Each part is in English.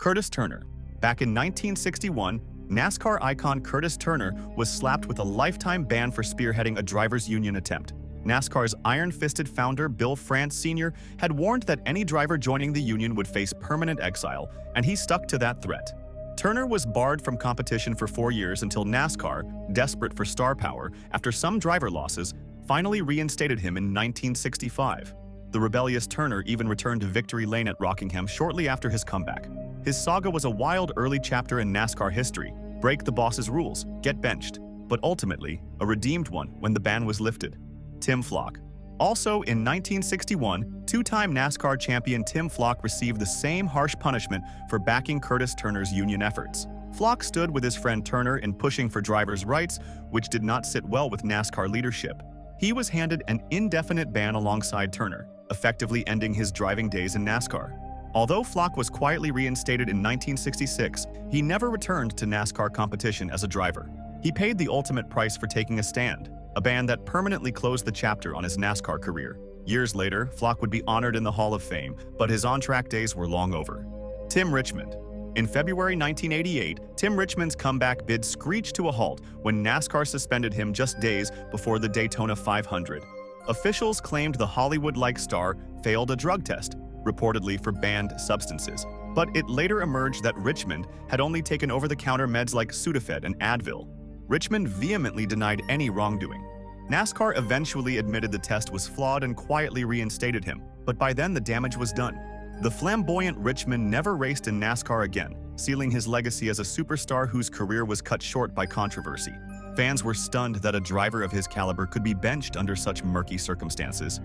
Curtis Turner. Back in 1961, NASCAR icon Curtis Turner was slapped with a lifetime ban for spearheading a drivers' union attempt. NASCAR's iron-fisted founder Bill France Sr. had warned that any driver joining the union would face permanent exile, and he stuck to that threat. Turner was barred from competition for 4 years until NASCAR, desperate for star power after some driver losses, finally reinstated him in 1965. The rebellious Turner even returned to victory lane at Rockingham shortly after his comeback. His saga was a wild early chapter in NASCAR history: break the boss's rules, get benched, but ultimately a redeemed one when the ban was lifted. Tim Flock. Also in 1961, two-time NASCAR champion Tim Flock received the same harsh punishment for backing Curtis Turner's union efforts. Flock stood with his friend Turner in pushing for drivers' rights, which did not sit well with NASCAR leadership. He was handed an indefinite ban alongside Turner, effectively ending his driving days in NASCAR. Although Flock was quietly reinstated in 1966, he never returned to NASCAR competition as a driver. He paid the ultimate price for taking a stand, a ban that permanently closed the chapter on his NASCAR career. Years later, Flock would be honored in the Hall of Fame, but his on-track days were long over. Tim Richmond. In February 1988, Tim Richmond's comeback bid screeched to a halt when NASCAR suspended him just days before the Daytona 500. Officials claimed the Hollywood-like star failed a drug test, reportedly for banned substances, but it later emerged that Richmond had only taken over-the-counter meds like Sudafed and Advil. Richmond vehemently denied any wrongdoing. NASCAR eventually admitted the test was flawed and quietly reinstated him, but by then the damage was done. The flamboyant Richmond never raced in NASCAR again, sealing his legacy as a superstar whose career was cut short by controversy. Fans were stunned that a driver of his caliber could be benched under such murky circumstances.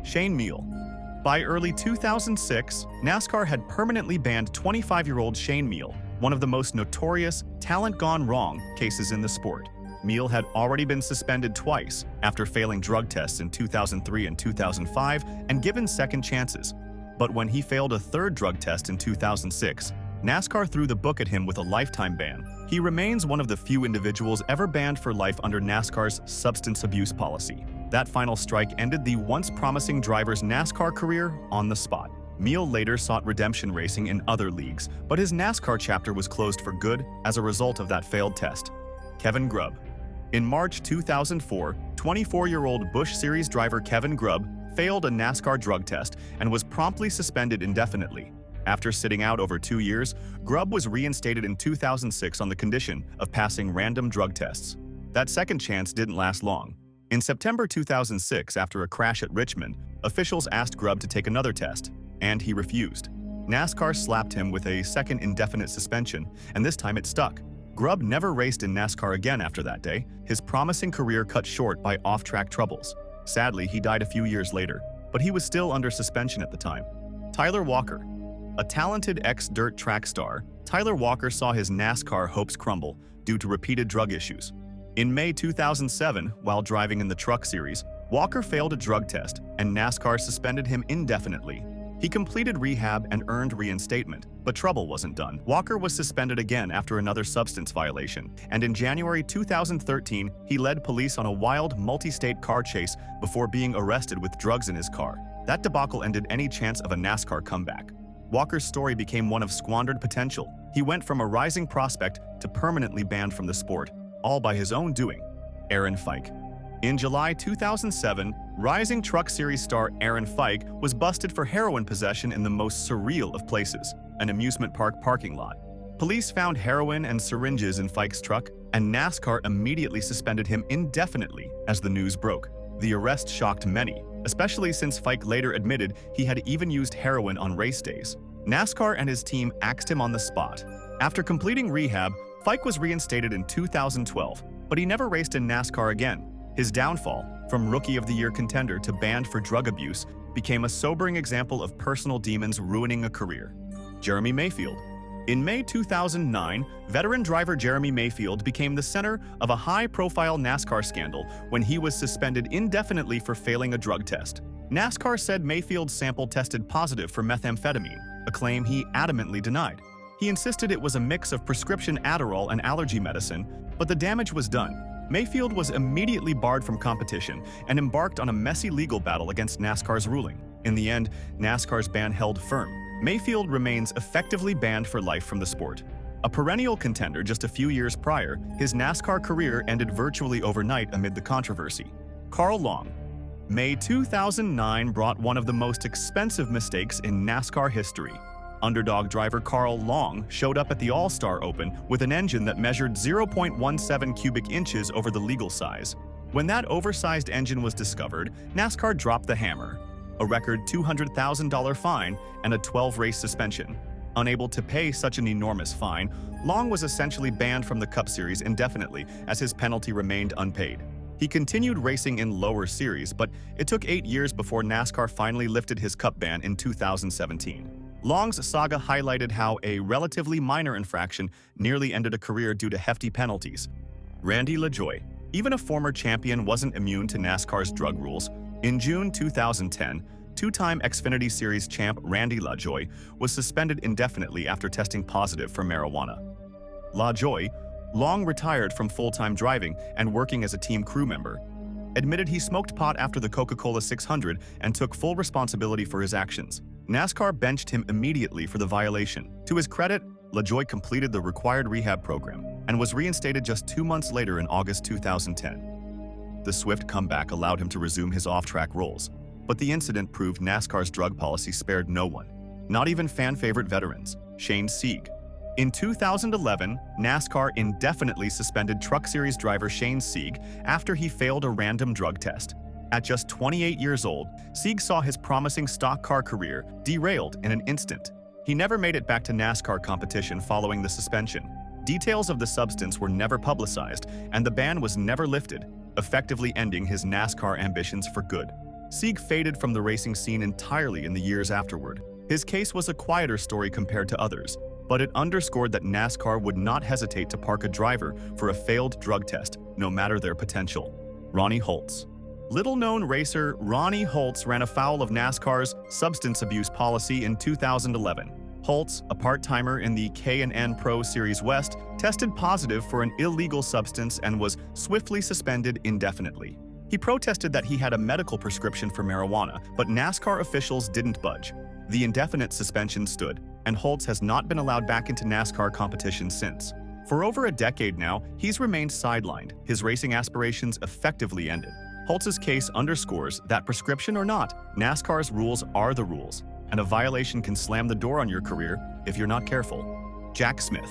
Shane Meal. By early 2006, NASCAR had permanently banned 25-year-old Shane Meal, one of the most notorious talent gone wrong cases in the sport. Meal had already been suspended twice after failing drug tests in 2003 and 2005 and given second chances. But when he failed a third drug test in 2006, NASCAR threw the book at him with a lifetime ban. He remains one of the few individuals ever banned for life under NASCAR's substance abuse policy. That final strike ended the once promising driver's NASCAR career on the spot. Meal later sought redemption racing in other leagues, but his NASCAR chapter was closed for good as a result of that failed test. Kevin Grubb. In March 2004, 24-year-old Busch Series driver Kevin Grubb failed a NASCAR drug test and was promptly suspended indefinitely. After sitting out over 2 years, Grubb was reinstated in 2006 on the condition of passing random drug tests. That second chance didn't last long. In September 2006, after a crash at Richmond, officials asked Grubb to take another test, and he refused. NASCAR slapped him with a second indefinite suspension, and this time it stuck. Grubb never raced in NASCAR again after that day, his promising career cut short by off-track troubles. Sadly, he died a few years later, but he was still under suspension at the time. Tyler Walker. A talented ex-dirt track star, Tyler Walker saw his NASCAR hopes crumble due to repeated drug issues. In May 2007, while driving in the Truck Series, Walker failed a drug test, and NASCAR suspended him indefinitely. He completed rehab and earned reinstatement, but trouble wasn't done. Walker was suspended again after another substance violation, and in January 2013, he led police on a wild multi-state car chase before being arrested with drugs in his car. That debacle ended any chance of a NASCAR comeback. Walker's story became one of squandered potential. He went from a rising prospect to permanently banned from the sport, all by his own doing. Aaron Fike. In July 2007, rising Truck Series star Aaron Fike was busted for heroin possession in the most surreal of places, an amusement park parking lot. Police found heroin and syringes in Fike's truck, and NASCAR immediately suspended him indefinitely as the news broke. The arrest shocked many, especially since Fike later admitted he had even used heroin on race days. NASCAR and his team axed him on the spot. After completing rehab, Fike was reinstated in 2012, but he never raced in NASCAR again. His downfall, from Rookie of the Year contender to banned for drug abuse, became a sobering example of personal demons ruining a career. Jeremy Mayfield. In May 2009, veteran driver Jeremy Mayfield became the center of a high-profile NASCAR scandal when he was suspended indefinitely for failing a drug test. NASCAR said Mayfield's sample tested positive for methamphetamine, a claim he adamantly denied. He insisted it was a mix of prescription Adderall and allergy medicine, but the damage was done. Mayfield was immediately barred from competition and embarked on a messy legal battle against NASCAR's ruling. In the end, NASCAR's ban held firm. Mayfield remains effectively banned for life from the sport. A perennial contender just a few years prior, his NASCAR career ended virtually overnight amid the controversy. Carl Long. May 2009 brought one of the most expensive mistakes in NASCAR history. Underdog driver Carl Long showed up at the All-Star Open with an engine that measured 0.17 cubic inches over the legal size. When that oversized engine was discovered, NASCAR dropped the hammer. A record $200,000 fine and a 12-race suspension. Unable to pay such an enormous fine, Long was essentially banned from the Cup Series indefinitely as his penalty remained unpaid. He continued racing in lower series, but it took 8 years before NASCAR finally lifted his Cup ban in 2017. Long's saga highlighted how a relatively minor infraction nearly ended a career due to hefty penalties. Randy LaJoie. Even a former champion wasn't immune to NASCAR's drug rules. In June 2010, two-time Xfinity Series champ Randy LaJoie was suspended indefinitely after testing positive for marijuana. LaJoie, long retired from full-time driving and working as a team crew member, admitted he smoked pot after the Coca-Cola 600 and took full responsibility for his actions. NASCAR benched him immediately for the violation. To his credit, LaJoie completed the required rehab program and was reinstated just 2 months later in August 2010. The swift comeback allowed him to resume his off-track roles, but the incident proved NASCAR's drug policy spared no one, not even fan-favorite veterans, Shane Sieg. In 2011, NASCAR indefinitely suspended Truck Series driver Shane Sieg after he failed a random drug test. At just 28 years old, Sieg saw his promising stock car career derailed in an instant. He never made it back to NASCAR competition following the suspension. Details of the substance were never publicized, and the ban was never lifted, effectively ending his NASCAR ambitions for good. Sieg faded from the racing scene entirely in the years afterward. His case was a quieter story compared to others, but it underscored that NASCAR would not hesitate to park a driver for a failed drug test, no matter their potential. Ronnie Holtz. Little-known racer Ronnie Holtz ran afoul of NASCAR's substance abuse policy in 2011. Holtz, a part-timer in the K&N Pro Series West, tested positive for an illegal substance and was swiftly suspended indefinitely. He protested that he had a medical prescription for marijuana, but NASCAR officials didn't budge. The indefinite suspension stood, and Holtz has not been allowed back into NASCAR competition since. For over a decade now, he's remained sidelined, his racing aspirations effectively ended. Holtz's case underscores that, prescription or not, NASCAR's rules are the rules, and a violation can slam the door on your career if you're not careful. Jack Smith.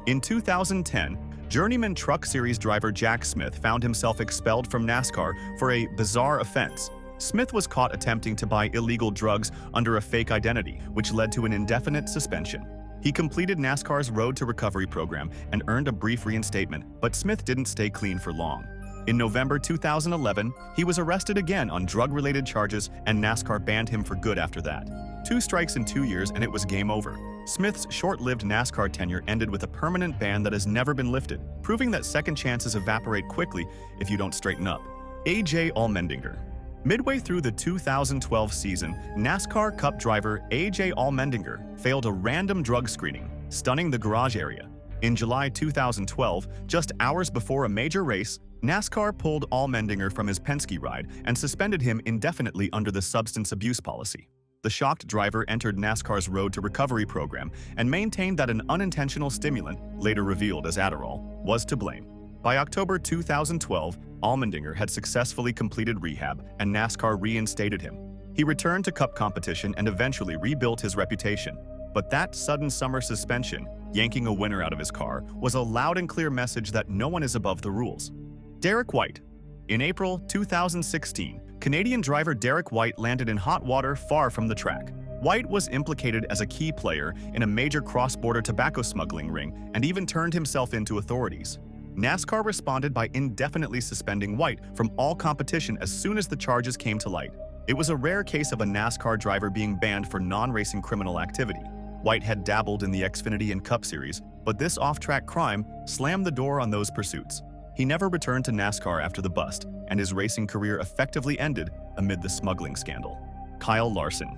In 2010, journeyman Truck Series driver Jack Smith found himself expelled from NASCAR for a bizarre offense. Smith was caught attempting to buy illegal drugs under a fake identity, which led to an indefinite suspension. He completed NASCAR's Road to Recovery program and earned a brief reinstatement, but Smith didn't stay clean for long. In November 2011, he was arrested again on drug-related charges, and NASCAR banned him for good after that. 2 strikes in 2 years and it was game over. Smith's short-lived NASCAR tenure ended with a permanent ban that has never been lifted, proving that second chances evaporate quickly if you don't straighten up. A.J. Allmendinger. Midway through the 2012 season, NASCAR Cup driver A.J. Allmendinger failed a random drug screening, stunning the garage area. In July 2012, just hours before a major race, NASCAR pulled Allmendinger from his Penske ride and suspended him indefinitely under the substance abuse policy. The shocked driver entered NASCAR's Road to Recovery program and maintained that an unintentional stimulant, later revealed as Adderall, was to blame. By October 2012, Allmendinger had successfully completed rehab and NASCAR reinstated him. He returned to Cup competition and eventually rebuilt his reputation. But that sudden summer suspension, yanking a winner out of his car, was a loud and clear message that no one is above the rules. Derek White. In April 2016, Canadian driver Derek White landed in hot water far from the track. White was implicated as a key player in a major cross-border tobacco smuggling ring and even turned himself into authorities. NASCAR responded by indefinitely suspending White from all competition as soon as the charges came to light. It was a rare case of a NASCAR driver being banned for non-racing criminal activity. White had dabbled in the Xfinity and Cup Series, but this off-track crime slammed the door on those pursuits. He never returned to NASCAR after the bust, and his racing career effectively ended amid the smuggling scandal. Kyle Larson.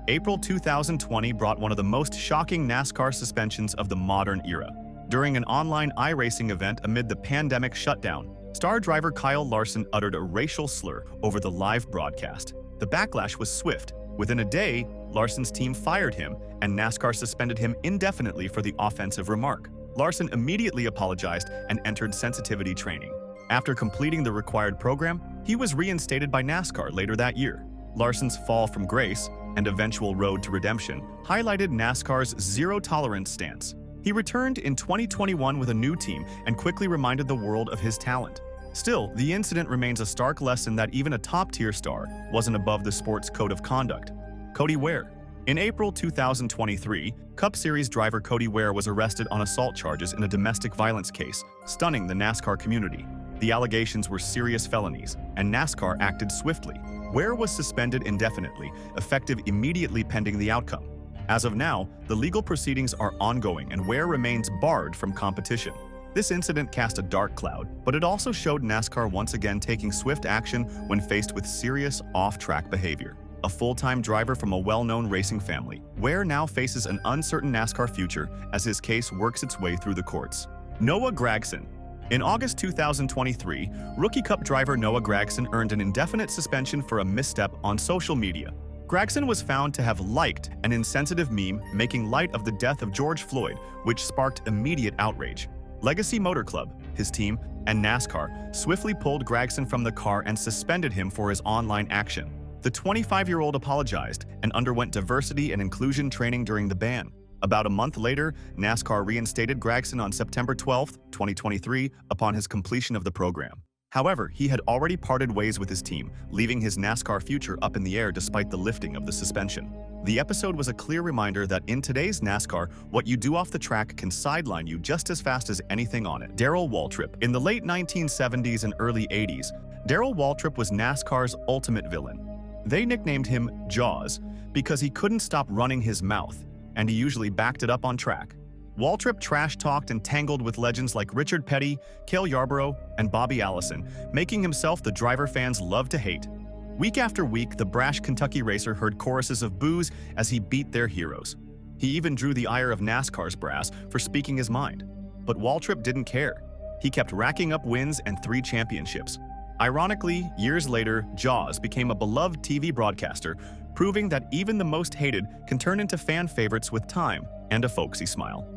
April 2020 brought one of the most shocking NASCAR suspensions of the modern era. During an online iRacing event amid the pandemic shutdown, star driver Kyle Larson uttered a racial slur over the live broadcast. The backlash was swift. Within a day, Larson's team fired him, and NASCAR suspended him indefinitely for the offensive remark. Larson immediately apologized and entered sensitivity training. After completing the required program, he was reinstated by NASCAR later that year. Larson's fall from grace and eventual road to redemption highlighted NASCAR's zero-tolerance stance. He returned in 2021 with a new team and quickly reminded the world of his talent. Still, the incident remains a stark lesson that even a top-tier star wasn't above the sport's code of conduct. Cody Ware. In April 2023, Cup Series driver Cody Ware was arrested on assault charges in a domestic violence case, stunning the NASCAR community. The allegations were serious felonies, and NASCAR acted swiftly. Ware was suspended indefinitely, effective immediately pending the outcome. As of now, the legal proceedings are ongoing and Ware remains barred from competition. This incident cast a dark cloud, but it also showed NASCAR once again taking swift action when faced with serious off-track behavior. A full-time driver from a well-known racing family, Ware now faces an uncertain NASCAR future as his case works its way through the courts. Noah Gragson. In August 2023, Rookie Cup driver Noah Gragson earned an indefinite suspension for a misstep on social media. Gragson was found to have liked an insensitive meme making light of the death of George Floyd, which sparked immediate outrage. Legacy Motor Club, his team, and NASCAR swiftly pulled Gragson from the car and suspended him for his online action. The 25-year-old apologized and underwent diversity and inclusion training during the ban. About a month later, NASCAR reinstated Gragson on September 12, 2023, upon his completion of the program. However, he had already parted ways with his team, leaving his NASCAR future up in the air despite the lifting of the suspension. The episode was a clear reminder that in today's NASCAR, what you do off the track can sideline you just as fast as anything on it. Darrell Waltrip. In the late 1970s and early 80s, Darrell Waltrip was NASCAR's ultimate villain. They nicknamed him Jaws because he couldn't stop running his mouth, and he usually backed it up on track. Waltrip trash-talked and tangled with legends like Richard Petty, Cale Yarborough, and Bobby Allison, making himself the driver fans love to hate. Week after week, the brash Kentucky racer heard choruses of boos as he beat their heroes. He even drew the ire of NASCAR's brass for speaking his mind. But Waltrip didn't care. He kept racking up wins and 3 championships. Ironically, years later, Jaws became a beloved TV broadcaster, proving that even the most hated can turn into fan favorites with time and a folksy smile.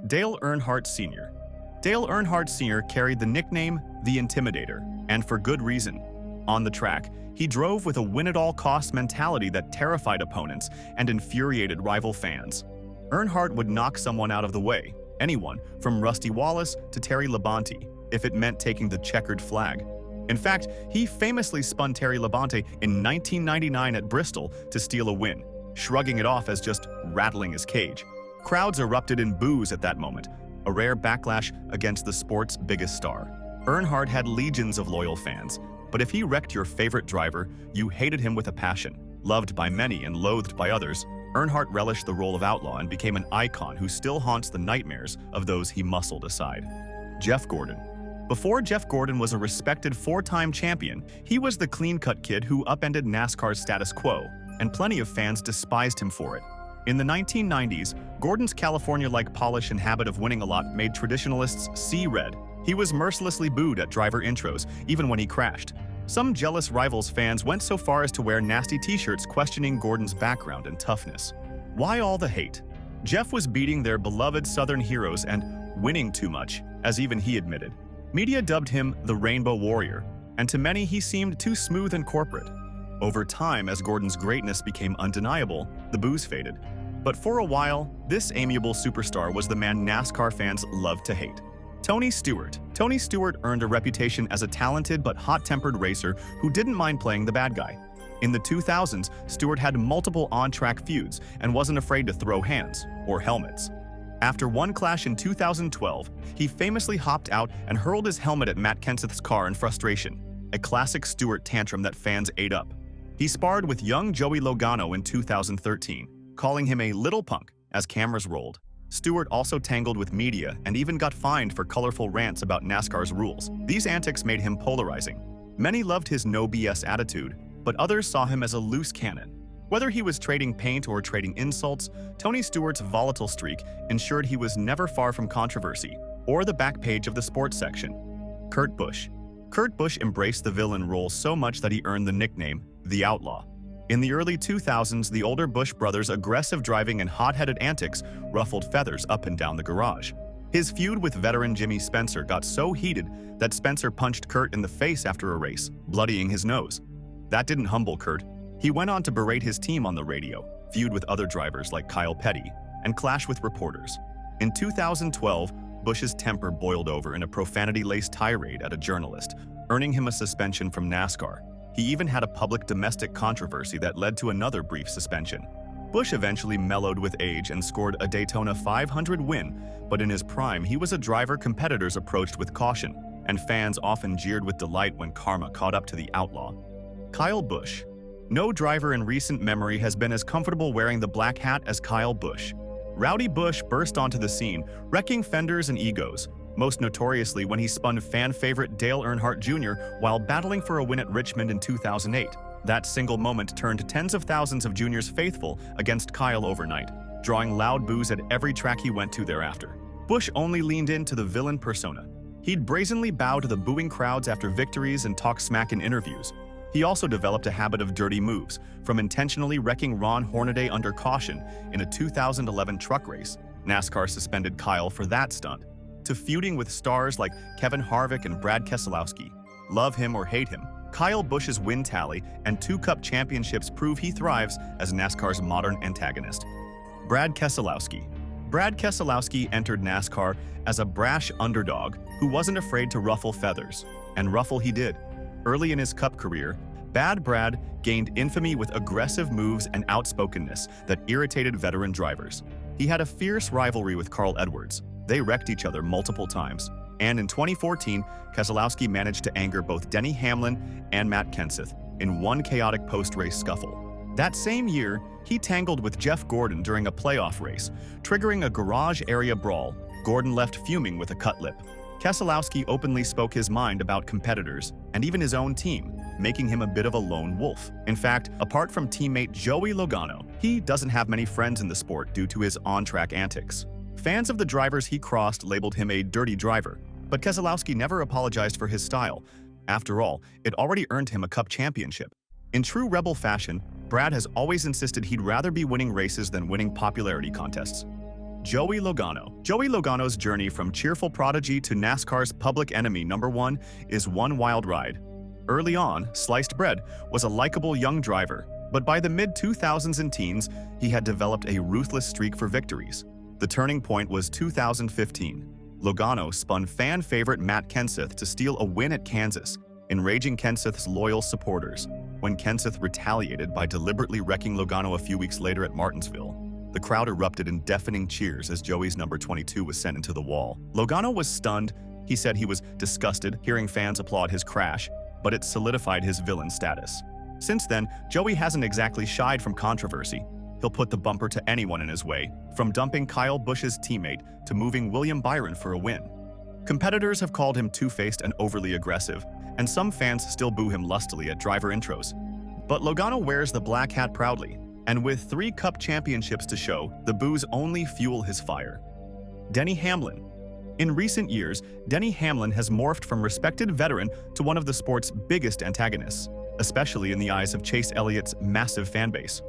Dale Earnhardt Sr. Dale Earnhardt Sr. carried the nickname The Intimidator, and for good reason. On the track, he drove with a win-at-all-costs mentality that terrified opponents and infuriated rival fans. Earnhardt would knock someone out of the way, anyone from Rusty Wallace to Terry Labonte, if it meant taking the checkered flag. In fact, he famously spun Terry Labonte in 1999 at Bristol to steal a win, shrugging it off as just rattling his cage. Crowds erupted in boos at that moment, a rare backlash against the sport's biggest star. Earnhardt had legions of loyal fans, but if he wrecked your favorite driver, you hated him with a passion. Loved by many and loathed by others, Earnhardt relished the role of outlaw and became an icon who still haunts the nightmares of those he muscled aside. Jeff Gordon. Before Jeff Gordon was a respected 4-time champion, he was the clean-cut kid who upended NASCAR's status quo, and plenty of fans despised him for it. In the 1990s, Gordon's California-like polish and habit of winning a lot made traditionalists see red. He was mercilessly booed at driver intros, even when he crashed. Some jealous rivals fans went so far as to wear nasty t-shirts questioning Gordon's background and toughness. Why all the hate? Jeff was beating their beloved Southern heroes and winning too much, as even he admitted. Media dubbed him the Rainbow Warrior, and to many he seemed too smooth and corporate. Over time, as Gordon's greatness became undeniable, the boos faded. But for a while, this amiable superstar was the man NASCAR fans loved to hate. Tony Stewart. Tony Stewart earned a reputation as a talented but hot-tempered racer who didn't mind playing the bad guy. In the 2000s, Stewart had multiple on-track feuds and wasn't afraid to throw hands or helmets. After one clash in 2012, he famously hopped out and hurled his helmet at Matt Kenseth's car in frustration, a classic Stewart tantrum that fans ate up. He sparred with young Joey Logano in 2013, calling him a little punk as cameras rolled. Stewart also tangled with media and even got fined for colorful rants about NASCAR's rules. These antics made him polarizing. Many loved his no BS attitude, but others saw him as a loose cannon. Whether he was trading paint or trading insults, Tony Stewart's volatile streak ensured he was never far from controversy or the back page of the sports section. Kurt Busch. Kurt Busch embraced the villain role so much that he earned the nickname The Outlaw. In the early 2000s, the older Busch brothers' aggressive driving and hot-headed antics ruffled feathers up and down the garage. His feud with veteran Jimmy Spencer got so heated that Spencer punched Kurt in the face after a race, bloodying his nose. That didn't humble Kurt. He went on to berate his team on the radio, feud with other drivers like Kyle Petty, and clash with reporters. In 2012, Busch's temper boiled over in a profanity-laced tirade at a journalist, earning him a suspension from NASCAR. He even had a public domestic controversy that led to another brief suspension. Busch eventually mellowed with age and scored a Daytona 500 win, but in his prime, he was a driver competitors approached with caution, and fans often jeered with delight when karma caught up to the outlaw. Kyle Busch. No driver in recent memory has been as comfortable wearing the black hat as Kyle Busch. Rowdy Busch burst onto the scene, wrecking fenders and egos, most notoriously when he spun fan favorite Dale Earnhardt Jr. while battling for a win at Richmond in 2008. That single moment turned tens of thousands of Jr.'s faithful against Kyle overnight, drawing loud boos at every track he went to thereafter. Busch only leaned into the villain persona. He'd brazenly bow to the booing crowds after victories and talk smack in interviews. He also developed a habit of dirty moves, from intentionally wrecking Ron Hornaday under caution in a 2011 truck race. NASCAR suspended Kyle for that stunt, to feuding with stars like Kevin Harvick and Brad Keselowski. Love him or hate him, Kyle Busch's win tally and 2 Cup championships prove he thrives as NASCAR's modern antagonist. Brad Keselowski. Brad Keselowski entered NASCAR as a brash underdog who wasn't afraid to ruffle feathers, and ruffle he did. Early in his Cup career, Bad Brad gained infamy with aggressive moves and outspokenness that irritated veteran drivers. He had a fierce rivalry with Carl Edwards. They wrecked each other multiple times. And in 2014, Keselowski managed to anger both Denny Hamlin and Matt Kenseth in one chaotic post-race scuffle. That same year, he tangled with Jeff Gordon during a playoff race, triggering a garage area brawl. Gordon left fuming with a cut lip. Keselowski openly spoke his mind about competitors and even his own team, making him a bit of a lone wolf. In fact, apart from teammate Joey Logano, he doesn't have many friends in the sport due to his on-track antics. Fans of the drivers he crossed labeled him a dirty driver, but Keselowski never apologized for his style. After all, it already earned him a Cup championship. In true rebel fashion, Brad has always insisted he'd rather be winning races than winning popularity contests. Joey Logano. Joey Logano's journey from cheerful prodigy to NASCAR's public enemy #1 is one wild ride. Early on, Sliced Bread was a likable young driver, but by the mid-2000s and teens, he had developed a ruthless streak for victories. The turning point was 2015. Logano spun fan favorite Matt Kenseth to steal a win at Kansas, enraging Kenseth's loyal supporters. When Kenseth retaliated by deliberately wrecking Logano a few weeks later at Martinsville, the crowd erupted in deafening cheers as Joey's number 22 was sent into the wall. Logano was stunned. He said he was disgusted hearing fans applaud his crash, but it solidified his villain status. Since then, Joey hasn't exactly shied from controversy. He'll put the bumper to anyone in his way, from dumping Kyle Busch's teammate to moving William Byron for a win. Competitors have called him two-faced and overly aggressive, and some fans still boo him lustily at driver intros. But Logano wears the black hat proudly, and with 3 Cup championships to show, the boos only fuel his fire. Denny Hamlin. In recent years, Denny Hamlin has morphed from respected veteran to one of the sport's biggest antagonists, especially in the eyes of Chase Elliott's massive fanbase.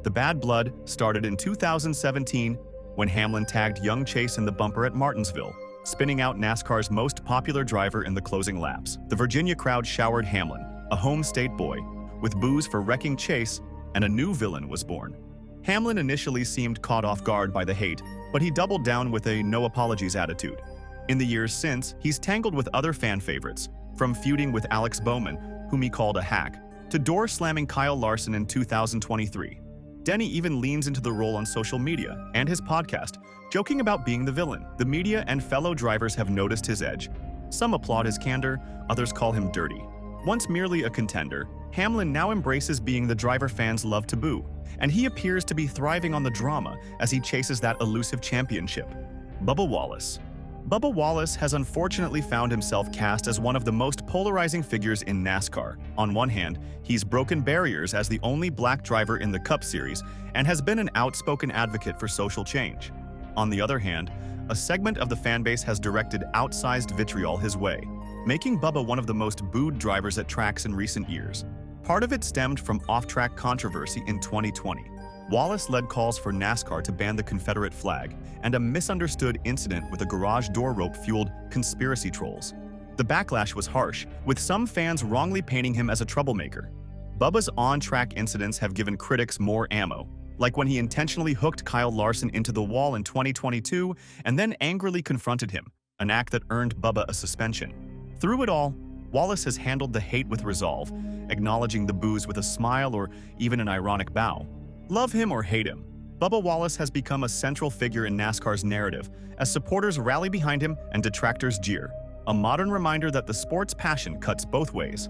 The bad blood started in 2017 when Hamlin tagged young Chase in the bumper at Martinsville, spinning out NASCAR's most popular driver in the closing laps. The Virginia crowd showered Hamlin, a home state boy, with boos for wrecking Chase, and a new villain was born. Hamlin initially seemed caught off guard by the hate, but he doubled down with a no apologies attitude. In the years since, he's tangled with other fan favorites, from feuding with Alex Bowman, whom he called a hack, to door-slamming Kyle Larson in 2023. Denny even leans into the role on social media and his podcast, joking about being the villain. The media and fellow drivers have noticed his edge. Some applaud his candor, others call him dirty. Once merely a contender, Hamlin now embraces being the driver fans love to boo, and he appears to be thriving on the drama as he chases that elusive championship. Bubba Wallace. Bubba Wallace has unfortunately found himself cast as one of the most polarizing figures in NASCAR. On one hand, he's broken barriers as the only black driver in the Cup Series and has been an outspoken advocate for social change. On the other hand, a segment of the fanbase has directed outsized vitriol his way, making Bubba one of the most booed drivers at tracks in recent years. Part of it stemmed from off-track controversy in 2020. Wallace led calls for NASCAR to ban the Confederate flag, and a misunderstood incident with a garage door rope fueled conspiracy trolls. The backlash was harsh, with some fans wrongly painting him as a troublemaker. Bubba's on-track incidents have given critics more ammo, like when he intentionally hooked Kyle Larson into the wall in 2022 and then angrily confronted him, an act that earned Bubba a suspension. Through it all, Wallace has handled the hate with resolve, acknowledging the boos with a smile or even an ironic bow. Love him or hate him, Bubba Wallace has become a central figure in NASCAR's narrative as supporters rally behind him and detractors jeer, a modern reminder that the sport's passion cuts both ways.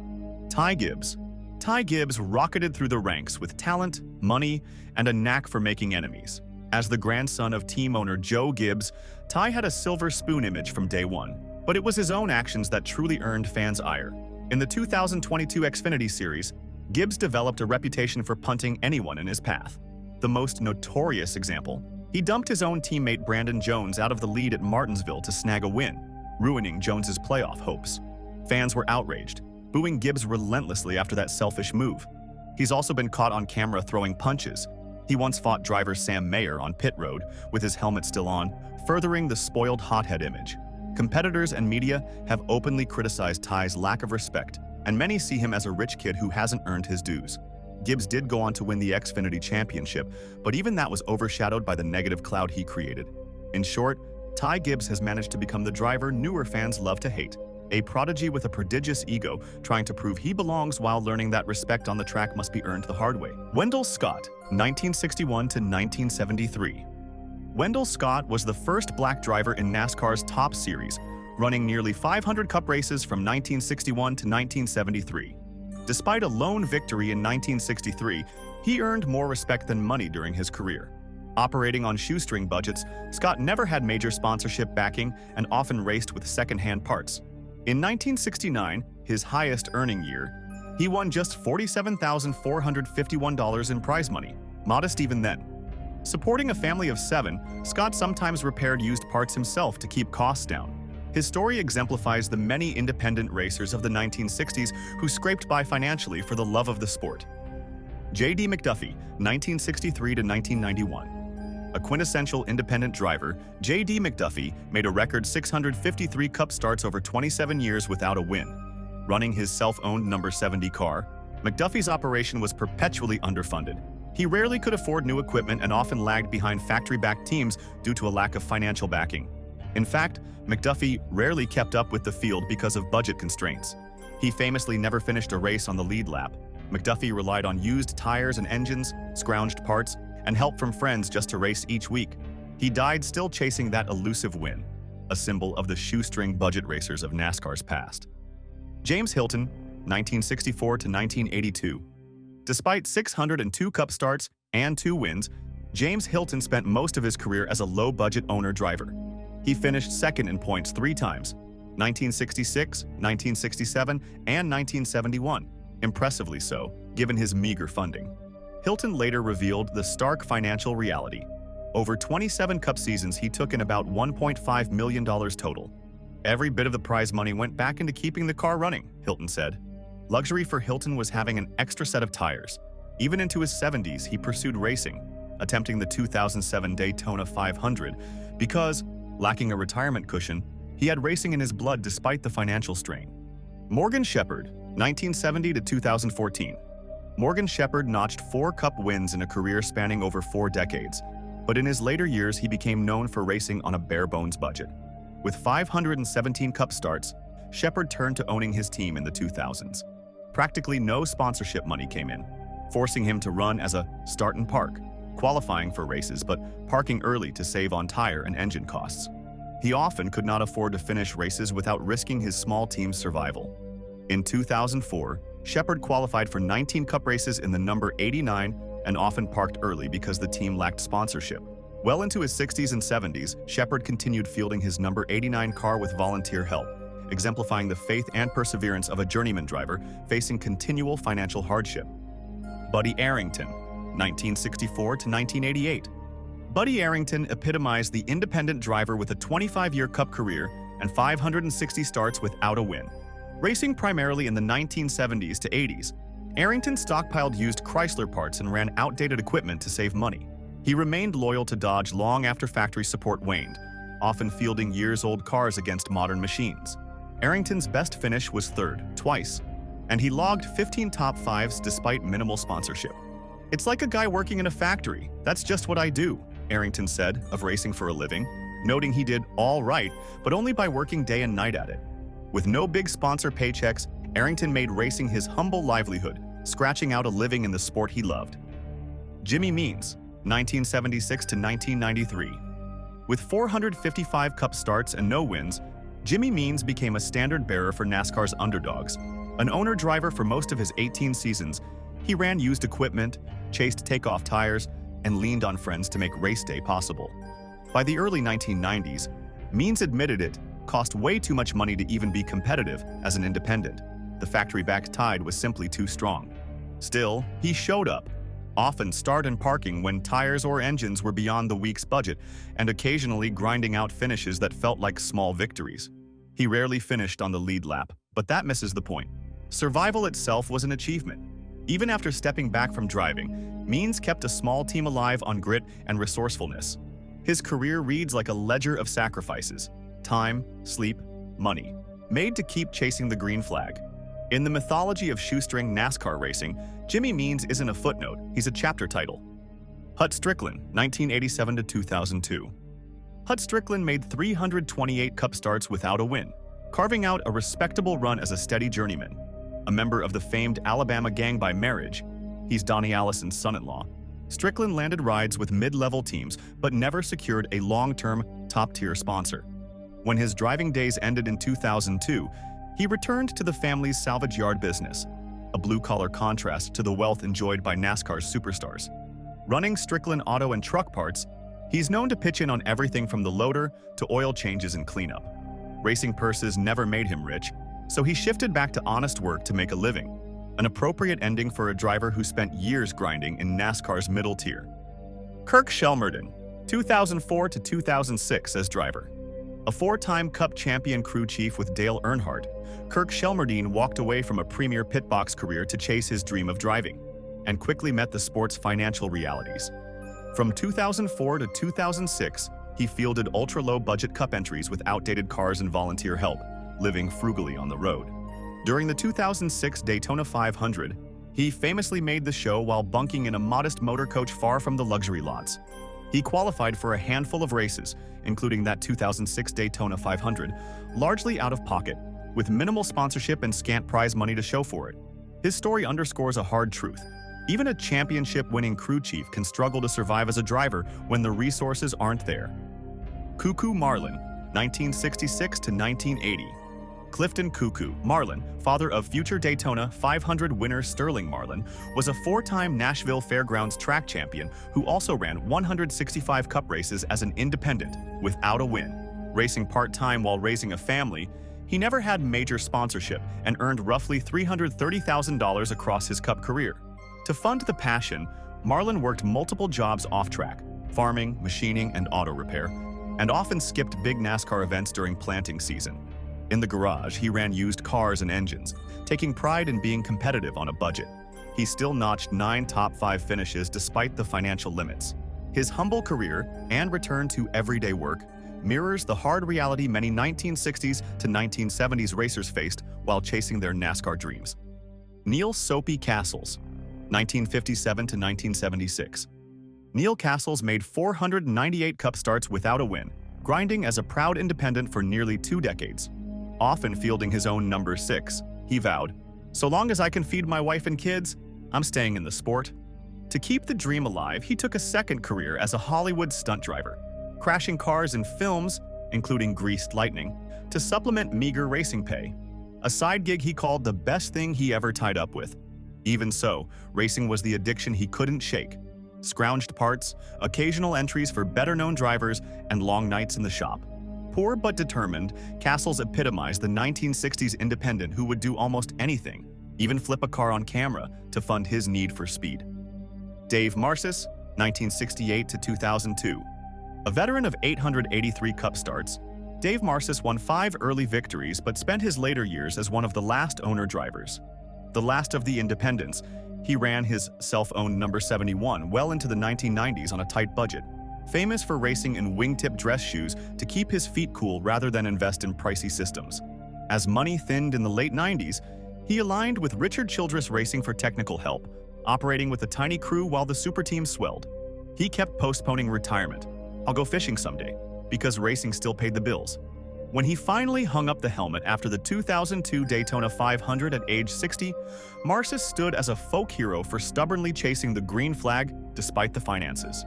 Ty Gibbs. Ty Gibbs rocketed through the ranks with talent, money, and a knack for making enemies. As the grandson of team owner Joe Gibbs, Ty had a silver spoon image from day one, but it was his own actions that truly earned fans' ire. In the 2022 Xfinity Series, Gibbs developed a reputation for punting anyone in his path. The most notorious example, he dumped his own teammate Brandon Jones out of the lead at Martinsville to snag a win, ruining Jones's playoff hopes. Fans were outraged, booing Gibbs relentlessly after that selfish move. He's also been caught on camera throwing punches. He once fought driver Sam Mayer on pit road, with his helmet still on, furthering the spoiled hothead image. Competitors and media have openly criticized Ty's lack of respect, and many see him as a rich kid who hasn't earned his dues. Gibbs did go on to win the Xfinity Championship, but even that was overshadowed by the negative cloud he created. In short, Ty Gibbs has managed to become the driver newer fans love to hate, a prodigy with a prodigious ego trying to prove he belongs while learning that respect on the track must be earned the hard way. Wendell Scott, 1961 to 1973. Wendell Scott was the first black driver in NASCAR's top series, running nearly 500 Cup races from 1961 to 1973. Despite a lone victory in 1963, he earned more respect than money during his career. Operating on shoestring budgets, Scott never had major sponsorship backing and often raced with second-hand parts. In 1969, his highest-earning year, he won just $47,451 in prize money, modest even then. Supporting a family of 7, Scott sometimes repaired used parts himself to keep costs down. His story exemplifies the many independent racers of the 1960s who scraped by financially for the love of the sport. J.D. McDuffie, 1963 to 1991. A quintessential independent driver, J.D. McDuffie made a record 653 Cup starts over 27 years without a win. Running his self-owned number 70 car, McDuffie's operation was perpetually underfunded. He rarely could afford new equipment and often lagged behind factory-backed teams due to a lack of financial backing. In fact, McDuffie rarely kept up with the field because of budget constraints. He famously never finished a race on the lead lap. McDuffie relied on used tires and engines, scrounged parts, and help from friends just to race each week. He died still chasing that elusive win, a symbol of the shoestring budget racers of NASCAR's past. James Hilton, 1964 to 1982. Despite 602 Cup starts and 2 wins, James Hilton spent most of his career as a low-budget owner driver. He finished second in points 3 times, 1966, 1967, and 1971, impressively so, given his meager funding. Hilton later revealed the stark financial reality. Over 27 Cup seasons, he took in about $1.5 million total. Every bit of the prize money went back into keeping the car running, Hilton said. Luxury for Hilton was having an extra set of tires. Even into his 70s, he pursued racing, attempting the 2007 Daytona 500 because, lacking a retirement cushion, he had racing in his blood despite the financial strain. Morgan Shepherd, 1970 to 2014. Morgan Shepherd notched 4 Cup wins in a career spanning over 4 decades, but in his later years he became known for racing on a bare-bones budget. With 517 Cup starts, Shepherd turned to owning his team in the 2000s. Practically no sponsorship money came in, forcing him to run as a start and park, qualifying for races but parking early to save on tire and engine costs. He often could not afford to finish races without risking his small team's survival. In 2004, Shepherd qualified for 19 Cup races in the number 89 and often parked early because the team lacked sponsorship. Well into his 60s and 70s, Shepherd continued fielding his number 89 car with volunteer help, exemplifying the faith and perseverance of a journeyman driver facing continual financial hardship. Buddy Arrington, 1964 to 1988. Buddy Arrington epitomized the independent driver with a 25-year Cup career and 560 starts without a win. Racing primarily in the 1970s to 80s, Arrington stockpiled used Chrysler parts and ran outdated equipment to save money. He remained loyal to Dodge long after factory support waned, often fielding years-old cars against modern machines. Arrington's best finish was third, twice, and he logged 15 top fives despite minimal sponsorship. "It's like a guy working in a factory. That's just what I do," Arrington said of racing for a living, noting he did all right, but only by working day and night at it. With no big sponsor paychecks, Arrington made racing his humble livelihood, scratching out a living in the sport he loved. Jimmy Means, 1976 to 1993. With 455 Cup starts and no wins, Jimmy Means became a standard-bearer for NASCAR's Underdogs. An owner-driver for most of his 18 seasons, he ran used equipment, chased takeoff tires, and leaned on friends to make race day possible. By the early 1990s, Means admitted it cost way too much money to even be competitive as an independent. The factory-backed tide was simply too strong. Still, he showed up, often start and parking when tires or engines were beyond the week's budget, and occasionally grinding out finishes that felt like small victories. He rarely finished on the lead lap, but that misses the point. Survival itself was an achievement. Even after stepping back from driving, Means kept a small team alive on grit and resourcefulness. His career reads like a ledger of sacrifices: time, sleep, money, made to keep chasing the green flag. In the mythology of shoestring NASCAR racing, Jimmy Means isn't a footnote, he's a chapter title. Hut Stricklin, 1987 to 2002. Hut Stricklin made 328 Cup starts without a win, carving out a respectable run as a steady journeyman. A member of the famed Alabama gang by marriage, he's Donnie Allison's son-in-law. Stricklin landed rides with mid-level teams, but never secured a long-term, top-tier sponsor. When his driving days ended in 2002, he returned to the family's salvage yard business, a blue-collar contrast to the wealth enjoyed by NASCAR's superstars. Running Stricklin auto and truck parts, he's known to pitch in on everything from the loader to oil changes and cleanup. Racing purses never made him rich, so he shifted back to honest work to make a living, an appropriate ending for a driver who spent years grinding in NASCAR's middle tier. Kirk Shelmerden, 2004 to 2006 as driver. A four-time Cup champion crew chief with Dale Earnhardt, Kirk Shelmerdine walked away from a premier pitbox career to chase his dream of driving, and quickly met the sport's financial realities. From 2004 to 2006, he fielded ultra-low-budget Cup entries with outdated cars and volunteer help, living frugally on the road. During the 2006 Daytona 500, he famously made the show while bunking in a modest motor coach far from the luxury lots. He qualified for a handful of races, including that 2006 Daytona 500, largely out of pocket, with minimal sponsorship and scant prize money to show for it. His story underscores a hard truth. Even a championship-winning crew chief can struggle to survive as a driver when the resources aren't there. Cuckoo Marlin, 1966 to 1980. Clifton Cuckoo Marlin, father of future Daytona 500 winner Sterling Marlin, was a four-time Nashville Fairgrounds track champion who also ran 165 Cup races as an independent, without a win. Racing part-time while raising a family, he never had major sponsorship and earned roughly $330,000 across his Cup career. To fund the passion, Marlin worked multiple jobs off-track, farming, machining, and auto repair, and often skipped big NASCAR events during planting season. In the garage, he ran used cars and engines, taking pride in being competitive on a budget. He still notched 9 top 5 finishes despite the financial limits. His humble career and return to everyday work mirrors the hard reality many 1960s to 1970s racers faced while chasing their NASCAR dreams. Neil "Soapy" Castles, 1957 to 1976. Neil Castles made 498 Cup starts without a win, grinding as a proud independent for nearly 2 decades. Often fielding his own number 6, he vowed, "So long as I can feed my wife and kids, I'm staying in the sport." To keep the dream alive, he took a second career as a Hollywood stunt driver, crashing cars in films, including Greased Lightning, to supplement meager racing pay, a side gig he called the best thing he ever tied up with. Even so, racing was the addiction he couldn't shake. Scrounged parts, occasional entries for better-known drivers, and long nights in the shop. Poor but determined, Castles epitomized the 1960s independent who would do almost anything, even flip a car on camera, to fund his need for speed. Dave Marcis, 1968 to 2002. A veteran of 883 Cup starts, Dave Marcis won 5 early victories but spent his later years as one of the last owner drivers. The last of the independents, he ran his self-owned number 71 well into the 1990s on a tight budget, famous for racing in wingtip dress shoes to keep his feet cool rather than invest in pricey systems. As money thinned in the late 90s, he aligned with Richard Childress Racing for technical help, operating with a tiny crew while the super team swelled. He kept postponing retirement. "I'll go fishing someday," because racing still paid the bills. When he finally hung up the helmet after the 2002 Daytona 500 at age 60, Marcis stood as a folk hero for stubbornly chasing the green flag despite the finances.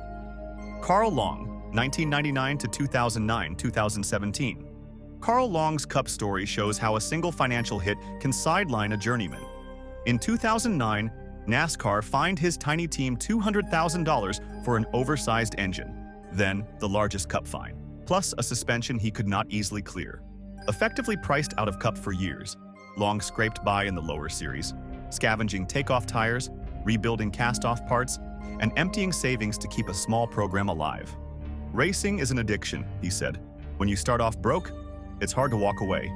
Carl Long, 1999 to 2009-2017. Carl Long's Cup story shows how a single financial hit can sideline a journeyman. In 2009, NASCAR fined his tiny team $200,000 for an oversized engine, then the largest Cup fine, plus a suspension he could not easily clear. Effectively priced out of Cup for years, Long scraped by in the lower series, scavenging takeoff tires, rebuilding cast-off parts, and emptying savings to keep a small program alive. "Racing is an addiction," he said. "When you start off broke, it's hard to walk away."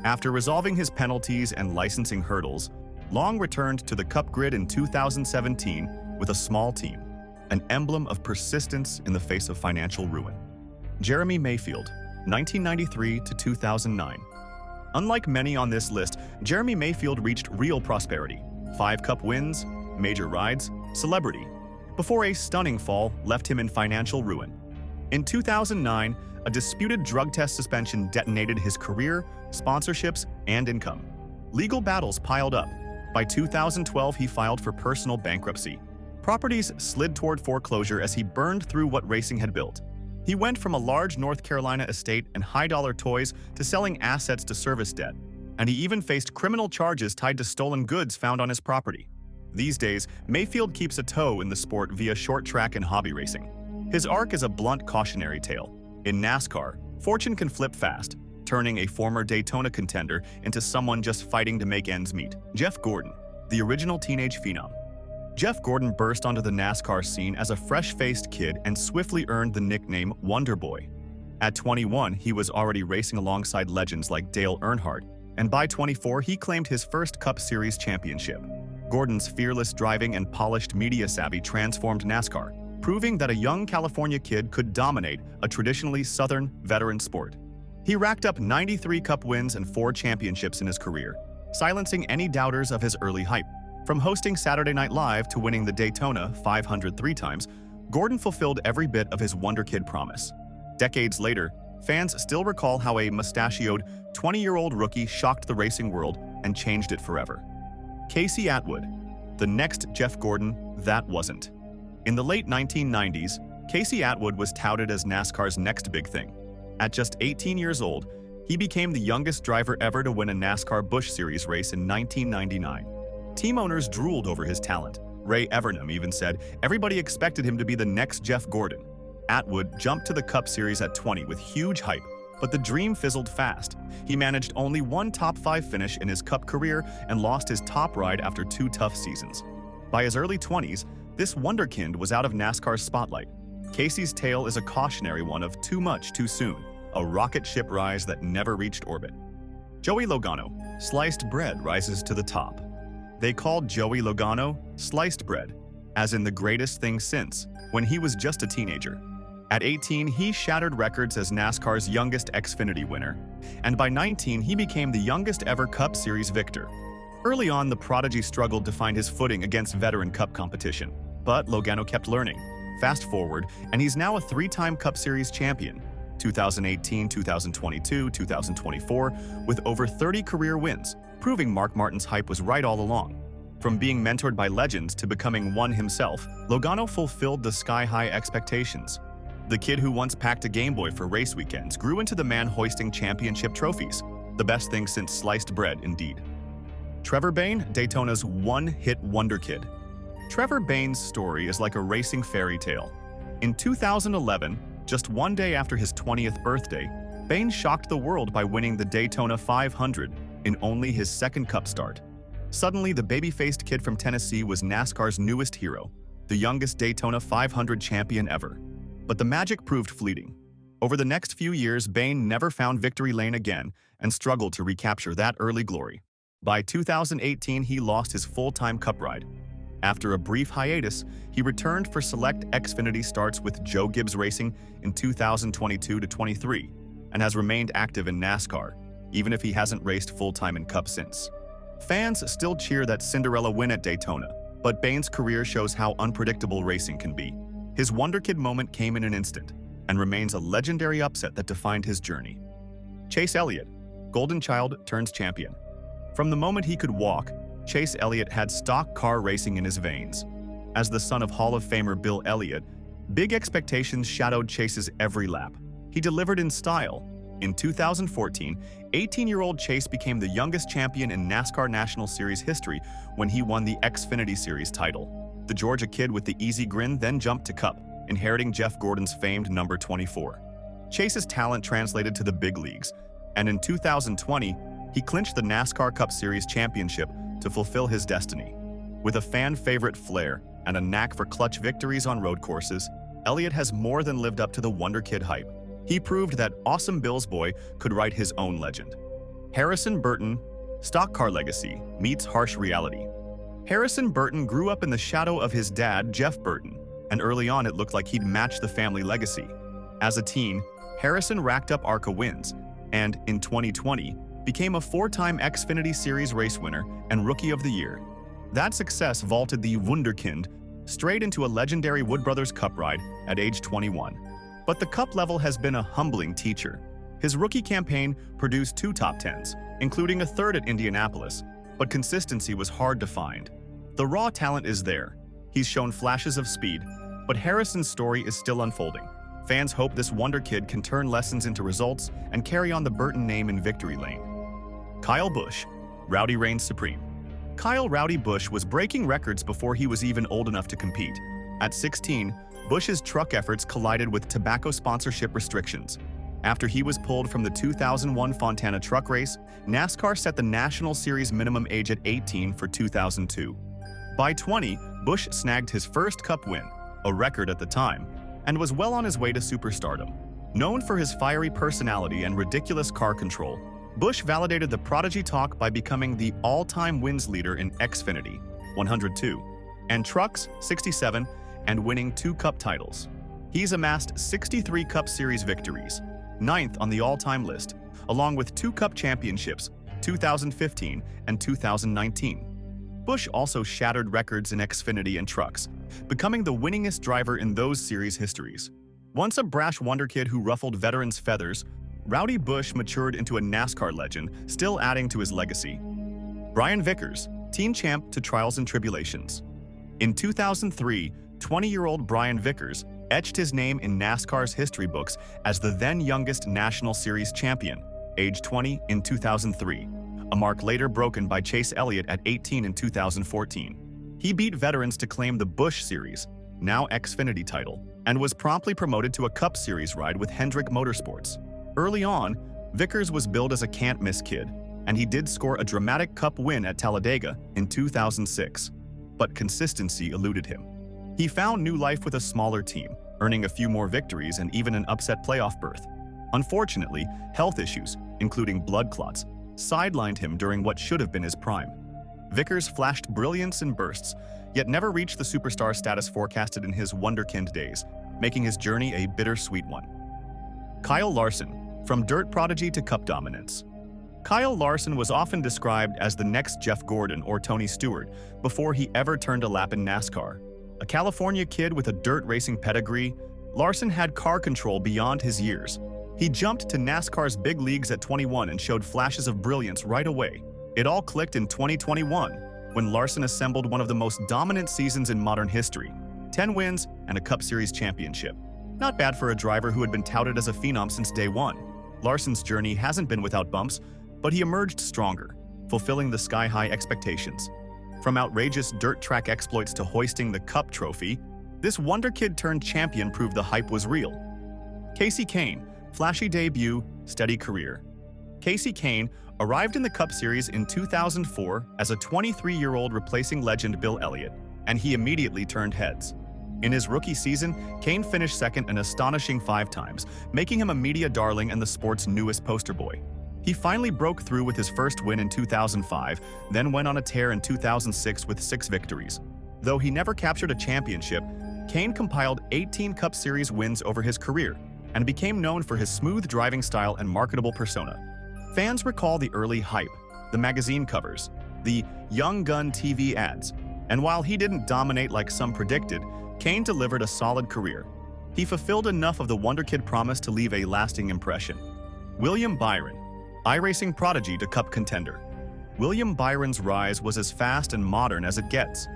After resolving his penalties and licensing hurdles, Long returned to the Cup grid in 2017 with a small team, an emblem of persistence in the face of financial ruin. Jeremy Mayfield, 1993 to 2009. Unlike many on this list, Jeremy Mayfield reached real prosperity. 5 Cup wins, major rides, celebrity, before a stunning fall left him in financial ruin. In 2009, a disputed drug test suspension detonated his career, sponsorships, and income. Legal battles piled up. By 2012, he filed for personal bankruptcy. Properties slid toward foreclosure as he burned through what racing had built. He went from a large North Carolina estate and high-dollar toys to selling assets to service debt, and he even faced criminal charges tied to stolen goods found on his property. These days, Mayfield keeps a toe in the sport via short track and hobby racing. His arc is a blunt cautionary tale. In NASCAR, fortune can flip fast, turning a former Daytona contender into someone just fighting to make ends meet. Jeff Gordon, the original teenage phenom. Jeff Gordon burst onto the NASCAR scene as a fresh-faced kid and swiftly earned the nickname Wonder Boy. At 21, he was already racing alongside legends like Dale Earnhardt, and by 24, he claimed his first Cup Series championship. Gordon's fearless driving and polished media savvy transformed NASCAR, proving that a young California kid could dominate a traditionally Southern veteran sport. He racked up 93 Cup wins and 4 championships in his career, silencing any doubters of his early hype. From hosting Saturday Night Live to winning the Daytona 500 3 times, Gordon fulfilled every bit of his Wonderkid promise. Decades later, fans still recall how a mustachioed 20-year-old rookie shocked the racing world and changed it forever. Casey Atwood, the next Jeff Gordon that wasn't. In the late 1990s, Casey Atwood was touted as NASCAR's next big thing. At just 18 years old, he became the youngest driver ever to win a NASCAR Busch Series race in 1999. Team owners drooled over his talent. Ray Evernham even said everybody expected him to be the next Jeff Gordon. Atwood jumped to the Cup Series at 20 with huge hype, but the dream fizzled fast. He managed only one top 5 finish in his Cup career and lost his top ride after 2 tough seasons. By his early 20s, this Wonderkid was out of NASCAR's spotlight. Casey's tale is a cautionary one of too much too soon, a rocket ship rise that never reached orbit. Joey Logano, sliced bread rises to the top. They called Joey Logano sliced bread, as in the greatest thing since, when he was just a teenager. At 18, he shattered records as NASCAR's youngest Xfinity winner, and by 19, he became the youngest ever Cup Series victor. Early on, the prodigy struggled to find his footing against veteran Cup competition, but Logano kept learning. Fast forward, and he's now a 3-time Cup Series champion, 2018, 2022, 2024, with over 30 career wins, proving Mark Martin's hype was right all along. From being mentored by legends to becoming one himself, Logano fulfilled the sky-high expectations. The kid who once packed a Game Boy for race weekends grew into the man hoisting championship trophies. The best thing since sliced bread, indeed. Trevor Bayne, Daytona's one-hit Wonderkid. Trevor Bayne's story is like a racing fairy tale. In 2011, just one day after his 20th birthday, Bayne shocked the world by winning the Daytona 500 in only his second Cup start. Suddenly, the baby-faced kid from Tennessee was NASCAR's newest hero, the youngest Daytona 500 champion ever. But the magic proved fleeting. Over the next few years, Bayne never found victory lane again and struggled to recapture that early glory. By 2018, he lost his full-time Cup ride. After a brief hiatus, he returned for select Xfinity starts with Joe Gibbs Racing in 2022-23 and has remained active in NASCAR, even if he hasn't raced full-time in Cup since. Fans still cheer that Cinderella win at Daytona, but Bain's career shows how unpredictable racing can be. His Wonderkid moment came in an instant and remains a legendary upset that defined his journey. Chase Elliott, golden child turns champion. From the moment he could walk, Chase Elliott had stock car racing in his veins. As the son of Hall of Famer Bill Elliott, big expectations shadowed Chase's every lap. He delivered in style. In 2014, 18-year-old Chase became the youngest champion in NASCAR National Series history when he won the Xfinity Series title. The Georgia kid with the easy grin then jumped to Cup, inheriting Jeff Gordon's famed number 24. Chase's talent translated to the big leagues, and in 2020, he clinched the NASCAR Cup Series championship to fulfill his destiny. With a fan-favorite flair and a knack for clutch victories on road courses, Elliott has more than lived up to the Wonderkid hype. He proved that Awesome Bill's boy could write his own legend. Harrison Burton, stock car legacy meets harsh reality. Harrison Burton grew up in the shadow of his dad, Jeff Burton, and early on it looked like he'd match the family legacy. As a teen, Harrison racked up ARCA wins, and in 2020, became a four-time Xfinity Series race winner and Rookie of the Year. That success vaulted the Wonderkid straight into a legendary Wood Brothers Cup ride at age 21. But the Cup level has been a humbling teacher. His rookie campaign produced 2 top 10s, including a third at Indianapolis, but consistency was hard to find. The raw talent is there. He's shown flashes of speed, but Harrison's story is still unfolding. Fans hope this Wonderkid can turn lessons into results and carry on the Burton name in victory lane. Kyle Busch, Rowdy reigns supreme. Kyle "Rowdy" Busch was breaking records before he was even old enough to compete. At 16, Busch's truck efforts collided with tobacco sponsorship restrictions. After he was pulled from the 2001 Fontana truck race, NASCAR set the National Series minimum age at 18 for 2002. By 20, Busch snagged his first Cup win, a record at the time, and was well on his way to superstardom. Known for his fiery personality and ridiculous car control, Busch validated the prodigy talk by becoming the all-time wins leader in Xfinity, 102, and trucks, 67, and winning 2 Cup titles. He's amassed 63 Cup Series victories, 9th on the all-time list, along with 2 Cup championships, 2015 and 2019. Busch also shattered records in Xfinity and trucks, becoming the winningest driver in those series histories. Once a brash Wonderkid who ruffled veterans' feathers, Rowdy Busch matured into a NASCAR legend, still adding to his legacy. Brian Vickers, teen champ to trials and tribulations. In 2003, 20-year-old Brian Vickers etched his name in NASCAR's history books as the then youngest National Series champion, age 20 in 2003, a mark later broken by Chase Elliott at 18 in 2014. He beat veterans to claim the Busch Series, now Xfinity title, and was promptly promoted to a Cup Series ride with Hendrick Motorsports. Early on, Vickers was billed as a can't-miss kid, and he did score a dramatic Cup win at Talladega in 2006, but consistency eluded him. He found new life with a smaller team, earning a few more victories and even an upset playoff berth. Unfortunately, health issues, including blood clots, sidelined him during what should have been his prime. Vickers flashed brilliance in bursts, yet never reached the superstar status forecasted in his Wonderkid days, making his journey a bittersweet one. Kyle Larson, from dirt prodigy to Cup dominance. Kyle Larson was often described as the next Jeff Gordon or Tony Stewart before he ever turned a lap in NASCAR. A California kid with a dirt racing pedigree, Larson had car control beyond his years. He jumped to NASCAR's big leagues at 21 and showed flashes of brilliance right away. It all clicked in 2021, when Larson assembled one of the most dominant seasons in modern history, 10 wins and a Cup Series championship. Not bad for a driver who had been touted as a phenom since day one. Larson's journey hasn't been without bumps, but he emerged stronger, fulfilling the sky-high expectations. From outrageous dirt track exploits to hoisting the Cup trophy, this Wonderkid turned champion proved the hype was real. Kasey Kahne, flashy debut, steady career. Kasey Kahne arrived in the Cup Series in 2004 as a 23-year-old replacing legend Bill Elliott, and he immediately turned heads. In his rookie season, Kahne finished second an astonishing 5 times, making him a media darling and the sport's newest poster boy. He finally broke through with his first win in 2005, then went on a tear in 2006 with 6 victories. Though he never captured a championship, Kane compiled 18 Cup Series wins over his career and became known for his smooth driving style and marketable persona. Fans recall the early hype, the magazine covers, the Young Gun TV ads, and while he didn't dominate like some predicted, Kane delivered a solid career. He fulfilled enough of the Wonderkid promise to leave a lasting impression. William Byron, iRacing prodigy to Cup contender. William Byron's rise was as fast and modern as it gets.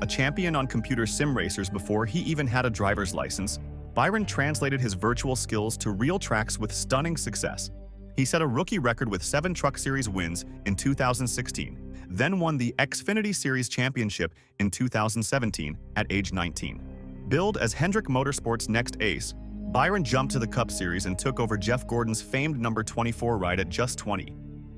A champion on computer sim racers before he even had a driver's license, Byron translated his virtual skills to real tracks with stunning success. He set a rookie record with 7 Truck Series wins in 2016, then won the Xfinity Series Championship in 2017 at age 19. Billed as Hendrick Motorsports' next ace, Byron jumped to the Cup Series and took over Jeff Gordon's famed number 24 ride at just 20.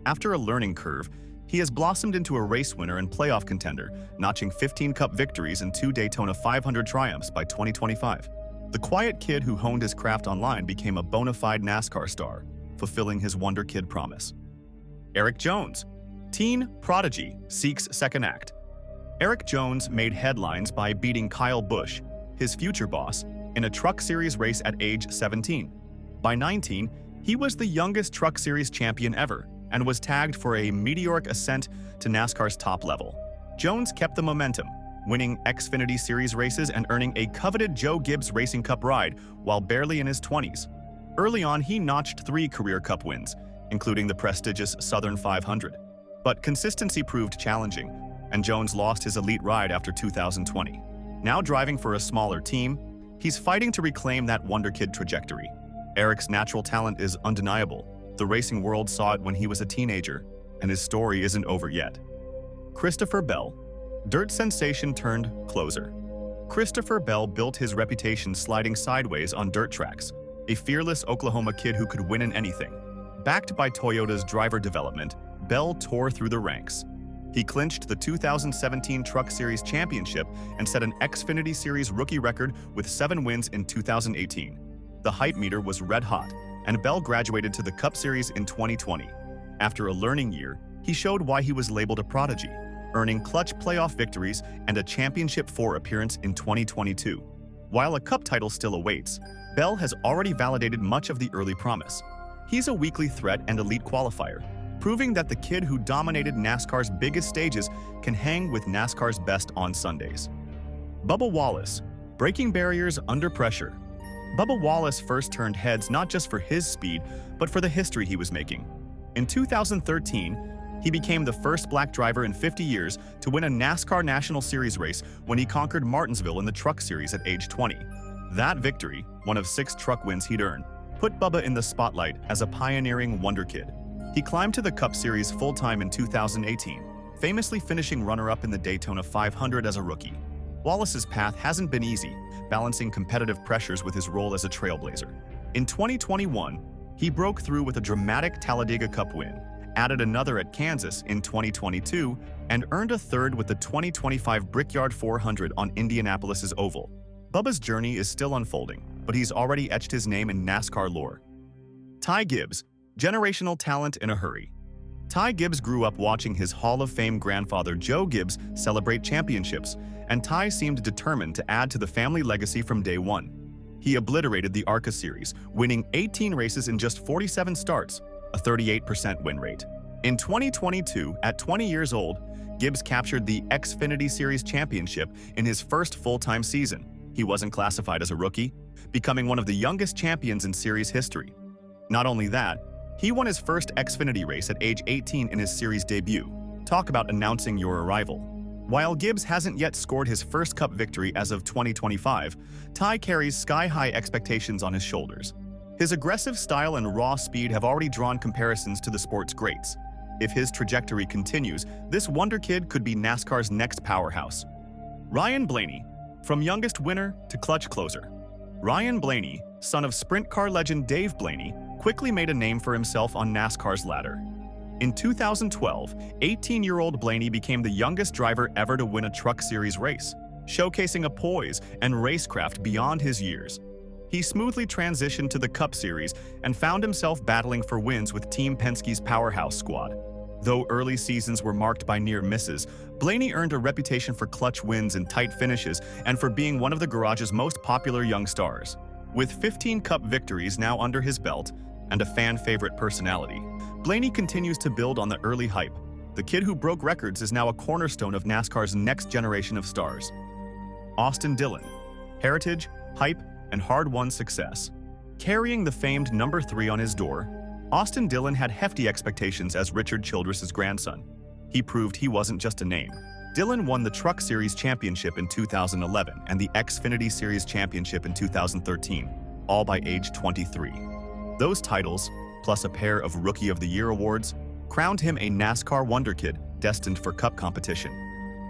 After a learning curve, he has blossomed into a race winner and playoff contender, notching 15 Cup victories and 2 Daytona 500 triumphs by 2025. The quiet kid who honed his craft online became a bona fide NASCAR star, fulfilling his Wonderkid promise. Eric Jones, teen prodigy, seeks second act. Eric Jones made headlines by beating Kyle Busch, his future boss, in a Truck Series race at age 17. By 19, he was the youngest Truck Series champion ever and was tagged for a meteoric ascent to NASCAR's top level. Jones kept the momentum, winning Xfinity Series races and earning a coveted Joe Gibbs Racing Cup ride while barely in his 20s. Early on, he notched 3 career Cup wins, including the prestigious Southern 500. But consistency proved challenging, and Jones lost his elite ride after 2020. Now driving for a smaller team, he's fighting to reclaim that Wonderkid trajectory. Eric's natural talent is undeniable. The racing world saw it when he was a teenager, and his story isn't over yet. Christopher Bell, dirt sensation turned closer. Christopher Bell built his reputation sliding sideways on dirt tracks, a fearless Oklahoma kid who could win in anything. Backed by Toyota's driver development, Bell tore through the ranks. He clinched the 2017 Truck Series Championship and set an Xfinity Series rookie record with 7 wins in 2018. The hype meter was red hot, and Bell graduated to the Cup Series in 2020. After a learning year, he showed why he was labeled a prodigy, earning clutch playoff victories and a Championship 4 appearance in 2022. While a Cup title still awaits, Bell has already validated much of the early promise. He's a weekly threat and elite qualifier, proving that the kid who dominated NASCAR's biggest stages can hang with NASCAR's best on Sundays. Bubba Wallace, breaking barriers under pressure. Bubba Wallace first turned heads not just for his speed, but for the history he was making. In 2013, he became the first black driver in 50 years to win a NASCAR National Series race when he conquered Martinsville in the Truck Series at age 20. That victory, one of 6 truck wins he'd earned, put Bubba in the spotlight as a pioneering Wonderkid. He climbed to the Cup Series full-time in 2018, famously finishing runner-up in the Daytona 500 as a rookie. Wallace's path hasn't been easy, balancing competitive pressures with his role as a trailblazer. In 2021, he broke through with a dramatic Talladega Cup win, added another at Kansas in 2022, and earned a 3rd with the 2025 Brickyard 400 on Indianapolis's Oval. Bubba's journey is still unfolding, but he's already etched his name in NASCAR lore. Ty Gibbs, generational talent in a hurry. Ty Gibbs grew up watching his Hall of Fame grandfather Joe Gibbs celebrate championships, and Ty seemed determined to add to the family legacy from day one. He obliterated the ARCA Series, winning 18 races in just 47 starts, a 38% win rate. In 2022, at 20 years old, Gibbs captured the Xfinity Series Championship in his first full-time season. He wasn't classified as a rookie, becoming one of the youngest champions in series history. Not only that, he won his first Xfinity race at age 18 in his series debut. Talk about announcing your arrival. While Gibbs hasn't yet scored his first Cup victory as of 2025, Ty carries sky-high expectations on his shoulders. His aggressive style and raw speed have already drawn comparisons to the sport's greats. If his trajectory continues, this Wonderkid could be NASCAR's next powerhouse. Ryan Blaney, from youngest winner to clutch closer. Ryan Blaney, son of sprint car legend Dave Blaney, quickly made a name for himself on NASCAR's ladder. In 2012, 18-year-old Blaney became the youngest driver ever to win a Truck Series race, showcasing a poise and racecraft beyond his years. He smoothly transitioned to the Cup Series and found himself battling for wins with Team Penske's powerhouse squad. Though early seasons were marked by near misses, Blaney earned a reputation for clutch wins and tight finishes and for being one of the garage's most popular young stars. With 15 Cup victories now under his belt and a fan-favorite personality, Blaney continues to build on the early hype. The kid who broke records is now a cornerstone of NASCAR's next generation of stars. Austin Dillon. Heritage, hype, and hard-won success. Carrying the famed number 3 on his door, Austin Dillon had hefty expectations as Richard Childress's grandson. He proved he wasn't just a name. Dillon won the Truck Series Championship in 2011 and the Xfinity Series Championship in 2013, all by age 23. Those titles, plus a pair of Rookie of the Year awards, crowned him a NASCAR Wonderkid destined for Cup competition.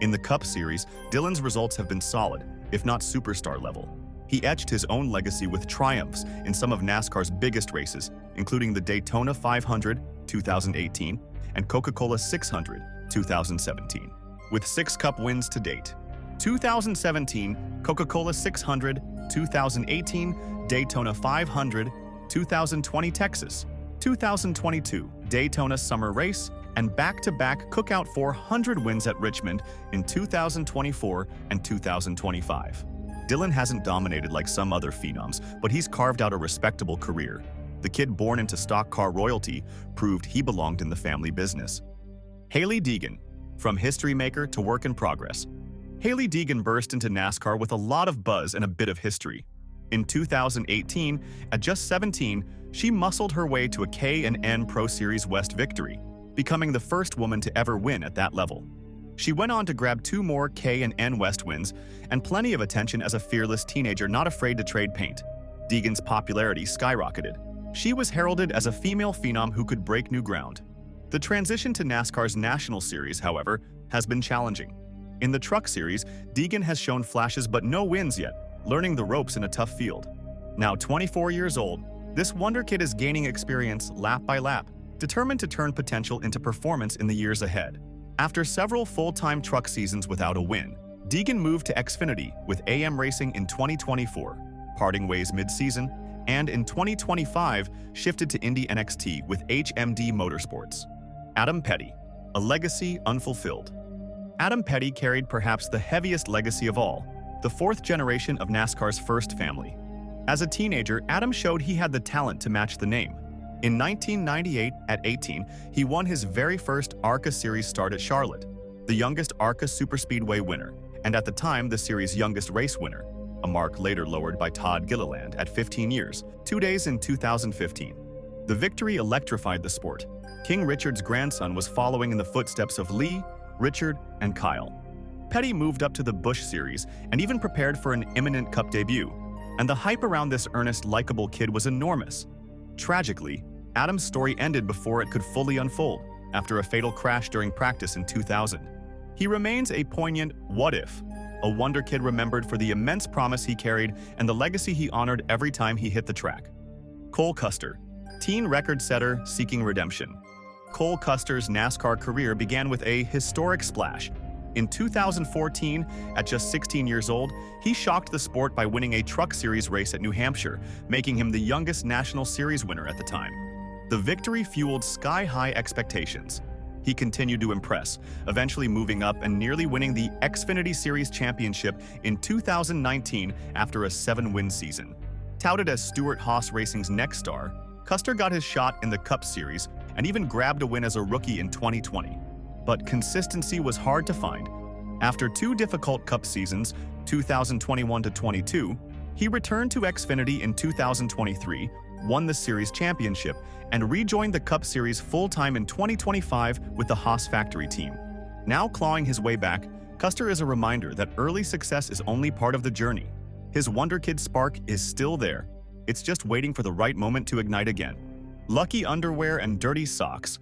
In the Cup Series, Dillon's results have been solid, if not superstar level. He etched his own legacy with triumphs in some of NASCAR's biggest races, including the Daytona 500, 2018, and Coca-Cola 600, 2017, with 6 Cup wins to date. 2017, Coca-Cola 600, 2018, Daytona 500, 2020 Texas, 2022 Daytona Summer Race, and back-to-back Cookout 400 wins at Richmond in 2024 and 2025. Dillon hasn't dominated like some other phenoms, but he's carved out a respectable career. The kid born into stock car royalty proved he belonged in the family business. Hailie Deegan. From history maker to work in progress. Hailie Deegan burst into NASCAR with a lot of buzz and a bit of history. In 2018, at just 17, she muscled her way to a K&N Pro Series West victory, becoming the first woman to ever win at that level. She went on to grab 2 more K&N West wins and plenty of attention as a fearless teenager not afraid to trade paint. Deegan's popularity skyrocketed. She was heralded as a female phenom who could break new ground. The transition to NASCAR's National Series, however, has been challenging. In the Truck Series, Deegan has shown flashes but no wins yet, learning the ropes in a tough field. Now 24 years old, this Wonderkid is gaining experience lap by lap, determined to turn potential into performance in the years ahead. After several full-time truck seasons without a win, Deegan moved to Xfinity with AM Racing in 2024, parting ways mid-season, and in 2025 shifted to Indy NXT with HMD Motorsports. Adam Petty, a legacy unfulfilled. Adam Petty carried perhaps the heaviest legacy of all, the 4th generation of NASCAR's first family. As a teenager, Adam showed he had the talent to match the name. In 1998, at 18, he won his very first ARCA Series start at Charlotte, the youngest ARCA Superspeedway winner, and at the time the series' youngest race winner, a mark later lowered by Todd Gilliland at 15 years, 2 days in 2015. The victory electrified the sport. King Richard's grandson was following in the footsteps of Lee, Richard, and Kyle. Petty moved up to the Busch Series and even prepared for an imminent Cup debut, and the hype around this earnest, likable kid was enormous. Tragically, Adam's story ended before it could fully unfold, after a fatal crash during practice in 2000. He remains a poignant what if, a Wonderkid remembered for the immense promise he carried and the legacy he honored every time he hit the track. Cole Custer, teen record setter seeking redemption. Cole Custer's NASCAR career began with a historic splash. In 2014, at just 16 years old, he shocked the sport by winning a Truck Series race at New Hampshire, making him the youngest National Series winner at the time. The victory fueled sky-high expectations. He continued to impress, eventually moving up and nearly winning the Xfinity Series Championship in 2019 after a 7-win season. Touted as Stewart-Haas Racing's next star, Custer got his shot in the Cup Series and even grabbed a win as a rookie in 2020. But consistency was hard to find. After 2 difficult Cup seasons, 2021-22, he returned to Xfinity in 2023, won the series championship, and rejoined the Cup Series full-time in 2025 with the Haas factory team. Now clawing his way back, Custer is a reminder that early success is only part of the journey. His Wonderkid spark is still there. It's just waiting for the right moment to ignite again. Lucky underwear and dirty socks.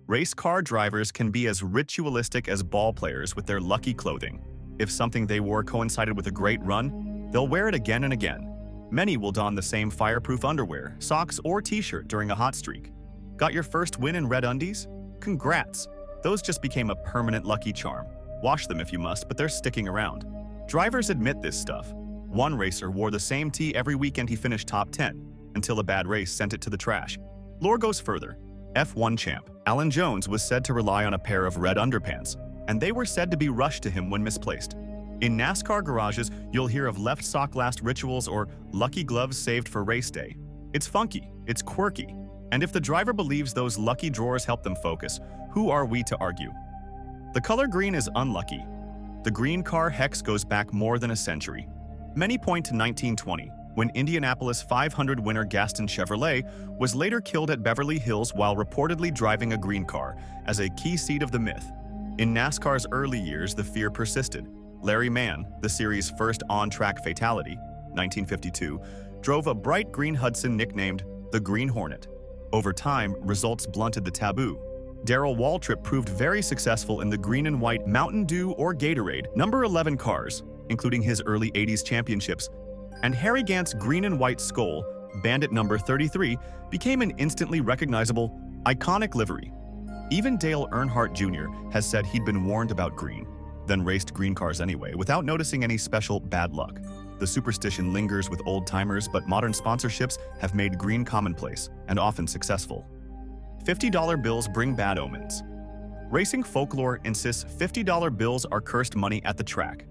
Race car drivers can be as ritualistic as ball players with their lucky clothing. If something they wore coincided with a great run, they'll wear it again and again. Many will don the same fireproof underwear, socks, or t-shirt during a hot streak. Got your first win in red undies? Congrats! Those just became a permanent lucky charm. Wash them if you must, but they're sticking around. Drivers admit this stuff. One racer wore the same tee every weekend he finished top 10, until a bad race sent it to the trash. Lore goes further. F1 champ Alan Jones was said to rely on a pair of red underpants, and they were said to be rushed to him when misplaced. In NASCAR garages, you'll hear of left sock last rituals or lucky gloves saved for race day. It's funky, it's quirky, and if the driver believes those lucky drawers help them focus, who are we to argue? The color green is unlucky. The green car hex goes back more than a century. Many point to 1920, when Indianapolis 500 winner Gaston Chevrolet was later killed at Beverly Hills while reportedly driving a green car, as a key seed of the myth. In NASCAR's early years, the fear persisted. Larry Mann, the series' first on-track fatality, 1952, drove a bright green Hudson nicknamed the Green Hornet. Over time, results blunted the taboo. Darrell Waltrip proved very successful in the green and white Mountain Dew or Gatorade number 11 cars, including his early 80s championships, and Harry Gant's green and white Skoal, Bandit number 33, became an instantly recognizable, iconic livery. Even Dale Earnhardt Jr. has said he'd been warned about green, then raced green cars anyway, without noticing any special bad luck. The superstition lingers with old-timers, but modern sponsorships have made green commonplace, and often successful. $50 bills bring bad omens. Racing folklore insists $50 bills are cursed money at the track.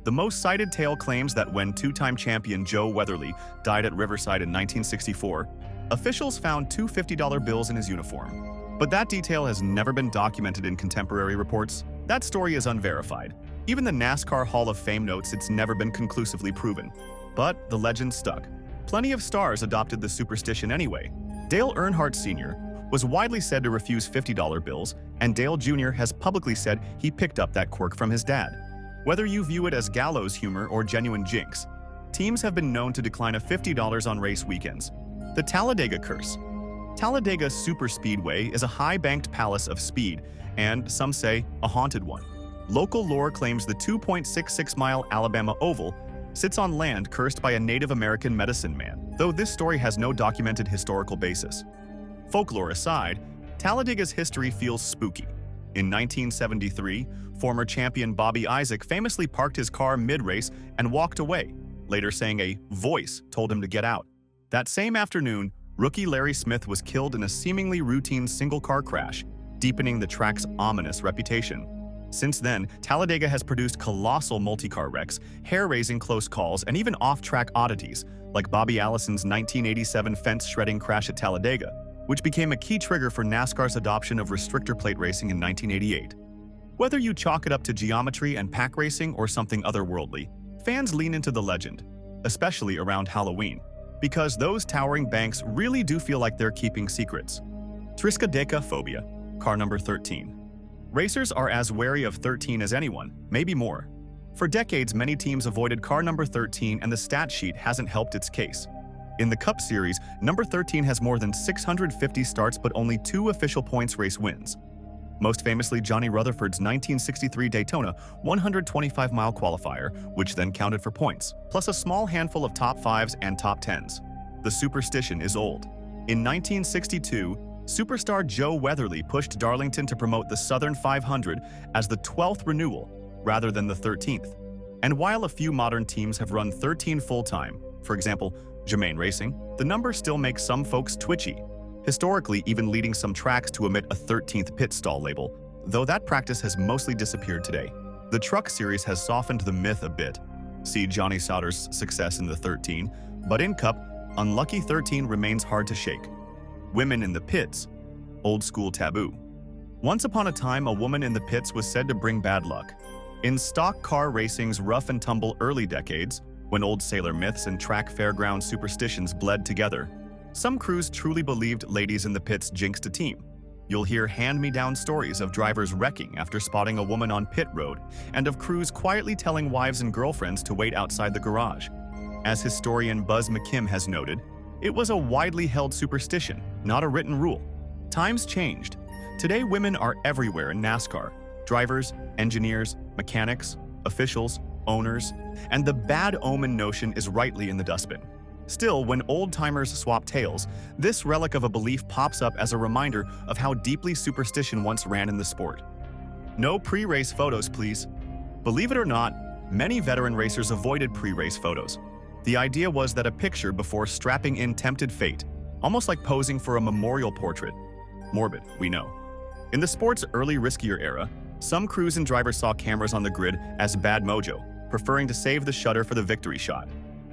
The most cited tale claims that when two-time champion Joe Weatherly died at Riverside in 1964, officials found two $50 bills in his uniform. But that detail has never been documented in contemporary reports. That story is unverified. Even the NASCAR Hall of Fame notes it's never been conclusively proven. But the legend stuck. Plenty of stars adopted the superstition anyway. Dale Earnhardt Sr. was widely said to refuse $50 bills, and Dale Jr. has publicly said he picked up that quirk from his dad. Whether you view it as gallows humor or genuine jinx, teams have been known to decline a $50 on race weekends. The Talladega Curse. Talladega Superspeedway is a high-banked palace of speed, and, some say, a haunted one. Local lore claims the 2.66-mile Alabama Oval sits on land cursed by a Native American medicine man, though this story has no documented historical basis. Folklore aside, Talladega's history feels spooky. In 1973, former champion Bobby Isaac famously parked his car mid-race and walked away, later saying a voice told him to get out. That same afternoon, rookie Larry Smith was killed in a seemingly routine single-car crash, deepening the track's ominous reputation. Since then, Talladega has produced colossal multi-car wrecks, hair-raising close calls, and even off-track oddities, like Bobby Allison's 1987 fence-shredding crash at Talladega, which became a key trigger for NASCAR's adoption of restrictor plate racing in 1988. Whether you chalk it up to geometry and pack racing or something otherworldly, fans lean into the legend, especially around Halloween, because those towering banks really do feel like they're keeping secrets. Triskaideka phobia, car number 13. Racers are as wary of 13 as anyone, maybe more. For decades, many teams avoided car number 13, and the stat sheet hasn't helped its case. In the Cup Series, number 13 has more than 650 starts but only 2 official points race wins. Most famously, Johnny Rutherford's 1963 Daytona 125-mile qualifier, which then counted for points, plus a small handful of top 5s and top 10s. The superstition is old. In 1962, superstar Joe Weatherly pushed Darlington to promote the Southern 500 as the 12th renewal, rather than the 13th. And while a few modern teams have run 13 full-time, for example, Germain Racing, the number still makes some folks twitchy, historically even leading some tracks to omit a 13th pit stall label, though that practice has mostly disappeared today. The Truck Series has softened the myth a bit. See Johnny Sauter's success in the 13, but in Cup, unlucky 13 remains hard to shake. Women in the pits, old school taboo. Once upon a time, a woman in the pits was said to bring bad luck. In stock car racing's rough and tumble early decades, when old sailor myths and track fairground superstitions bled together, some crews truly believed ladies in the pits jinxed a team. You'll hear hand-me-down stories of drivers wrecking after spotting a woman on pit road, and of crews quietly telling wives and girlfriends to wait outside the garage. As historian Buzz McKim has noted, it was a widely held superstition, not a written rule. Times changed. Today, women are everywhere in NASCAR. Drivers, engineers, mechanics, officials, owners, and the bad omen notion is rightly in the dustbin. Still, when old-timers swap tails, this relic of a belief pops up as a reminder of how deeply superstition once ran in the sport. No pre-race photos, please. Believe it or not, Many veteran racers avoided pre-race photos. The idea was that a picture before strapping in tempted fate, almost like posing for a memorial portrait. Morbid, we know. In the sport's early riskier era, some crews and drivers saw cameras on the grid as bad mojo, preferring to save the shutter for the victory shot.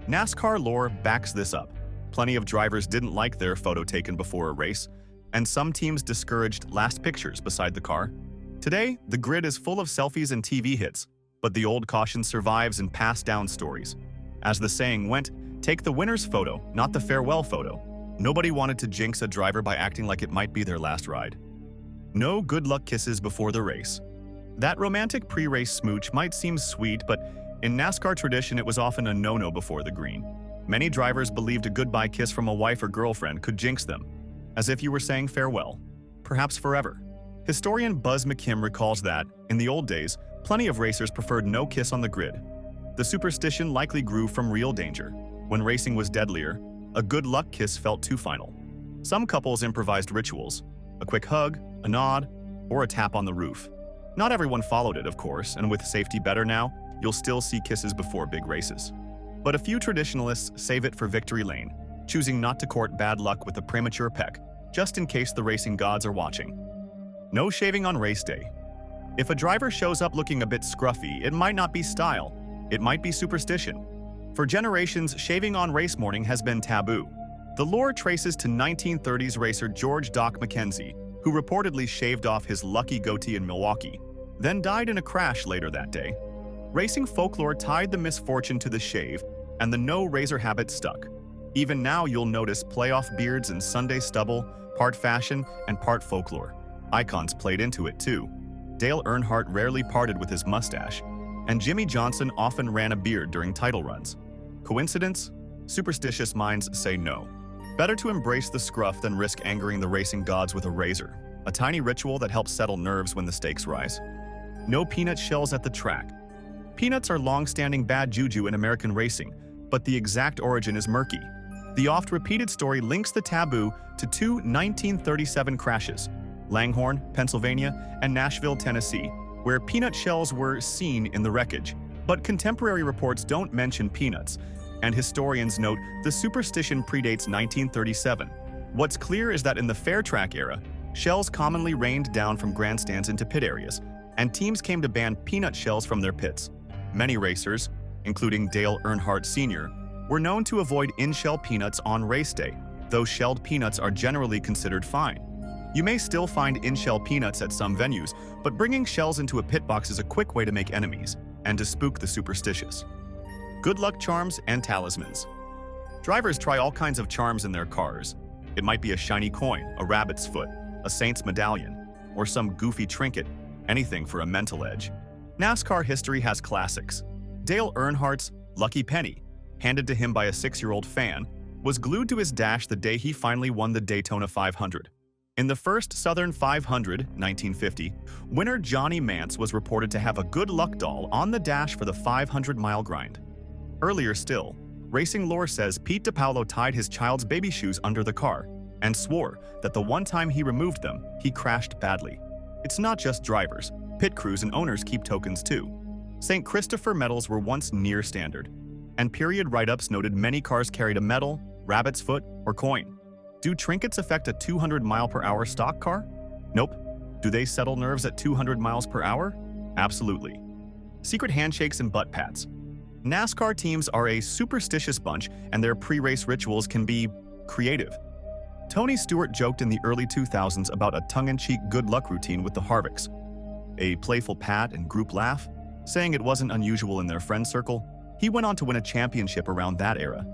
NASCAR lore backs this up. Plenty of drivers didn't like their photo taken before a race, and some teams discouraged last pictures beside the car. Today, the grid is full of selfies and TV hits, but the old caution survives in passed-down stories. As the saying went, take the winner's photo, not the farewell photo. Nobody wanted to jinx a driver by acting like it might be their last ride. No good luck kisses before the race. That romantic pre-race smooch might seem sweet, but in NASCAR tradition it was often a no-no before the green. Many drivers believed a goodbye kiss from a wife or girlfriend could jinx them, as if you were saying farewell, perhaps forever. Historian Buzz McKim recalls that, in the old days, plenty of racers preferred no kiss on the grid. The superstition likely grew from real danger. When racing was deadlier, a good luck kiss felt too final. Some couples improvised rituals, a quick hug, a nod, or a tap on the roof. Not everyone followed it, of course, and with safety better now, you'll still see kisses before big races. But a few traditionalists save it for victory lane, choosing not to court bad luck with a premature peck, just in case the racing gods are watching. No shaving on race day. If a driver shows up looking a bit scruffy, it might not be style, it might be superstition. For generations, shaving on race morning has been taboo. The lore traces to 1930s racer George "Doc" McKenzie, who reportedly shaved off his lucky goatee in Milwaukee, then died in a crash later that day. Racing folklore tied the misfortune to the shave, and the no-razor habit stuck. Even now you'll notice playoff beards and Sunday stubble, part fashion and part folklore. Icons played into it too. Dale Earnhardt rarely parted with his mustache, and Jimmy Johnson often ran a beard during title runs. Coincidence? Superstitious minds say no. Better to embrace the scruff than risk angering the racing gods with a razor, a tiny ritual that helps settle nerves when the stakes rise. No peanut shells at the track. Peanuts are long-standing bad juju in American racing, but the exact origin is murky. The oft-repeated story links the taboo to two 1937 crashes, Langhorne, Pennsylvania, and Nashville, Tennessee, where peanut shells were seen in the wreckage. But contemporary reports don't mention peanuts, and historians note the superstition predates 1937. What's clear is that in the fair track era, shells commonly rained down from grandstands into pit areas, and teams came to ban peanut shells from their pits. Many racers, including Dale Earnhardt Sr., were known to avoid in-shell peanuts on race day, though shelled peanuts are generally considered fine. You may still find in-shell peanuts at some venues, but bringing shells into a pit box is a quick way to make enemies and to spook the superstitious. Good luck charms and talismans. Drivers try all kinds of charms in their cars. It might be a shiny coin, a rabbit's foot, a saint's medallion, or some goofy trinket, anything for a mental edge. NASCAR history has classics. Dale Earnhardt's Lucky Penny, handed to him by a 6-year-old fan, was glued to his dash the day he finally won the Daytona 500. In the first Southern 500, 1950, winner Johnny Mance was reported to have a good luck doll on the dash for the 500-mile grind. Earlier still, racing lore says Pete DiPaolo tied his child's baby shoes under the car and swore that the one time he removed them, he crashed badly. It's not just drivers. Pit crews and owners keep tokens too. St. Christopher medals were once near standard, and period write-ups noted many cars carried a medal, rabbit's foot, or coin. Do trinkets affect a 200-mile-per-hour stock car? Nope. Do they settle nerves at 200 miles per hour? Absolutely. Secret handshakes and butt pats. NASCAR teams are a superstitious bunch, and their pre-race rituals can be creative. Tony Stewart joked in the early 2000s about a tongue-in-cheek good luck routine with the Harvicks. A playful pat and group laugh, saying it wasn't unusual in their friend circle. He went on to win a championship around that era.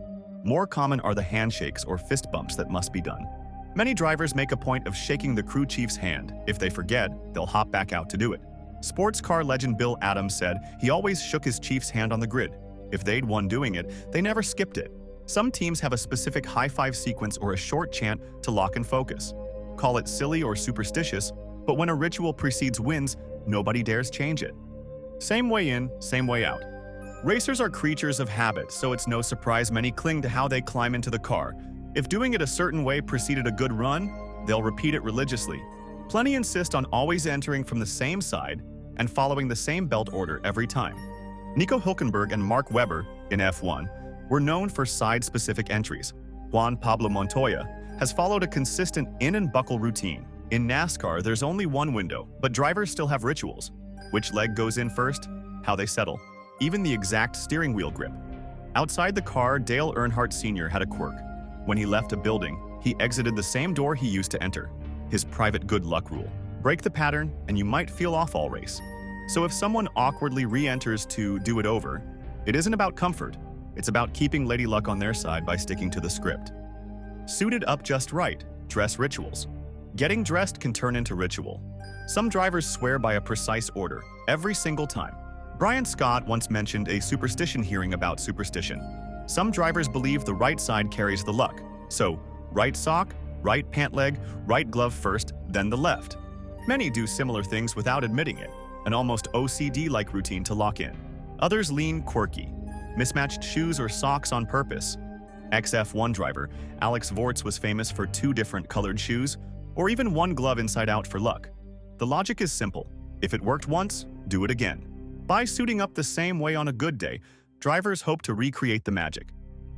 More common are the handshakes or fist bumps that must be done. Many drivers make a point of shaking the crew chief's hand. If they forget, they'll hop back out to do it. Sports car legend Bill Adams said he always shook his chief's hand on the grid. If they'd won doing it, they never skipped it. Some teams have a specific high-five sequence or a short chant to lock and focus. Call it silly or superstitious, but when a ritual precedes wins, nobody dares change it. Same way in, same way out. Racers are creatures of habit, so it's no surprise many cling to how they climb into the car. If doing it a certain way preceded a good run, they'll repeat it religiously. Plenty insist on always entering from the same side and following the same belt order every time. Nico Hülkenberg and Mark Webber, in F1, were known for side-specific entries. Juan Pablo Montoya has followed a consistent in-and-buckle routine. In NASCAR, there's only one window, but drivers still have rituals. Which leg goes in first, how they settle, even the exact steering wheel grip. Outside the car, Dale Earnhardt Sr. had a quirk. When he left a building, he exited the same door he used to enter. His private good luck rule. Break the pattern, and you might feel off all race. So if someone awkwardly re-enters to do it over, it isn't about comfort. It's about keeping Lady Luck on their side by sticking to the script. Suited up just right, dress rituals. Getting dressed can turn into ritual. Some drivers swear by a precise order, every single time. Brian Scott once mentioned a superstition hearing about superstition. Some drivers believe the right side carries the luck. So, right sock, right pant leg, right glove first, then the left. Many do similar things without admitting it, an almost OCD-like routine to lock in. Others lean quirky, mismatched shoes or socks on purpose. Ex-F1 driver Alex Vortz was famous for 2 different colored shoes, or even one glove inside out for luck. The logic is simple. If it worked once, do it again. By suiting up the same way on a good day, drivers hope to recreate the magic.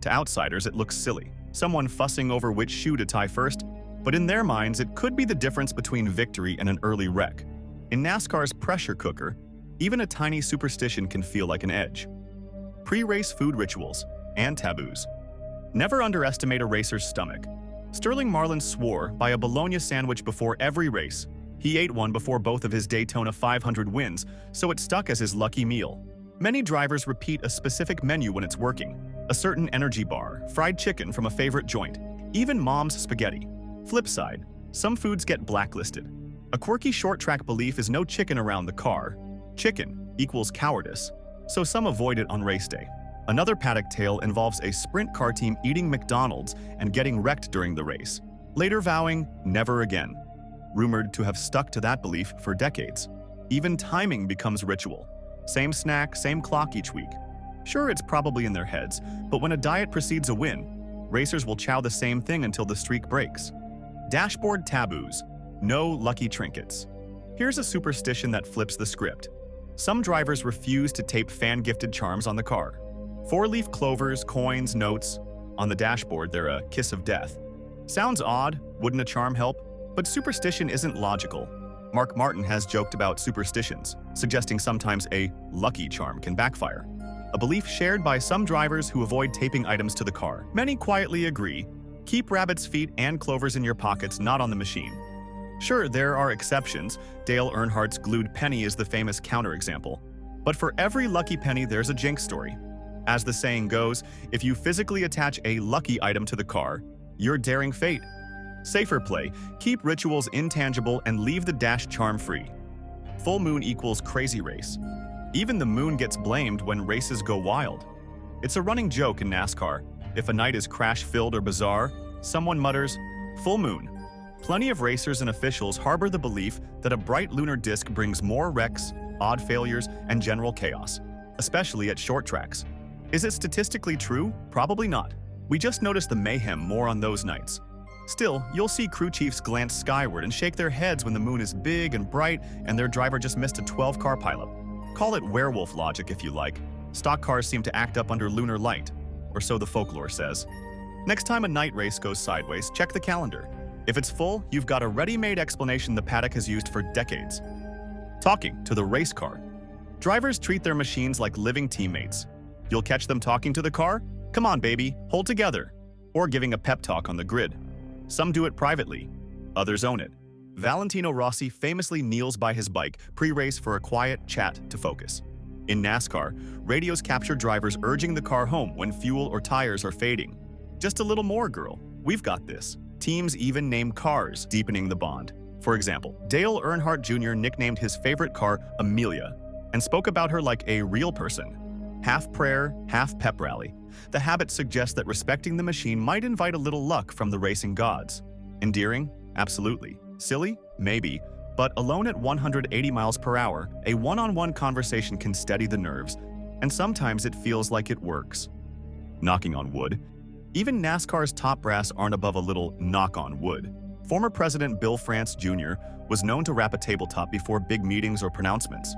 To outsiders, it looks silly, someone fussing over which shoe to tie first, but in their minds, it could be the difference between victory and an early wreck. In NASCAR's pressure cooker, even a tiny superstition can feel like an edge. Pre-race food rituals and taboos. Never underestimate a racer's stomach. Sterling Marlin swore by a bologna sandwich before every race. He ate one before both of his Daytona 500 wins, so it stuck as his lucky meal. Many drivers repeat a specific menu when it's working. A certain energy bar, fried chicken from a favorite joint, even mom's spaghetti. Flip side, some foods get blacklisted. A quirky short-track belief is no chicken around the car. Chicken equals cowardice, so some avoid it on race day. Another paddock tale involves a sprint car team eating McDonald's and getting wrecked during the race, later vowing never again. Rumored to have stuck to that belief for decades. Even timing becomes ritual. Same snack, same clock each week. Sure, it's probably in their heads, but when a diet precedes a win, racers will chow the same thing until the streak breaks. Dashboard taboos. No lucky trinkets. Here's a superstition that flips the script. Some drivers refuse to tape fan-gifted charms on the car. 4-leaf clovers, coins, notes. On the dashboard, they're a kiss of death. Sounds odd, wouldn't a charm help? But superstition isn't logical. Mark Martin has joked about superstitions, suggesting sometimes a lucky charm can backfire. A belief shared by some drivers who avoid taping items to the car. Many quietly agree. Keep rabbit's feet and clovers in your pockets, not on the machine. Sure, there are exceptions. Dale Earnhardt's glued penny is the famous counterexample. But for every lucky penny, there's a jinx story. As the saying goes, if you physically attach a lucky item to the car, you're daring fate. Safer play, keep rituals intangible and leave the dash charm-free. Full moon equals crazy race. Even the moon gets blamed when races go wild. It's a running joke in NASCAR. If a night is crash-filled or bizarre, someone mutters, "full moon." Plenty of racers and officials harbor the belief that a bright lunar disk brings more wrecks, odd failures, and general chaos, especially at short tracks. Is it statistically true? Probably not. We just notice the mayhem more on those nights. Still, you'll see crew chiefs glance skyward and shake their heads when the moon is big and bright and their driver just missed a 12-car pileup. Call it werewolf logic if you like. Stock cars seem to act up under lunar light, or so the folklore says. Next time a night race goes sideways, check the calendar. If it's full, you've got a ready-made explanation the paddock has used for decades. Talking to the race car. Drivers treat their machines like living teammates. You'll catch them talking to the car? "Come on, baby, hold together." Or giving a pep talk on the grid. Some do it privately, others own it. Valentino Rossi famously kneels by his bike pre-race for a quiet chat to focus. In NASCAR, radios capture drivers urging the car home when fuel or tires are fading. "Just a little more, girl. We've got this." Teams even name cars, deepening the bond. For example, Dale Earnhardt Jr. nicknamed his favorite car Amelia and spoke about her like a real person. Half prayer, half pep rally. The habit suggests that respecting the machine might invite a little luck from the racing gods. Endearing? Absolutely. Silly? Maybe. But alone at 180 miles per hour, a one-on-one conversation can steady the nerves, and sometimes it feels like it works. Knocking on wood. Even NASCAR's top brass aren't above a little knock on wood. Former President Bill France Jr. was known to rap a tabletop before big meetings or pronouncements.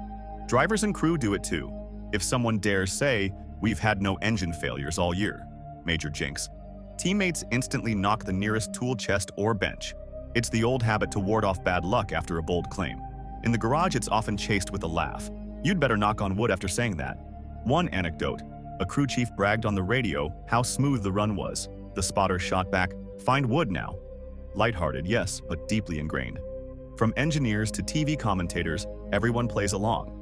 Drivers and crew do it too. If someone dares say, "We've had no engine failures all year," major jinx. Teammates instantly knock the nearest tool chest or bench. It's the old habit to ward off bad luck after a bold claim. In the garage, it's often chased with a laugh. You'd better knock on wood after saying that. One anecdote: a crew chief bragged on the radio how smooth the run was. The spotter shot back, "Find wood now." Lighthearted, yes, but deeply ingrained. From engineers to TV commentators, everyone plays along.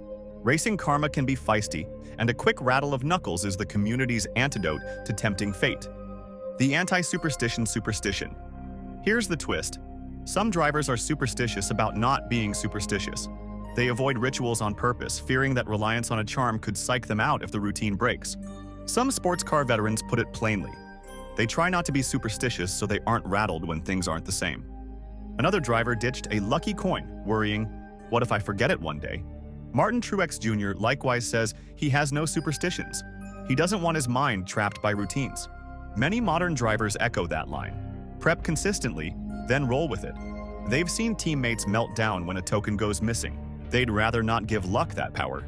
Racing karma can be feisty, and a quick rattle of knuckles is the community's antidote to tempting fate. The anti-superstition superstition. Here's the twist. Some drivers are superstitious about not being superstitious. They avoid rituals on purpose, fearing that reliance on a charm could psych them out if the routine breaks. Some sports car veterans put it plainly. They try not to be superstitious so they aren't rattled when things aren't the same. Another driver ditched a lucky coin, worrying, "What if I forget it one day?" Martin Truex Jr. likewise says he has no superstitions. He doesn't want his mind trapped by routines. Many modern drivers echo that line. Prep consistently, then roll with it. They've seen teammates melt down when a token goes missing. They'd rather not give luck that power.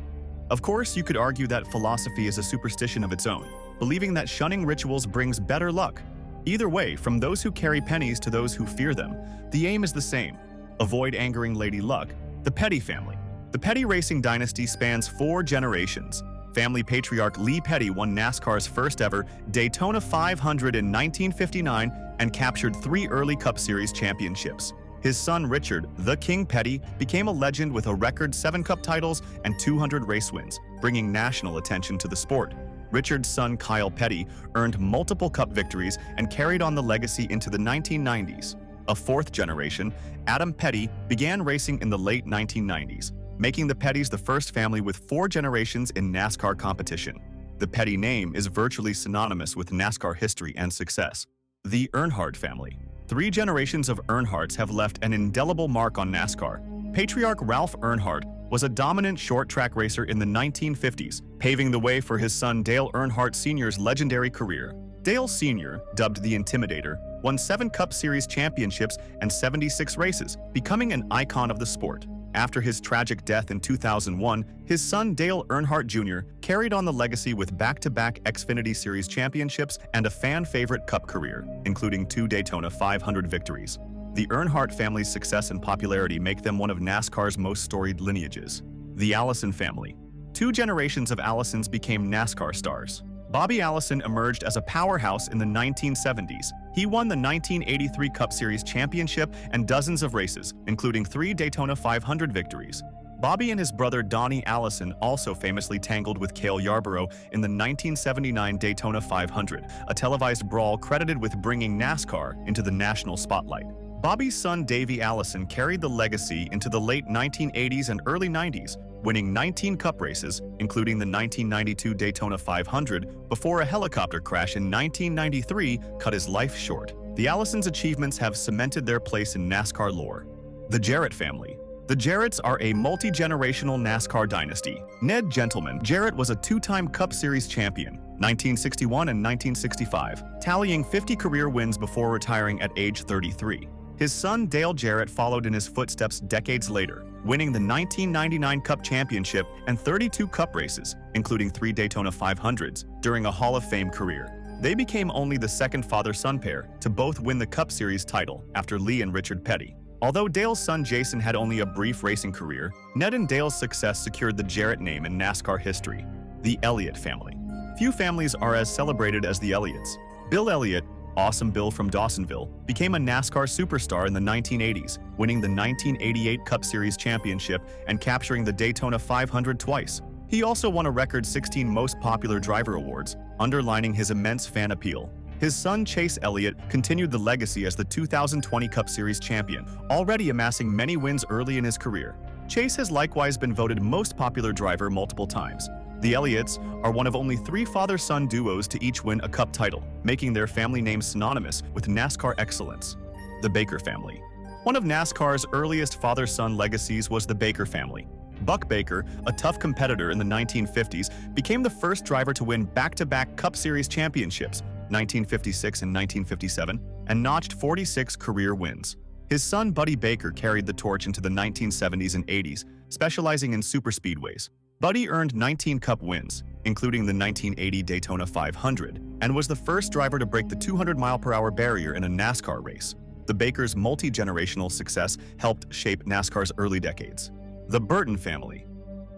Of course, you could argue that philosophy is a superstition of its own, believing that shunning rituals brings better luck. Either way, from those who carry pennies to those who fear them, the aim is the same: avoid angering Lady Luck. The Petty family. The Petty racing dynasty spans 4 generations. Family patriarch Lee Petty won NASCAR's first ever Daytona 500 in 1959 and captured 3 early Cup Series championships. His son Richard, the King Petty, became a legend with a record 7 Cup titles and 200 race wins, bringing national attention to the sport. Richard's son Kyle Petty earned multiple Cup victories and carried on the legacy into the 1990s. A 4th generation, Adam Petty, began racing in the late 1990s, making the Pettys the first family with 4 generations in NASCAR competition. The Petty name is virtually synonymous with NASCAR history and success. The Earnhardt family. 3 generations of Earnhardts have left an indelible mark on NASCAR. Patriarch Ralph Earnhardt was a dominant short-track racer in the 1950s, paving the way for his son Dale Earnhardt Sr.'s legendary career. Dale Sr., dubbed the Intimidator, won 7 Cup Series championships and 76 races, becoming an icon of the sport. After his tragic death in 2001, his son Dale Earnhardt Jr. carried on the legacy with back-to-back Xfinity Series championships and a fan-favorite Cup career, including 2 Daytona 500 victories. The Earnhardt family's success and popularity make them one of NASCAR's most storied lineages. The Allison family. 2 generations of Allisons became NASCAR stars. Bobby Allison emerged as a powerhouse in the 1970s. He won the 1983 Cup Series championship and dozens of races, including 3 Daytona 500 victories. Bobby and his brother Donnie Allison also famously tangled with Cale Yarborough in the 1979 Daytona 500, a televised brawl credited with bringing NASCAR into the national spotlight. Bobby's son Davey Allison carried the legacy into the late 1980s and early 90s, winning 19 Cup races, including the 1992 Daytona 500, before a helicopter crash in 1993 cut his life short. The Allisons' achievements have cemented their place in NASCAR lore. The Jarrett family. The Jarretts are a multi-generational NASCAR dynasty. Ned Gentleman Jarrett was a 2-time Cup Series champion, 1961 and 1965, tallying 50 career wins before retiring at age 33. His son Dale Jarrett followed in his footsteps decades later, winning the 1999 Cup Championship and 32 Cup races, including 3 Daytona 500s, during a Hall of Fame career. They became only the second father-son pair to both win the Cup Series title after Lee and Richard Petty. Although Dale's son Jason had only a brief racing career, Ned and Dale's success secured the Jarrett name in NASCAR history. The Elliott family. Few families are as celebrated as the Elliots. Bill Elliott, Awesome Bill from Dawsonville, became a NASCAR superstar in the 1980s, winning the 1988 Cup Series championship and capturing the Daytona 500 twice. He also won a record 16 Most Popular Driver awards, underlining his immense fan appeal. His son Chase Elliott continued the legacy as the 2020 Cup Series champion, already amassing many wins early in his career. Chase has likewise been voted Most Popular Driver multiple times. The Elliots are one of only 3 father-son duos to each win a Cup title, making their family name synonymous with NASCAR excellence. The Baker family. One of NASCAR's earliest father-son legacies was the Baker family. Buck Baker, a tough competitor in the 1950s, became the first driver to win back-to-back Cup Series championships, 1956 and 1957, and notched 46 career wins. His son Buddy Baker carried the torch into the 1970s and 80s, specializing in superspeedways. Buddy earned 19 Cup wins, including the 1980 Daytona 500, and was the first driver to break the 200-mile-per-hour barrier in a NASCAR race. The Bakers' multi-generational success helped shape NASCAR's early decades. The Burton family.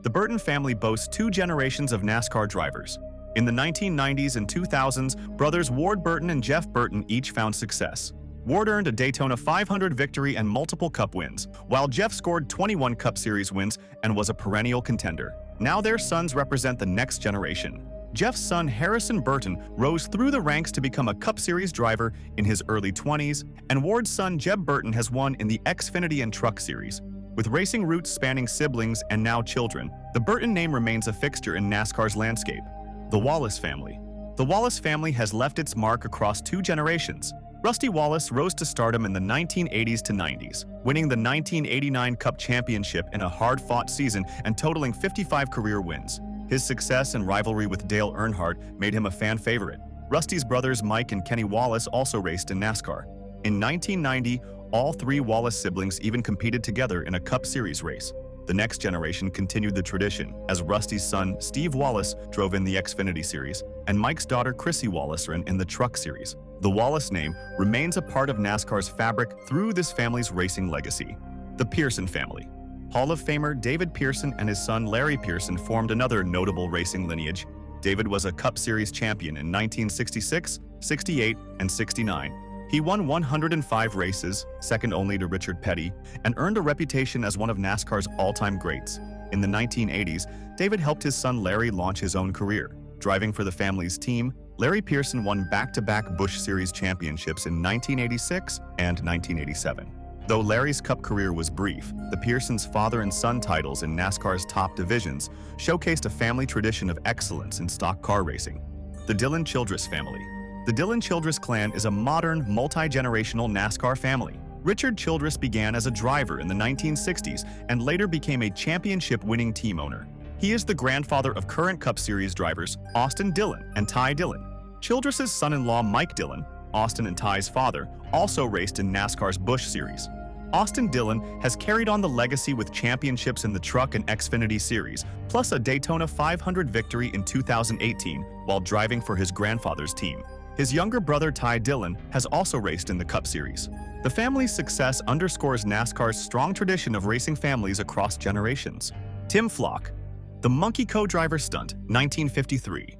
The Burton family boasts two generations of NASCAR drivers. In the 1990s and 2000s, brothers Ward Burton and Jeff Burton each found success. Ward earned a Daytona 500 victory and multiple Cup wins, while Jeff scored 21 Cup Series wins and was a perennial contender. Now their sons represent the next generation. Jeff's son Harrison Burton rose through the ranks to become a Cup Series driver in his early 20s, and Ward's son Jeb Burton has won in the Xfinity and Truck Series. With racing roots spanning siblings and now children, the Burton name remains a fixture in NASCAR's landscape. The Wallace family. The Wallace family has left its mark across two generations. Rusty Wallace rose to stardom in the 1980s to 90s, winning the 1989 Cup Championship in a hard-fought season and totaling 55 career wins. His success and rivalry with Dale Earnhardt made him a fan favorite. Rusty's brothers Mike and Kenny Wallace also raced in NASCAR. In 1990, all three Wallace siblings even competed together in a Cup Series race. The next generation continued the tradition, as Rusty's son, Steve Wallace, drove in the Xfinity Series, and Mike's daughter, Chrissy Wallace, ran in the Truck Series. The Wallace name remains a part of NASCAR's fabric through this family's racing legacy. The Pearson family. Hall of Famer David Pearson and his son Larry Pearson formed another notable racing lineage. David was a Cup Series champion in 1966, 68, and 69. He won 105 races, second only to Richard Petty, and earned a reputation as one of NASCAR's all-time greats. In the 1980s, David helped his son Larry launch his own career. Driving for the family's team, Larry Pearson won back-to-back Busch Series championships in 1986 and 1987. Though Larry's Cup career was brief, the Pearsons' father and son titles in NASCAR's top divisions showcased a family tradition of excellence in stock car racing. The Dillon Childress family. The Dillon Childress clan is a modern, multi-generational NASCAR family. Richard Childress began as a driver in the 1960s and later became a championship-winning team owner. He is the grandfather of current Cup Series drivers Austin Dillon and Ty Dillon. Childress's son-in-law Mike Dillon, Austin and Ty's father, also raced in NASCAR's Busch Series. Austin Dillon has carried on the legacy with championships in the Truck and Xfinity Series, plus a Daytona 500 victory in 2018 while driving for his grandfather's team. His younger brother Ty Dillon has also raced in the Cup Series. The family's success underscores NASCAR's strong tradition of racing families across generations. Tim Flock. The Monkey Co-Driver Stunt, 1953.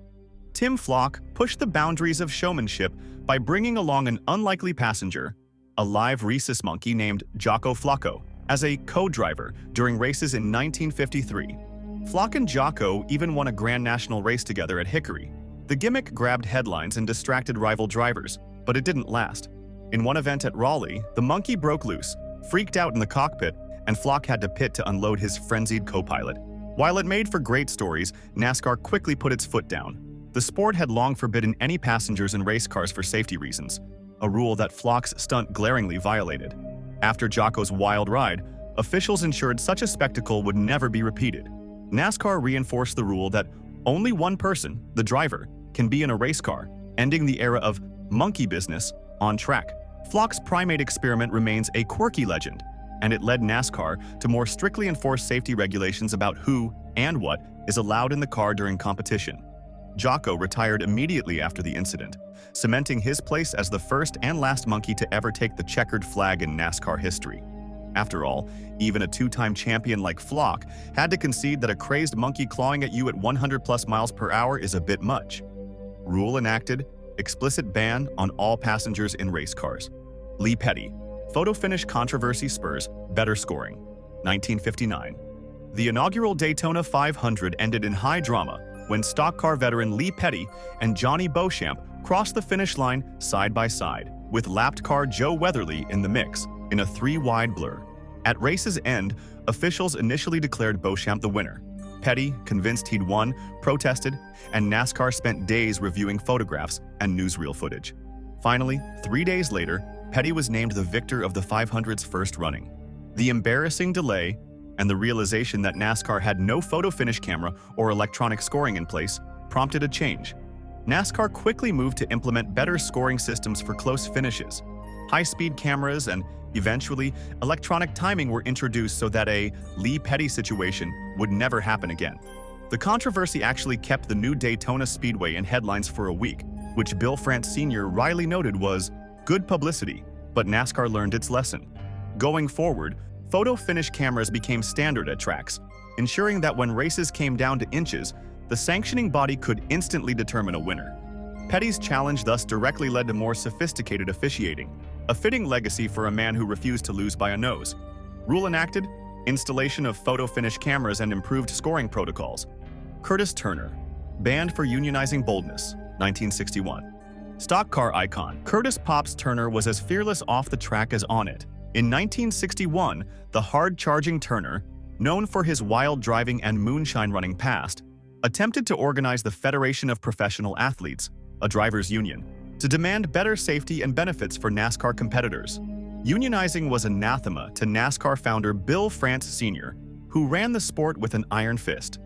Tim Flock pushed the boundaries of showmanship by bringing along an unlikely passenger, a live rhesus monkey named Jocko Flocko, as a co-driver during races in 1953. Flock and Jocko even won a Grand National race together at Hickory. The gimmick grabbed headlines and distracted rival drivers, but it didn't last. In one event at Raleigh, the monkey broke loose, freaked out in the cockpit, and Flock had to pit to unload his frenzied co-pilot. While it made for great stories, NASCAR quickly put its foot down. The sport had long forbidden any passengers in race cars for safety reasons, a rule that Flock's stunt glaringly violated. After Jocko's wild ride, officials ensured such a spectacle would never be repeated. NASCAR reinforced the rule that only one person, the driver, can be in a race car, ending the era of monkey business on track. Flock's primate experiment remains a quirky legend, and it led NASCAR to more strictly enforce safety regulations about who and what is allowed in the car during competition. Jocko retired immediately after the incident, cementing his place as the first and last monkey to ever take the checkered flag in NASCAR history. After all, even a two-time champion like Flock had to concede that a crazed monkey clawing at you at 100+ miles per hour is a bit much. Rule enacted: explicit ban on all passengers in race cars. Lee Petty. Photo finish controversy spurs better scoring. 1959. The inaugural Daytona 500 ended in high drama when stock car veteran Lee Petty and Johnny Beauchamp crossed the finish line side by side, with lapped car Joe Weatherly in the mix, in a three-wide blur. At race's end, officials initially declared Beauchamp the winner. Petty, convinced he'd won, protested, and NASCAR spent days reviewing photographs and newsreel footage. Finally, 3 days later, Petty was named the victor of the 500's first running. The embarrassing delay and the realization that NASCAR had no photo finish camera or electronic scoring in place prompted a change. NASCAR quickly moved to implement better scoring systems for close finishes. High-speed cameras and, eventually, electronic timing were introduced so that a Lee Petty situation would never happen again. The controversy actually kept the new Daytona Speedway in headlines for a week, which Bill France Sr. wryly noted was good publicity, but NASCAR learned its lesson. Going forward, photo finish cameras became standard at tracks, ensuring that when races came down to inches, the sanctioning body could instantly determine a winner. Petty's challenge thus directly led to more sophisticated officiating, a fitting legacy for a man who refused to lose by a nose. Rule enacted: installation of photo finish cameras and improved scoring protocols. Curtis Turner, banned for unionizing boldness, 1961. Stock car icon Curtis "Pops" Turner was as fearless off the track as on it. In 1961, the hard-charging Turner, known for his wild driving and moonshine running past, attempted to organize the Federation of Professional Athletes, a drivers' union, to demand better safety and benefits for NASCAR competitors. Unionizing was anathema to NASCAR founder Bill France Sr., who ran the sport with an iron fist.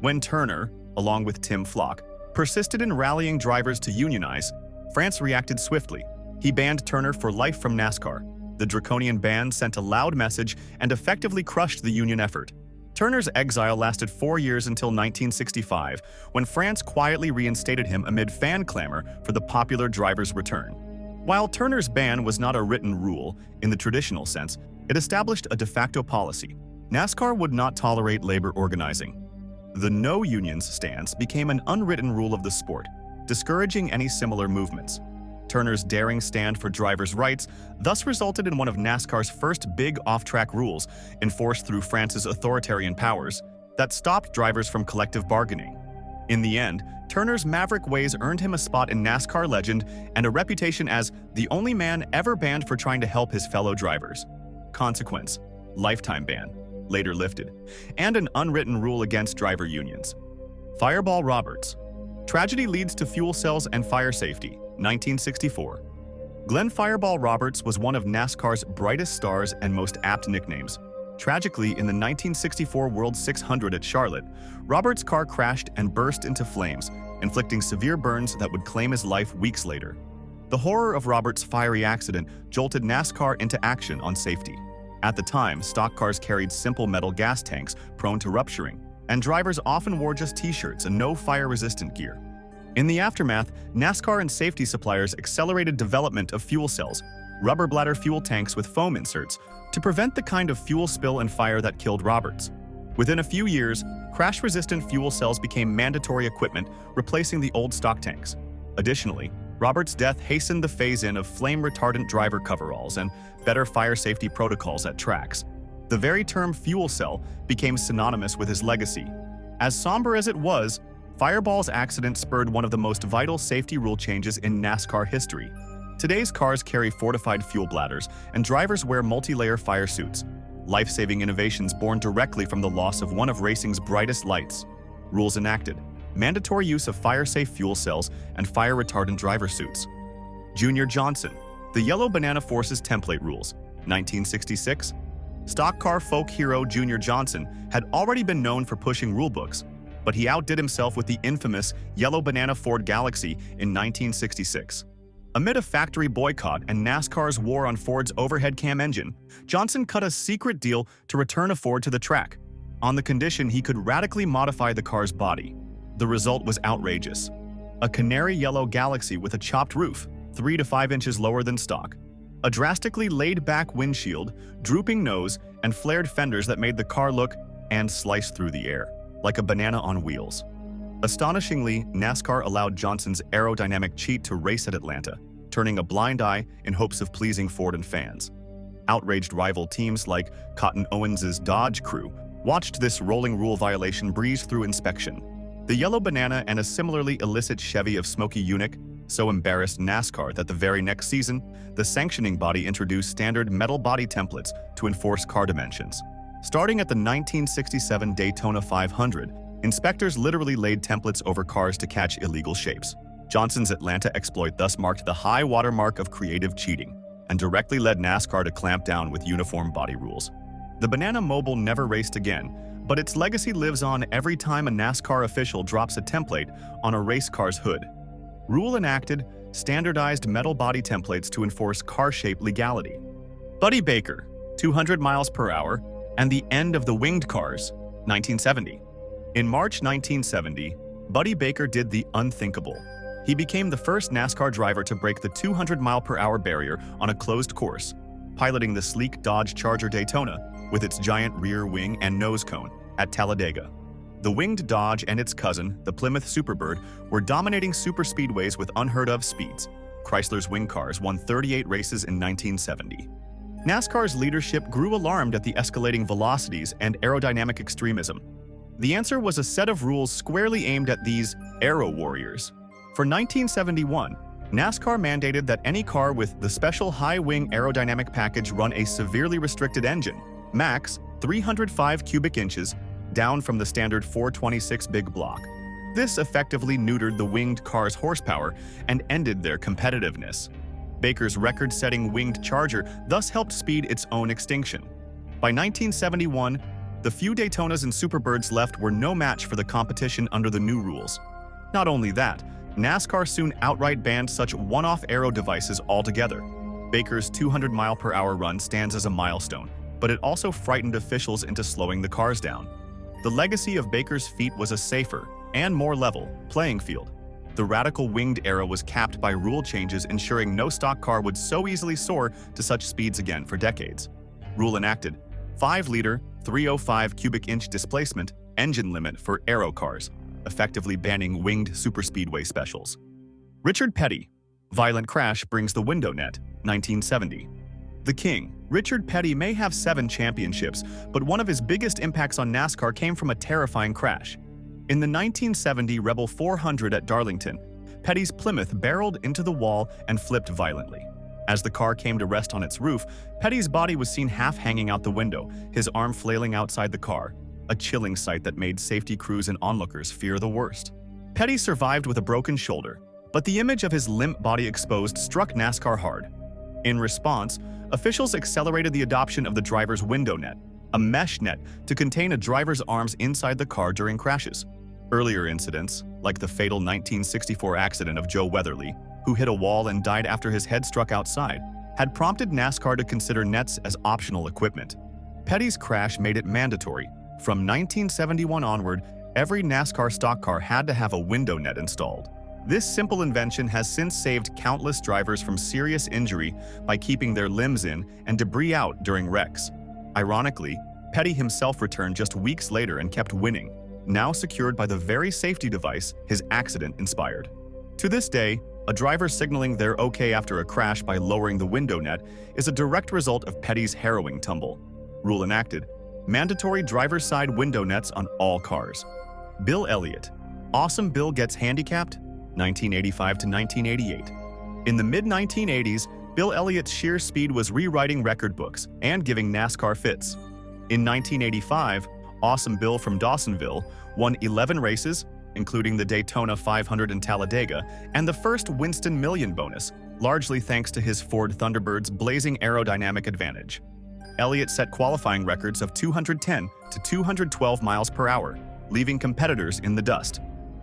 When Turner, along with Tim Flock, persisted in rallying drivers to unionize, France reacted swiftly. He banned Turner for life from NASCAR. The draconian ban sent a loud message and effectively crushed the union effort. Turner's exile lasted 4 years until 1965, when France quietly reinstated him amid fan clamor for the popular driver's return. While Turner's ban was not a written rule in the traditional sense, it established a de facto policy. NASCAR would not tolerate labor organizing. The no unions stance became an unwritten rule of the sport, discouraging any similar movements. Turner's daring stand for drivers' rights thus resulted in one of NASCAR's first big off-track rules, enforced through France's authoritarian powers, that stopped drivers from collective bargaining. In the end, Turner's maverick ways earned him a spot in NASCAR legend and a reputation as the only man ever banned for trying to help his fellow drivers. Consequence: lifetime ban, later lifted, and an unwritten rule against driver unions. Fireball Roberts. Tragedy leads to fuel cells and fire safety, 1964. Glenn Fireball Roberts was one of NASCAR's brightest stars and most apt nicknames. Tragically, in the 1964 World 600 at Charlotte, Roberts' car crashed and burst into flames, inflicting severe burns that would claim his life weeks later. The horror of Roberts' fiery accident jolted NASCAR into action on safety. At the time, stock cars carried simple metal gas tanks prone to rupturing, and drivers often wore just t-shirts and no fire-resistant gear. In the aftermath, NASCAR and safety suppliers accelerated development of fuel cells, rubber bladder fuel tanks with foam inserts, to prevent the kind of fuel spill and fire that killed Roberts. Within a few years, crash-resistant fuel cells became mandatory equipment, replacing the old stock tanks. Additionally, Roberts' death hastened the phase-in of flame-retardant driver coveralls and better fire safety protocols at tracks. The very term fuel cell became synonymous with his legacy. As somber as it was, Fireball's accident spurred one of the most vital safety rule changes in NASCAR history. Today's cars carry fortified fuel bladders, and drivers wear multi-layer fire suits, life-saving innovations born directly from the loss of one of racing's brightest lights. Rules enacted: mandatory use of fire-safe fuel cells and fire-retardant driver suits. Junior Johnson, the Yellow Banana Forces template rules, 1966. Stock car folk hero Junior Johnson had already been known for pushing rulebooks, but he outdid himself with the infamous Yellow Banana Ford Galaxy in 1966. Amid a factory boycott and NASCAR's war on Ford's overhead cam engine, Johnson cut a secret deal to return a Ford to the track, on the condition he could radically modify the car's body. The result was outrageous: a canary yellow Galaxy with a chopped roof, 3 to 5 inches lower than stock, a drastically laid-back windshield, drooping nose, and flared fenders that made the car look and slice through the air like a banana on wheels. Astonishingly, NASCAR allowed Johnson's aerodynamic cheat to race at Atlanta, turning a blind eye in hopes of pleasing Ford and fans. Outraged rival teams like Cotton Owens' Dodge crew watched this rolling rule violation breeze through inspection. The Yellow Banana and a similarly illicit Chevy of Smokey Yunick so embarrassed NASCAR that the very next season, the sanctioning body introduced standard metal body templates to enforce car dimensions. Starting at the 1967 Daytona 500, inspectors literally laid templates over cars to catch illegal shapes. Johnson's Atlanta exploit thus marked the high watermark of creative cheating and directly led NASCAR to clamp down with uniform body rules. The Banana Mobile never raced again, but its legacy lives on every time a NASCAR official drops a template on a race car's hood. Rule enacted: standardized metal body templates to enforce car shape legality. Buddy Baker, 200 miles per hour, and the end of the winged cars, 1970. In March 1970, Buddy Baker did the unthinkable. He became the first NASCAR driver to break the 200-mile-per-hour barrier on a closed course, piloting the sleek Dodge Charger Daytona with its giant rear wing and nose cone at Talladega. The winged Dodge and its cousin, the Plymouth Superbird, were dominating superspeedways with unheard-of speeds. Chrysler's wing cars won 38 races in 1970. NASCAR's leadership grew alarmed at the escalating velocities and aerodynamic extremism. The answer was a set of rules squarely aimed at these aero warriors. For 1971, NASCAR mandated that any car with the special high-wing aerodynamic package run a severely restricted engine, max 305 cubic inches, down from the standard 426 big block. This effectively neutered the winged car's horsepower and ended their competitiveness. Baker's record-setting winged Charger thus helped speed its own extinction. By 1971, the few Daytonas and Superbirds left were no match for the competition under the new rules. Not only that, NASCAR soon outright banned such one-off aero devices altogether. Baker's 200-mile-per-hour run stands as a milestone, but it also frightened officials into slowing the cars down. The legacy of Baker's feat was a safer, and more level, playing field. The radical winged era was capped by rule changes ensuring no stock car would so easily soar to such speeds again for decades. Rule enacted: 5-liter, 305 cubic inch displacement engine limit for aero cars, effectively banning winged superspeedway specials. Richard Petty. Violent crash brings the window net, 1970. The King, Richard Petty, may have 7 championships, but one of his biggest impacts on NASCAR came from a terrifying crash. In the 1970 Rebel 400 at Darlington, Petty's Plymouth barreled into the wall and flipped violently. As the car came to rest on its roof, Petty's body was seen half hanging out the window, his arm flailing outside the car, a chilling sight that made safety crews and onlookers fear the worst. Petty survived with a broken shoulder, but the image of his limp body exposed struck NASCAR hard. In response, officials accelerated the adoption of the driver's window net, a mesh net to contain a driver's arms inside the car during crashes. Earlier incidents, like the fatal 1964 accident of Joe Weatherly, who hit a wall and died after his head struck outside, had prompted NASCAR to consider nets as optional equipment. Petty's crash made it mandatory. From 1971 onward, every NASCAR stock car had to have a window net installed. This simple invention has since saved countless drivers from serious injury by keeping their limbs in and debris out during wrecks. Ironically, Petty himself returned just weeks later and kept winning, now secured by the very safety device his accident inspired. To this day, a driver signaling they're okay after a crash by lowering the window net is a direct result of Petty's harrowing tumble. Rule enacted: mandatory driver's side window nets on all cars. Bill Elliott. Awesome Bill gets handicapped, 1985 to 1988. In the mid-1980s, Bill Elliott's sheer speed was rewriting record books and giving NASCAR fits. In 1985, Awesome Bill from Dawsonville won 11 races, including the Daytona 500 and Talladega, and the first Winston Million bonus, largely thanks to his Ford Thunderbird's blazing aerodynamic advantage. Elliott set qualifying records of 210 to 212 miles per hour, leaving competitors in the dust.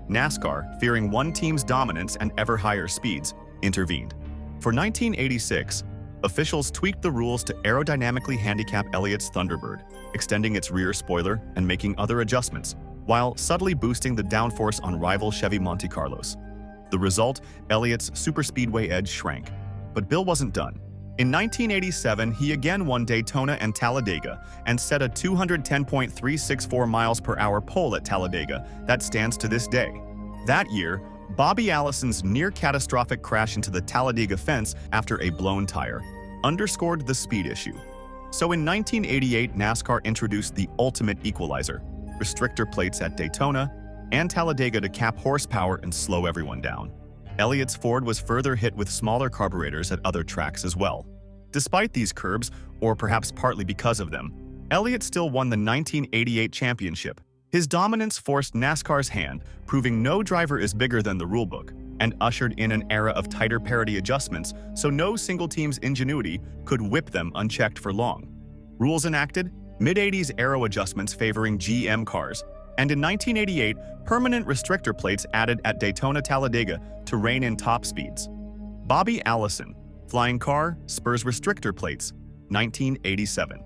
NASCAR, fearing one team's dominance and ever higher speeds, intervened. For 1986, officials tweaked the rules to aerodynamically handicap Elliott's Thunderbird, extending its rear spoiler and making other adjustments, while subtly boosting the downforce on rival Chevy Monte Carlos. The result, Elliott's superspeedway edge shrank. But Bill wasn't done. In 1987, he again won Daytona and Talladega and set a 210.364 miles per hour pole at Talladega that stands to this day. That year, Bobby Allison's near-catastrophic crash into the Talladega fence after a blown tire underscored the speed issue. So in 1988, NASCAR introduced the ultimate equalizer: restrictor plates at Daytona and Talladega to cap horsepower and slow everyone down. Elliott's Ford was further hit with smaller carburetors at other tracks as well. Despite these curbs, or perhaps partly because of them, Elliott still won the 1988 championship. His dominance forced NASCAR's hand, proving no driver is bigger than the rulebook, and ushered in an era of tighter parity adjustments so no single team's ingenuity could whip them unchecked for long. Rules enacted: mid-80s aero adjustments favoring GM cars, and in 1988, permanent restrictor plates added at Daytona Talladega to rein in top speeds. Bobby Allison. Flying car, spurs restrictor plates, 1987.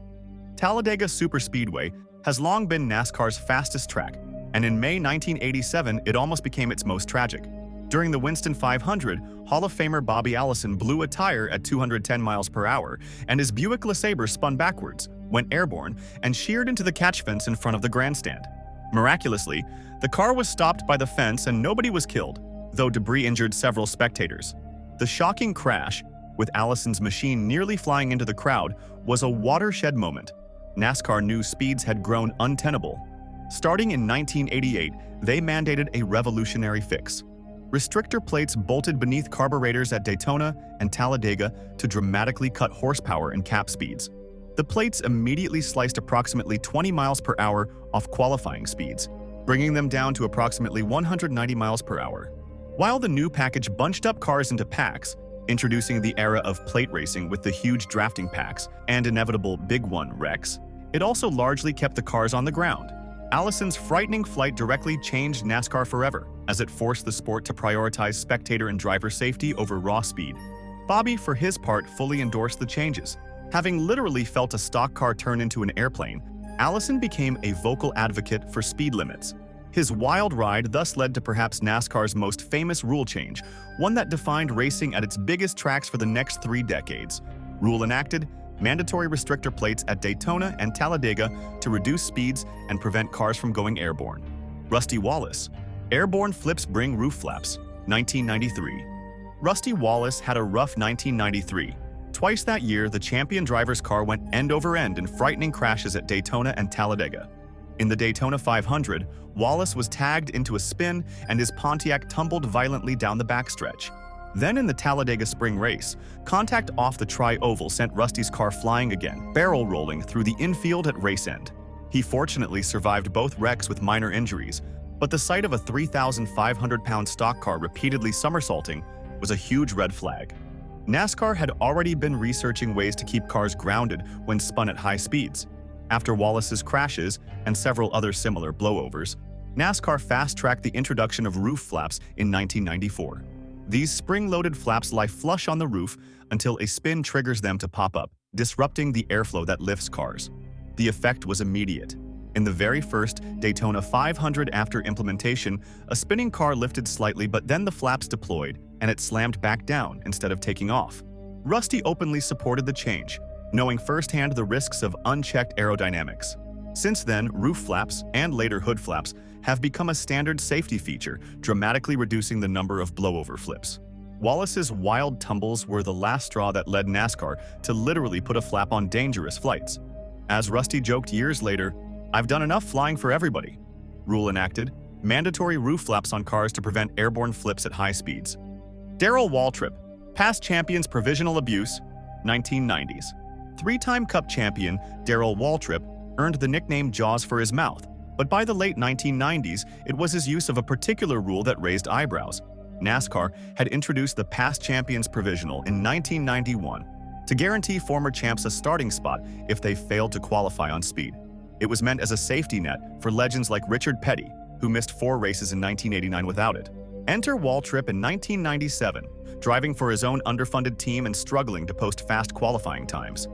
Talladega Superspeedway has long been NASCAR's fastest track, and in May 1987 it almost became its most tragic. During the Winston 500, Hall of Famer Bobby Allison blew a tire at 210 miles per hour, and his Buick LeSabre spun backwards, went airborne, and sheared into the catch fence in front of the grandstand. Miraculously, the car was stopped by the fence and nobody was killed, though debris injured several spectators. The shocking crash, with Allison's machine nearly flying into the crowd, was a watershed moment. NASCAR knew speeds had grown untenable. Starting in 1988, they mandated a revolutionary fix. Restrictor plates bolted beneath carburetors at Daytona and Talladega to dramatically cut horsepower and cap speeds. The plates immediately sliced approximately 20 miles per hour off qualifying speeds, bringing them down to approximately 190 miles per hour. While the new package bunched up cars into packs, introducing the era of plate racing with the huge drafting packs and inevitable Big One wrecks, it also largely kept the cars on the ground. Allison's frightening flight directly changed NASCAR forever, as it forced the sport to prioritize spectator and driver safety over raw speed. Bobby, for his part, fully endorsed the changes. Having literally felt a stock car turn into an airplane, Allison became a vocal advocate for speed limits. His wild ride thus led to perhaps NASCAR's most famous rule change, one that defined racing at its biggest tracks for the next 3 decades. Rule enacted: mandatory restrictor plates at Daytona and Talladega to reduce speeds and prevent cars from going airborne. Rusty Wallace. Airborne flips bring roof flaps. 1993. Rusty Wallace had a rough 1993. Twice that year, the champion driver's car went end over end in frightening crashes at Daytona and Talladega. In the Daytona 500, Wallace was tagged into a spin and his Pontiac tumbled violently down the backstretch. Then in the Talladega spring race, contact off the tri-oval sent Rusty's car flying again, barrel rolling through the infield at race end. He fortunately survived both wrecks with minor injuries, but the sight of a 3,500-pound stock car repeatedly somersaulting was a huge red flag. NASCAR had already been researching ways to keep cars grounded when spun at high speeds. After Wallace's crashes and several other similar blowovers, NASCAR fast-tracked the introduction of roof flaps in 1994. These spring-loaded flaps lie flush on the roof until a spin triggers them to pop up, disrupting the airflow that lifts cars. The effect was immediate. In the very first Daytona 500 after implementation, a spinning car lifted slightly, but then the flaps deployed and it slammed back down instead of taking off. Rusty openly supported the change, knowing firsthand the risks of unchecked aerodynamics. Since then, roof flaps, and later hood flaps, have become a standard safety feature, dramatically reducing the number of blowover flips. Wallace's wild tumbles were the last straw that led NASCAR to literally put a flap on dangerous flights. As Rusty joked years later, "I've done enough flying for everybody." Rule enacted: mandatory roof flaps on cars to prevent airborne flips at high speeds. Darrell Waltrip, past champions provisional abuse, 1990s. 3-time Cup champion Darrell Waltrip earned the nickname Jaws for his mouth, but by the late 1990s, it was his use of a particular rule that raised eyebrows. NASCAR had introduced the past champions provisional in 1991 to guarantee former champs a starting spot if they failed to qualify on speed. It was meant as a safety net for legends like Richard Petty, who missed 4 races in 1989 without it. Enter Waltrip in 1997, driving for his own underfunded team and struggling to post fast qualifying times.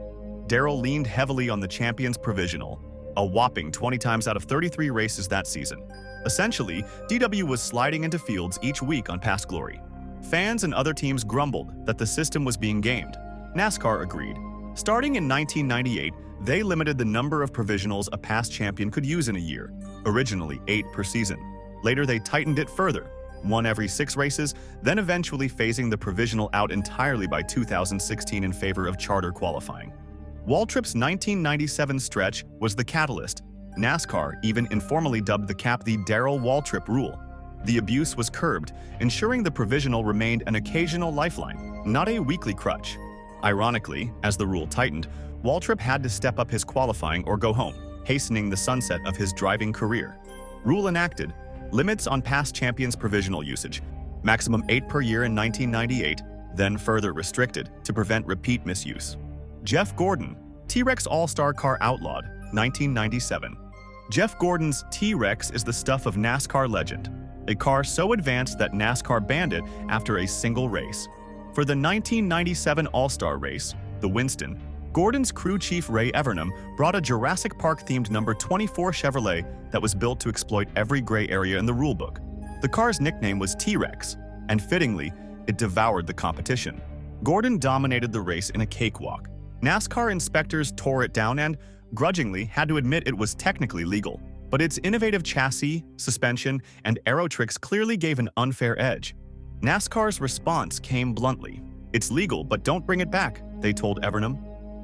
Darrell leaned heavily on the champions provisional, a whopping 20 times out of 33 races that season. Essentially, DW was sliding into fields each week on past glory. Fans and other teams grumbled that the system was being gamed. NASCAR agreed. Starting in 1998, they limited the number of provisionals a past champion could use in a year, originally 8 per season. Later they tightened it further, 1 every 6 races, then eventually phasing the provisional out entirely by 2016 in favor of charter qualifying. Waltrip's 1997 stretch was the catalyst. NASCAR even informally dubbed the cap the Darrell Waltrip rule. The abuse was curbed, ensuring the provisional remained an occasional lifeline, not a weekly crutch. Ironically, as the rule tightened, Waltrip had to step up his qualifying or go home, hastening the sunset of his driving career. Rule enacted: limits on past champions provisional usage, maximum 8 per year in 1998, then further restricted to prevent repeat misuse. Jeff Gordon, T-Rex All-Star Car outlawed, 1997. Jeff Gordon's T-Rex is the stuff of NASCAR legend, a car so advanced that NASCAR banned it after a single race. For the 1997 All-Star race, the Winston, Gordon's crew chief Ray Evernham brought a Jurassic Park-themed number 24 Chevrolet that was built to exploit every gray area in the rulebook. The car's nickname was T-Rex, and fittingly, it devoured the competition. Gordon dominated the race in a cakewalk. NASCAR inspectors tore it down and, grudgingly, had to admit it was technically legal. But its innovative chassis, suspension, and aero tricks clearly gave an unfair edge. NASCAR's response came bluntly. "It's legal, but don't bring it back," they told Evernham.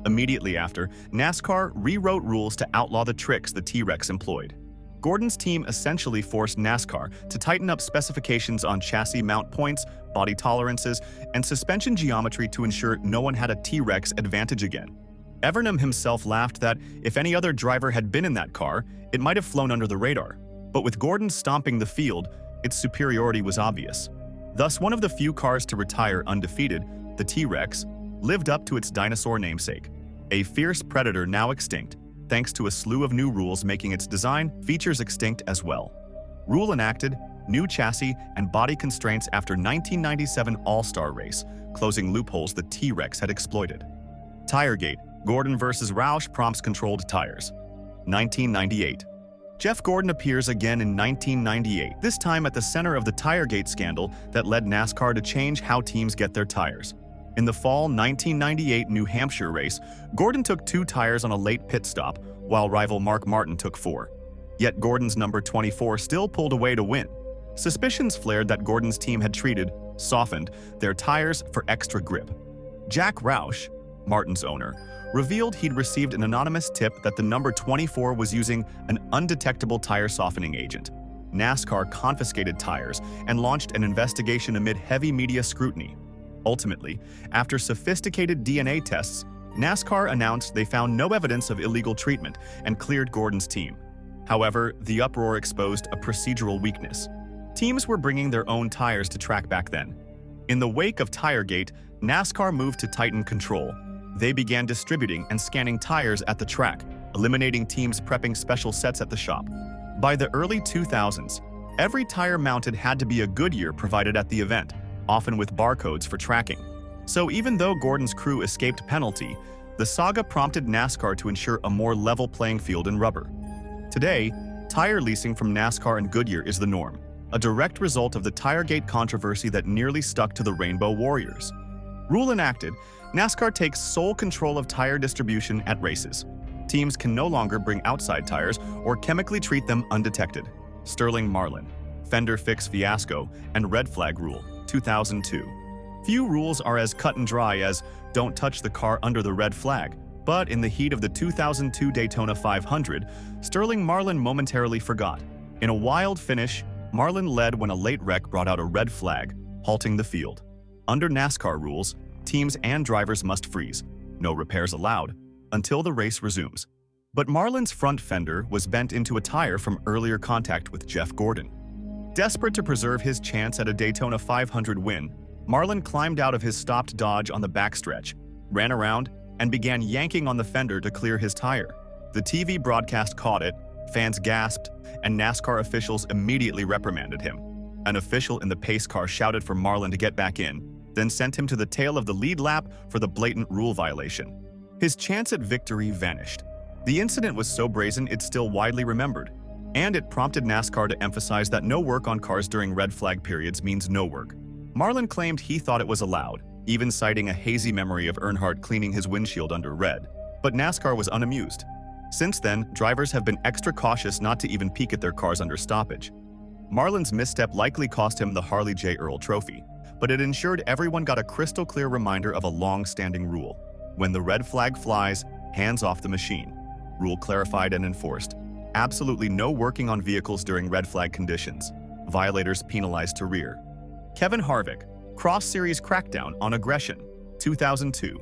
Immediately after, NASCAR rewrote rules to outlaw the tricks the T-Rex employed. Gordon's team essentially forced NASCAR to tighten up specifications on chassis mount points, body tolerances, and suspension geometry to ensure no one had a T-Rex advantage again. Evernham himself laughed that if any other driver had been in that car, it might have flown under the radar. But with Gordon stomping the field, its superiority was obvious. Thus, one of the few cars to retire undefeated, the T-Rex, lived up to its dinosaur namesake, a fierce predator now extinct, thanks to a slew of new rules making its design features extinct as well. Rule enacted, new chassis and body constraints after 1997 All-Star race, closing loopholes the T-Rex had exploited. Tiregate, Gordon vs. Roush prompts controlled tires. 1998. Jeff Gordon appears again in 1998, this time at the center of the Tiregate scandal that led NASCAR to change how teams get their tires. In the fall 1998 New Hampshire race, Gordon took 2 tires on a late pit stop, while rival Mark Martin took 4. Yet Gordon's number 24 still pulled away to win. Suspicions flared that Gordon's team had softened, their tires for extra grip. Jack Roush, Martin's owner, revealed he'd received an anonymous tip that the number 24 was using an undetectable tire softening agent. NASCAR confiscated tires and launched an investigation amid heavy media scrutiny. Ultimately, after sophisticated DNA tests, NASCAR announced they found no evidence of illegal treatment and cleared Gordon's team. However, the uproar exposed a procedural weakness. Teams were bringing their own tires to track back then. In the wake of Tiregate, NASCAR moved to tighten control. They began distributing and scanning tires at the track, eliminating teams prepping special sets at the shop. By the early 2000s, every tire mounted had to be a Goodyear provided at the event, often with barcodes for tracking. So even though Gordon's crew escaped penalty, the saga prompted NASCAR to ensure a more level playing field in rubber. Today, tire leasing from NASCAR and Goodyear is the norm, a direct result of the Tiregate controversy that nearly stuck to the Rainbow Warriors. Rule enacted, NASCAR takes sole control of tire distribution at races. Teams can no longer bring outside tires or chemically treat them undetected. Sterling Marlin, Fender Fix Fiasco, and Red Flag Rule, 2002. Few rules are as cut and dry as don't touch the car under the red flag, but in the heat of the 2002 Daytona 500, Sterling Marlin momentarily forgot. In a wild finish, Marlin led when a late wreck brought out a red flag, halting the field. Under NASCAR rules, teams and drivers must freeze, no repairs allowed, until the race resumes. But Marlin's front fender was bent into a tire from earlier contact with Jeff Gordon. Desperate to preserve his chance at a Daytona 500 win, Marlin climbed out of his stopped Dodge on the backstretch, ran around, and began yanking on the fender to clear his tire. The TV broadcast caught it, fans gasped, and NASCAR officials immediately reprimanded him. An official in the pace car shouted for Marlin to get back in, then sent him to the tail of the lead lap for the blatant rule violation. His chance at victory vanished. The incident was so brazen it's still widely remembered, and it prompted NASCAR to emphasize that no work on cars during red flag periods means no work. Marlin claimed he thought it was allowed, even citing a hazy memory of Earnhardt cleaning his windshield under red. But NASCAR was unamused. Since then, drivers have been extra cautious not to even peek at their cars under stoppage. Marlin's misstep likely cost him the Harley J. Earl Trophy, but it ensured everyone got a crystal-clear reminder of a long-standing rule. When the red flag flies, hands off the machine. Rule clarified and enforced. Absolutely no working on vehicles during red flag conditions. Violators penalized to rear. Kevin Harvick, Cross Series crackdown on aggression, 2002.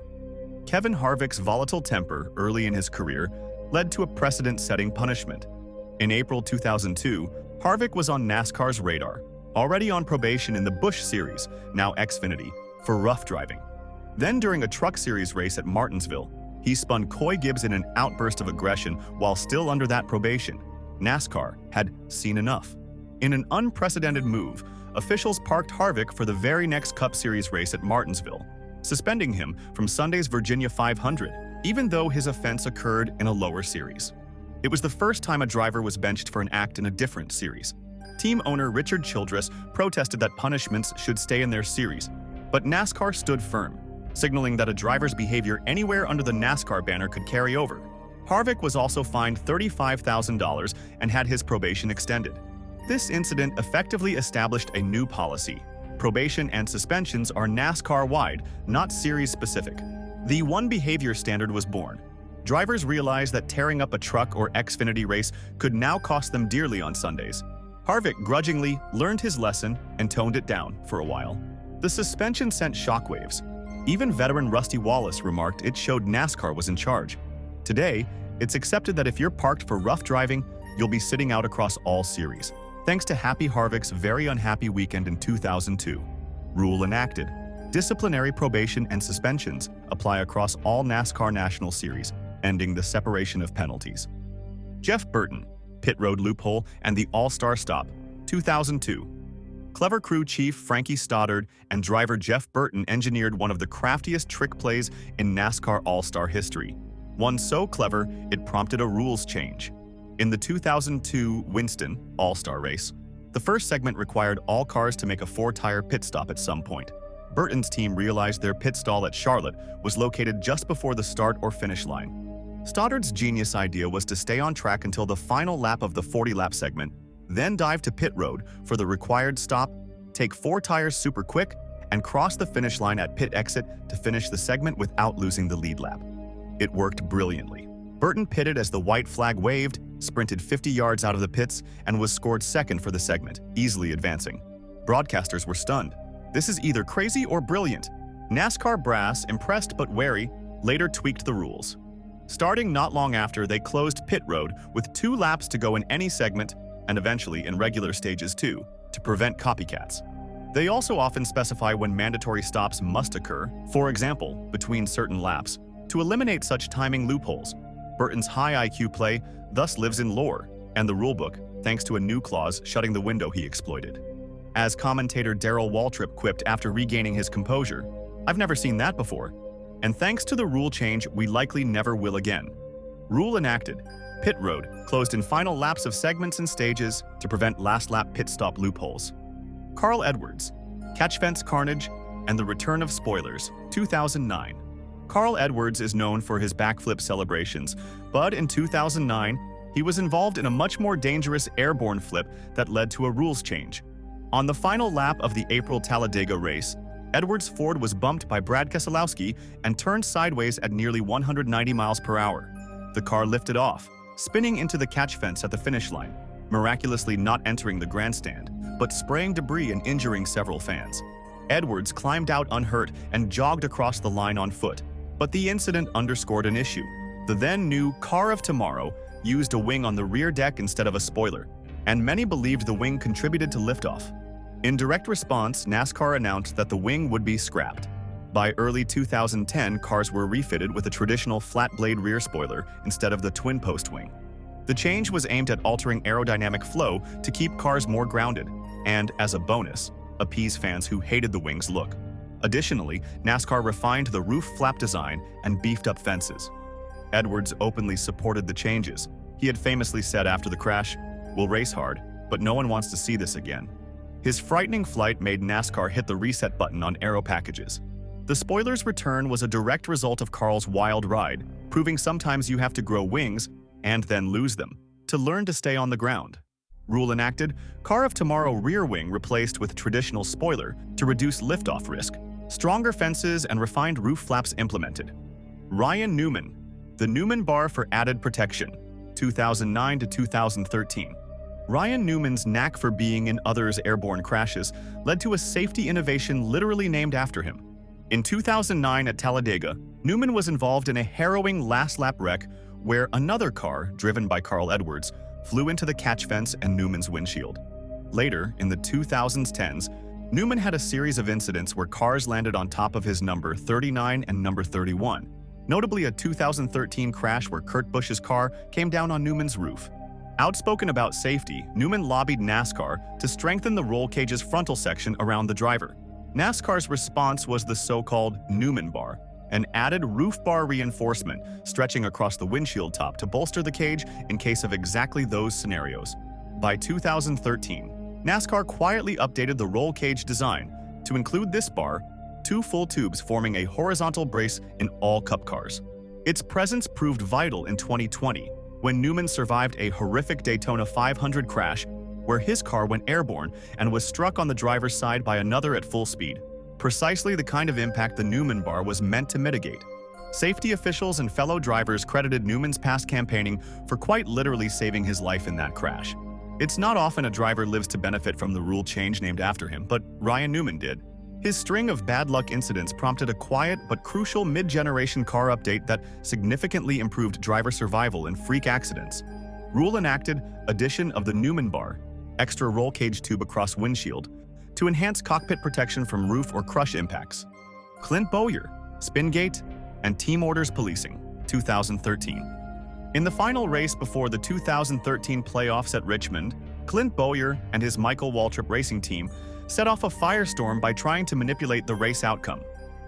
Kevin Harvick's volatile temper early in his career led to a precedent-setting punishment. In April 2002, Harvick was on NASCAR's radar, already on probation in the Busch Series, now Xfinity, for rough driving. Then during a Truck Series race at Martinsville, he spun Coy Gibbs in an outburst of aggression while still under that probation. NASCAR had seen enough. In an unprecedented move, officials parked Harvick for the very next Cup Series race at Martinsville, suspending him from Sunday's Virginia 500, even though his offense occurred in a lower series. It was the first time a driver was benched for an act in a different series. Team owner Richard Childress protested that punishments should stay in their series, but NASCAR stood firm, signaling that a driver's behavior anywhere under the NASCAR banner could carry over. Harvick was also fined $35,000 and had his probation extended. This incident effectively established a new policy. Probation and suspensions are NASCAR-wide, not series-specific. The one behavior standard was born. Drivers realized that tearing up a truck or Xfinity race could now cost them dearly on Sundays. Harvick grudgingly learned his lesson and toned it down for a while. The suspension sent shockwaves. Even veteran Rusty Wallace remarked it showed NASCAR was in charge. Today, it's accepted that if you're parked for rough driving, you'll be sitting out across all series, thanks to Happy Harvick's very unhappy weekend in 2002. Rule enacted. Disciplinary probation and suspensions apply across all NASCAR National Series, ending the separation of penalties. Jeff Burton, pit road loophole and the All-Star stop, 2002. Clever crew chief Frankie Stoddard and driver Jeff Burton engineered one of the craftiest trick plays in NASCAR All-Star history. One so clever, it prompted a rules change. In the 2002 Winston All-Star race, the first segment required all cars to make a 4-tire pit stop at some point. Burton's team realized their pit stall at Charlotte was located just before the start or finish line. Stoddard's genius idea was to stay on track until the final lap of the 40-lap segment, then dive to pit road for the required stop, take 4 tires super quick, and cross the finish line at pit exit to finish the segment without losing the lead lap. It worked brilliantly. Burton pitted as the white flag waved, sprinted 50 yards out of the pits, and was scored second for the segment, easily advancing. Broadcasters were stunned. This is either crazy or brilliant. NASCAR brass, impressed but wary, later tweaked the rules. Starting not long after, they closed pit road with 2 laps to go in any segment, and eventually in regular stages too, to prevent copycats. They also often specify when mandatory stops must occur, for example, between certain laps, to eliminate such timing loopholes. Burton's high IQ play thus lives in lore and the rulebook, thanks to a new clause shutting the window he exploited. As commentator Darrell Waltrip quipped after regaining his composure, "I've never seen that before. And thanks to the rule change, we likely never will again." Rule enacted. Pit road closed in final laps of segments and stages to prevent last lap pit stop loopholes. Carl Edwards, catch fence carnage, and the return of spoilers, 2009. Carl Edwards is known for his backflip celebrations, but in 2009, he was involved in a much more dangerous airborne flip that led to a rules change. On the final lap of the April Talladega race, Edwards' Ford was bumped by Brad Keselowski and turned sideways at nearly 190 miles per hour. The car lifted off, spinning into the catch fence at the finish line, miraculously not entering the grandstand, but spraying debris and injuring several fans. Edwards climbed out unhurt and jogged across the line on foot, but the incident underscored an issue. The then-new Car of Tomorrow used a wing on the rear deck instead of a spoiler, and many believed the wing contributed to liftoff. In direct response, NASCAR announced that the wing would be scrapped. By early 2010, cars were refitted with a traditional flat-blade rear spoiler instead of the twin-post wing. The change was aimed at altering aerodynamic flow to keep cars more grounded, and, as a bonus, appease fans who hated the wing's look. Additionally, NASCAR refined the roof flap design and beefed up fences. Edwards openly supported the changes. He had famously said after the crash, "We'll race hard, but no one wants to see this again." His frightening flight made NASCAR hit the reset button on aero packages. The spoiler's return was a direct result of Carl's wild ride, proving sometimes you have to grow wings, and then lose them, to learn to stay on the ground. Rule enacted, Car of Tomorrow rear wing replaced with traditional spoiler to reduce liftoff risk. Stronger fences and refined roof flaps implemented. Ryan Newman, the Newman bar for added protection, 2009 to 2013. Ryan Newman's knack for being in others' airborne crashes led to a safety innovation literally named after him. In 2009 at Talladega, Newman was involved in a harrowing last-lap wreck where another car, driven by Carl Edwards, flew into the catch fence and Newman's windshield. Later, in the 2010s, Newman had a series of incidents where cars landed on top of his number 39 and number 31, notably a 2013 crash where Kurt Busch's car came down on Newman's roof. Outspoken about safety, Newman lobbied NASCAR to strengthen the roll cage's frontal section around the driver. NASCAR's response was the so-called Newman bar, an added roof bar reinforcement stretching across the windshield top to bolster the cage in case of exactly those scenarios. By 2013, NASCAR quietly updated the roll cage design to include this bar, two full tubes forming a horizontal brace in all Cup cars. Its presence proved vital in 2020 when Newman survived a horrific Daytona 500 crash where his car went airborne and was struck on the driver's side by another at full speed. Precisely the kind of impact the Newman bar was meant to mitigate. Safety officials and fellow drivers credited Newman's past campaigning for quite literally saving his life in that crash. It's not often a driver lives to benefit from the rule change named after him, but Ryan Newman did. His string of bad luck incidents prompted a quiet but crucial mid-generation car update that significantly improved driver survival in freak accidents. Rule enacted addition of the Newman bar, extra roll cage tube across windshield, to enhance cockpit protection from roof or crush impacts. Clint Bowyer, Spingate, and Team Orders Policing, 2013. In the final race before the 2013 playoffs at Richmond, Clint Bowyer and his Michael Waltrip racing team set off a firestorm by trying to manipulate the race outcome.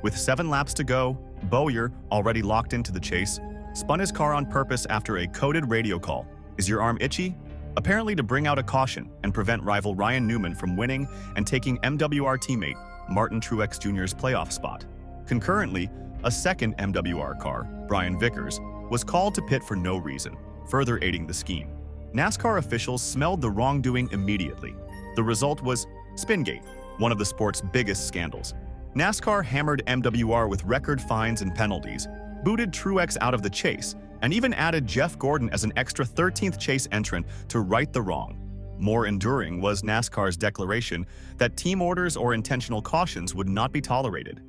With 7 laps to go, Bowyer, already locked into the chase, spun his car on purpose after a coded radio call. "Is your arm itchy?" Apparently to bring out a caution and prevent rival Ryan Newman from winning and taking MWR teammate Martin Truex Jr.'s playoff spot. Concurrently, a second MWR car, Brian Vickers, was called to pit for no reason, further aiding the scheme. NASCAR officials smelled the wrongdoing immediately. The result was Spingate, one of the sport's biggest scandals. NASCAR hammered MWR with record fines and penalties, booted Truex out of the chase, and even added Jeff Gordon as an extra 13th chase entrant to right the wrong. More enduring was NASCAR's declaration that team orders or intentional cautions would not be tolerated.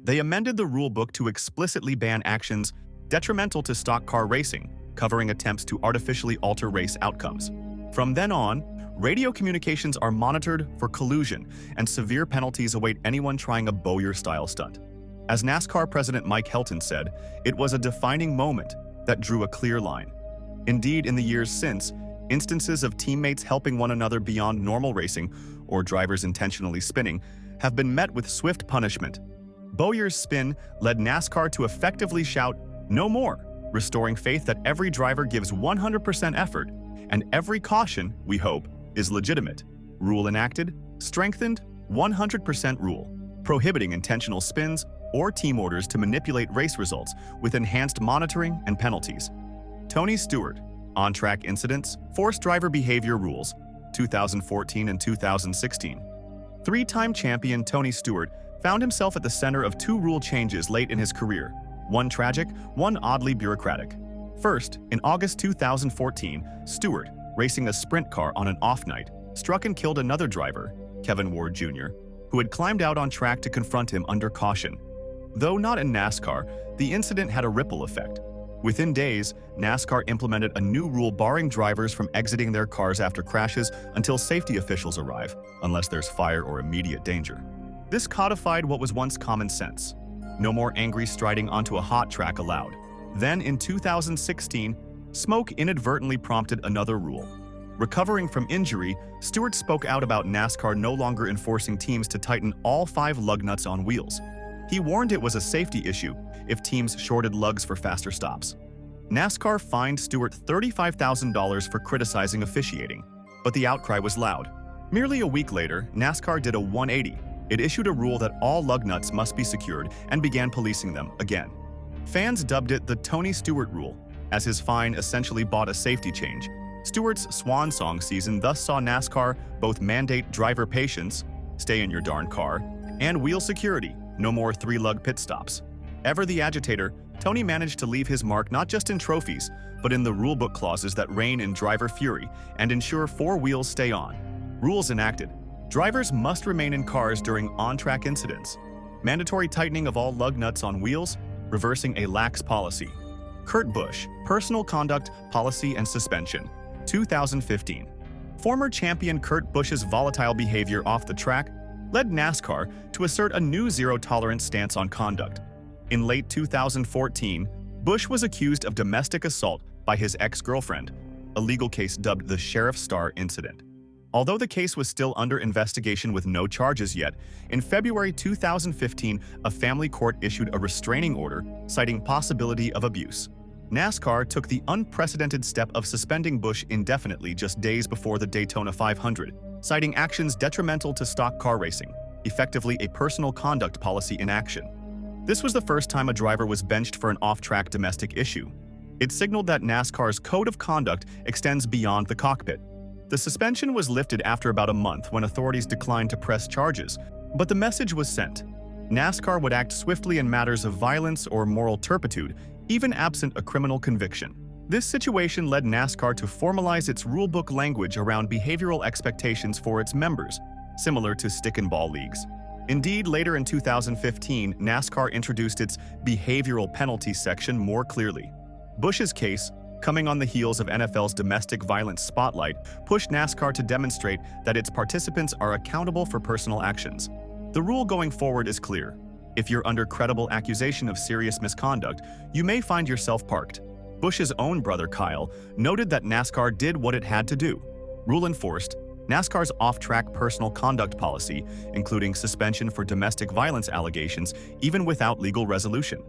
They amended the rulebook to explicitly ban actions detrimental to stock car racing, covering attempts to artificially alter race outcomes. From then on, radio communications are monitored for collusion, and severe penalties await anyone trying a Bowyer-style stunt. As NASCAR President Mike Helton said, it was a defining moment that drew a clear line. Indeed, in the years since, instances of teammates helping one another beyond normal racing, or drivers intentionally spinning, have been met with swift punishment. Bowyer's spin led NASCAR to effectively shout, "No more," restoring faith that every driver gives 100% effort, and every caution, we hope, is legitimate. Rule enacted, strengthened, 100% rule, prohibiting intentional spins or team orders to manipulate race results with enhanced monitoring and penalties. Tony Stewart, on-track incidents, forced driver behavior rules, 2014 and 2016. Three-time champion Tony Stewart found himself at the center of 2 rule changes late in his career, one tragic, one oddly bureaucratic. First, in August 2014, Stewart, racing a sprint car on an off night, struck and killed another driver, Kevin Ward Jr., who had climbed out on track to confront him under caution. Though not in NASCAR, the incident had a ripple effect. Within days, NASCAR implemented a new rule barring drivers from exiting their cars after crashes until safety officials arrive, unless there's fire or immediate danger. This codified what was once common sense. No more angry striding onto a hot track allowed. Then, in 2016, smoke inadvertently prompted another rule. Recovering from injury, Stewart spoke out about NASCAR no longer enforcing teams to tighten all 5 lug nuts on wheels. He warned it was a safety issue if teams shorted lugs for faster stops. NASCAR fined Stewart $35,000 for criticizing officiating, but the outcry was loud. Merely a week later, NASCAR did a 180. It issued a rule that all lug nuts must be secured and began policing them again. Fans dubbed it the Tony Stewart rule, as his fine essentially bought a safety change. Stewart's swan song season thus saw NASCAR both mandate driver patience, stay in your darn car, and wheel security, no more 3-lug pit stops. Ever the agitator, Tony managed to leave his mark not just in trophies, but in the rulebook clauses that reign in driver fury and ensure 4 wheels stay on. Rules enacted. Drivers must remain in cars during on-track incidents. Mandatory tightening of all lug nuts on wheels, reversing a lax policy. Kurt Busch, Personal Conduct, Policy and Suspension, 2015. Former champion Kurt Busch's volatile behavior off the track led NASCAR to assert a new zero-tolerance stance on conduct. In late 2014, Busch was accused of domestic assault by his ex-girlfriend, a legal case dubbed the Sheriff Star incident. Although the case was still under investigation with no charges yet, in February 2015, a family court issued a restraining order citing possibility of abuse. NASCAR took the unprecedented step of suspending Busch indefinitely just days before the Daytona 500, citing actions detrimental to stock car racing, effectively a personal conduct policy in action. This was the first time a driver was benched for an off-track domestic issue. It signaled that NASCAR's code of conduct extends beyond the cockpit. The suspension was lifted after about a month when authorities declined to press charges, but the message was sent. NASCAR would act swiftly in matters of violence or moral turpitude, even absent a criminal conviction. This situation led NASCAR to formalize its rulebook language around behavioral expectations for its members, similar to stick-and-ball leagues. Indeed, later in 2015, NASCAR introduced its behavioral penalty section more clearly. Busch's case, coming on the heels of NFL's domestic violence spotlight, pushed NASCAR to demonstrate that its participants are accountable for personal actions. The rule going forward is clear. If you're under credible accusation of serious misconduct, you may find yourself parked. Busch's own brother Kyle noted that NASCAR did what it had to do. Rule enforced, NASCAR's off-track personal conduct policy, including suspension for domestic violence allegations, even without legal resolution.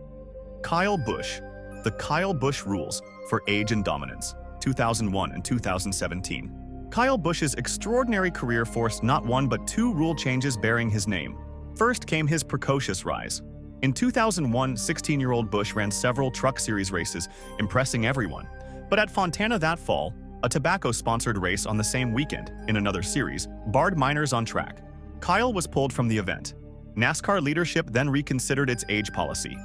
Kyle Busch. The Kyle Busch Rules for Age and Dominance, 2001 and 2017. Kyle Busch's extraordinary career forced not one but two rule changes bearing his name. First came his precocious rise. In 2001, 16-year-old Busch ran several Truck Series races, impressing everyone. But at Fontana that fall, a tobacco-sponsored race on the same weekend, in another series, barred minors on track. Kyle was pulled from the event. NASCAR leadership then reconsidered its age policy.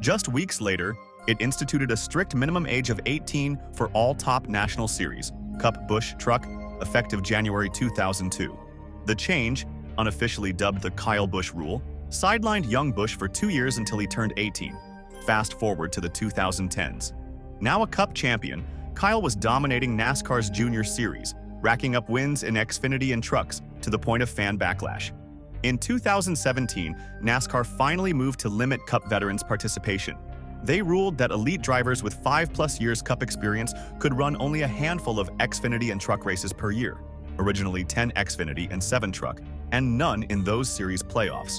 Just weeks later, it instituted a strict minimum age of 18 for all top national series, Cup Busch Truck, effective January 2002. The change, unofficially dubbed the Kyle Busch Rule, sidelined young Busch for 2 years until he turned 18. Fast forward to the 2010s. Now a Cup champion, Kyle was dominating NASCAR's Junior Series, racking up wins in Xfinity and trucks to the point of fan backlash. In 2017, NASCAR finally moved to limit Cup veterans' participation. They ruled that elite drivers with 5+ years Cup experience could run only a handful of Xfinity and truck races per year, originally 10 Xfinity and 7 truck, and none in those series playoffs.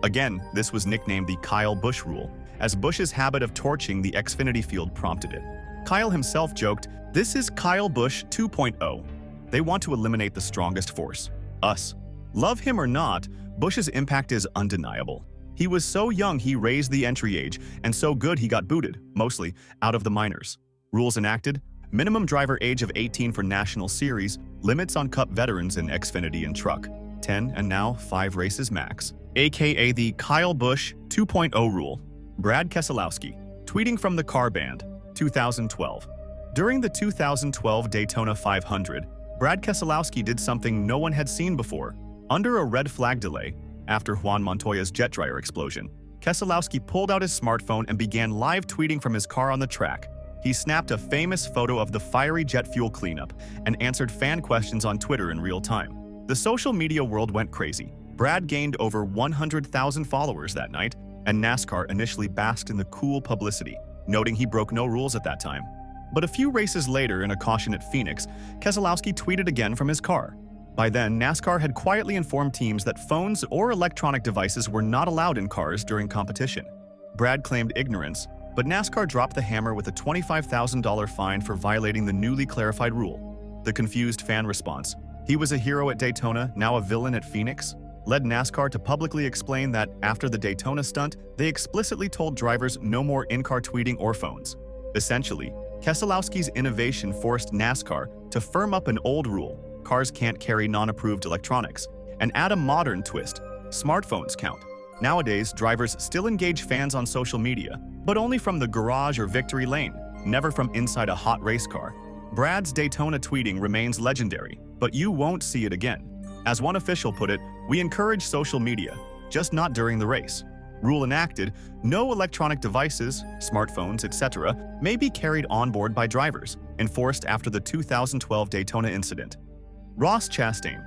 Again, this was nicknamed the Kyle Busch Rule, as Busch's habit of torching the Xfinity field prompted it. Kyle himself joked, "This is Kyle Busch 2.0. They want to eliminate the strongest force, us." Love him or not, Busch's impact is undeniable. He was so young he raised the entry age, and so good he got booted, mostly, out of the minors. Rules enacted: minimum driver age of 18 for National Series, limits on Cup veterans in Xfinity and truck, 10 and now 5 races max, aka the Kyle Busch 2.0 rule. Brad Keselowski, tweeting from the car band, 2012. During the 2012 Daytona 500, Brad Keselowski did something no one had seen before. Under a red flag delay, after Juan Montoya's jet dryer explosion, Keselowski pulled out his smartphone and began live tweeting from his car on the track. He snapped a famous photo of the fiery jet fuel cleanup and answered fan questions on Twitter in real time. The social media world went crazy. Brad gained over 100,000 followers that night, and NASCAR initially basked in the cool publicity, noting he broke no rules at that time. But a few races later, in a caution at Phoenix, Keselowski tweeted again from his car. By then, NASCAR had quietly informed teams that phones or electronic devices were not allowed in cars during competition. Brad claimed ignorance, but NASCAR dropped the hammer with a $25,000 fine for violating the newly clarified rule. The confused fan response, "He was a hero at Daytona, now a villain at Phoenix," led NASCAR to publicly explain that after the Daytona stunt, they explicitly told drivers no more in-car tweeting or phones. Essentially, Keselowski's innovation forced NASCAR to firm up an old rule: cars can't carry non-approved electronics, and add a modern twist: smartphones count. Nowadays, drivers still engage fans on social media, but only from the garage or victory lane, never from inside a hot race car. Brad's Daytona tweeting remains legendary, but you won't see it again. As one official put it, "We encourage social media, just not during the race." Rule enacted: no electronic devices, smartphones, etc. may be carried on board by drivers, enforced after the 2012 Daytona incident. Ross Chastain,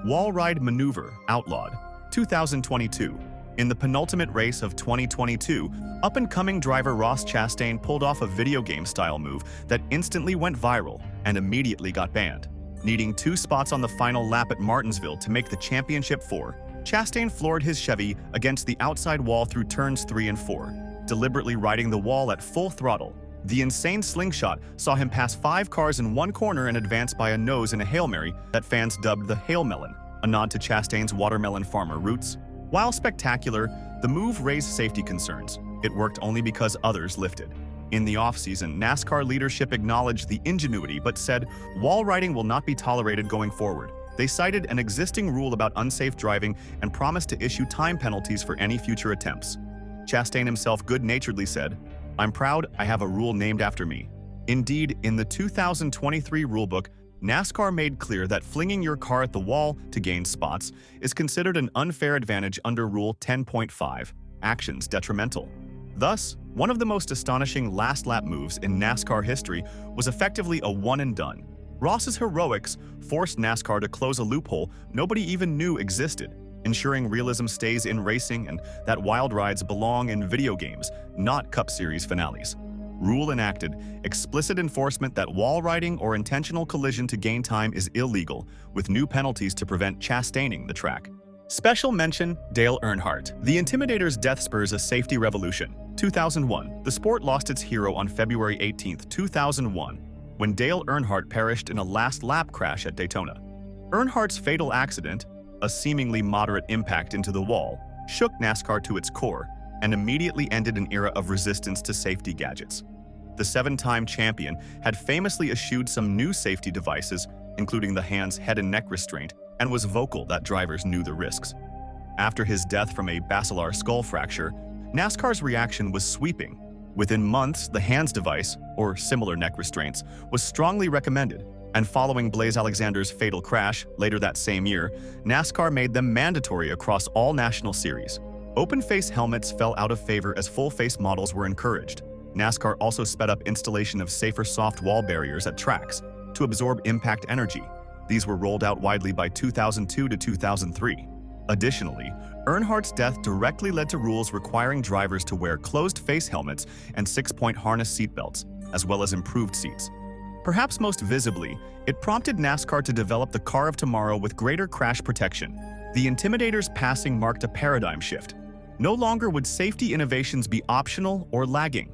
wall ride maneuver outlawed, 2022. In the penultimate race of 2022, up-and-coming driver Ross Chastain pulled off a video game-style move that instantly went viral and immediately got banned. Needing 2 spots on the final lap at Martinsville to make the championship 4, Chastain floored his Chevy against the outside wall through turns 3 and 4, deliberately riding the wall at full throttle. The insane slingshot saw him pass 5 cars in one corner and advance by a nose in a Hail Mary that fans dubbed the Hail Melon, a nod to Chastain's watermelon farmer roots. While spectacular, the move raised safety concerns. It worked only because others lifted. In the off-season, NASCAR leadership acknowledged the ingenuity but said wall riding will not be tolerated going forward. They cited an existing rule about unsafe driving and promised to issue time penalties for any future attempts. Chastain himself good-naturedly said, "I'm proud I have a rule named after me." Indeed, in the 2023 rulebook, NASCAR made clear that flinging your car at the wall to gain spots is considered an unfair advantage under Rule 10.5, actions detrimental. Thus, one of the most astonishing last-lap moves in NASCAR history was effectively a one-and-done. Ross's heroics forced NASCAR to close a loophole nobody even knew existed, ensuring realism stays in racing and that wild rides belong in video games, not Cup Series finales. Rule enacted, explicit enforcement that wall riding or intentional collision to gain time is illegal, with new penalties to prevent chastaining the track. Special mention, Dale Earnhardt. The Intimidator's death spurs a safety revolution. 2001. The sport lost its hero on February 18, 2001, when Dale Earnhardt perished in a last-lap crash at Daytona. Earnhardt's fatal accident, a seemingly moderate impact into the wall, shook NASCAR to its core and immediately ended an era of resistance to safety gadgets. The 7-time champion had famously eschewed some new safety devices, including the hand's head and neck restraint, and was vocal that drivers knew the risks. After his death from a basilar skull fracture, NASCAR's reaction was sweeping. Within months, the hands device, or similar neck restraints, was strongly recommended, and following Blaise Alexander's fatal crash later that same year, NASCAR made them mandatory across all national series. Open-face helmets fell out of favor as full-face models were encouraged. NASCAR also sped up installation of safer soft wall barriers at tracks to absorb impact energy. These were rolled out widely by 2002 to 2003. Additionally, Earnhardt's death directly led to rules requiring drivers to wear closed-face helmets and 6-point harness seatbelts, as well as improved seats. Perhaps most visibly, it prompted NASCAR to develop the car of tomorrow with greater crash protection. The Intimidator's passing marked a paradigm shift. No longer would safety innovations be optional or lagging.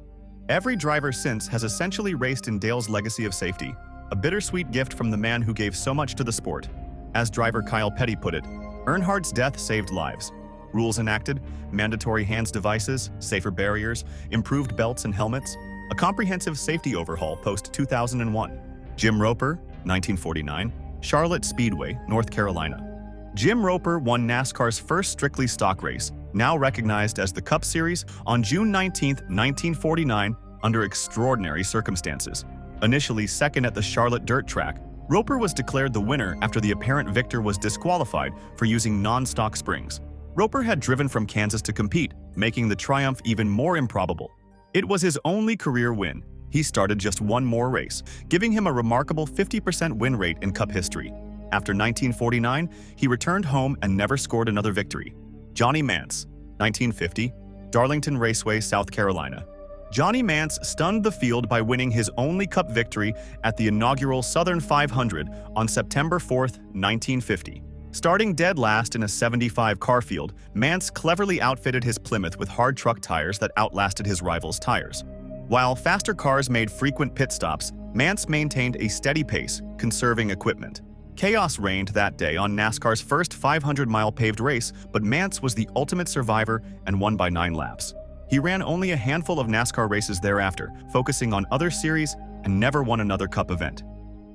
Every driver since has essentially raced in Dale's legacy of safety, a bittersweet gift from the man who gave so much to the sport. As driver Kyle Petty put it, Earnhardt's death saved lives. Rules enacted, mandatory hands devices, safer barriers, improved belts and helmets, a comprehensive safety overhaul post-2001. Jim Roper, 1949, Charlotte Speedway, North Carolina. Jim Roper won NASCAR's first strictly stock race, now recognized as the Cup Series, on June 19, 1949, under extraordinary circumstances. Initially second at the Charlotte dirt track, Roper was declared the winner after the apparent victor was disqualified for using non-stock springs. Roper had driven from Kansas to compete, making the triumph even more improbable. It was his only career win. He started just one more race, giving him a remarkable 50% win rate in Cup history. After 1949, he returned home and never scored another victory. Johnny Mance, 1950, Darlington Raceway, South Carolina. Johnny Mance stunned the field by winning his only Cup victory at the inaugural Southern 500 on September 4, 1950. Starting dead last in a 75-car field, Mance cleverly outfitted his Plymouth with hard truck tires that outlasted his rivals' tires. While faster cars made frequent pit stops, Mance maintained a steady pace, conserving equipment. Chaos reigned that day on NASCAR's first 500-mile paved race, but Mance was the ultimate survivor and won by 9 laps. He ran only a handful of NASCAR races thereafter, focusing on other series, and never won another Cup event.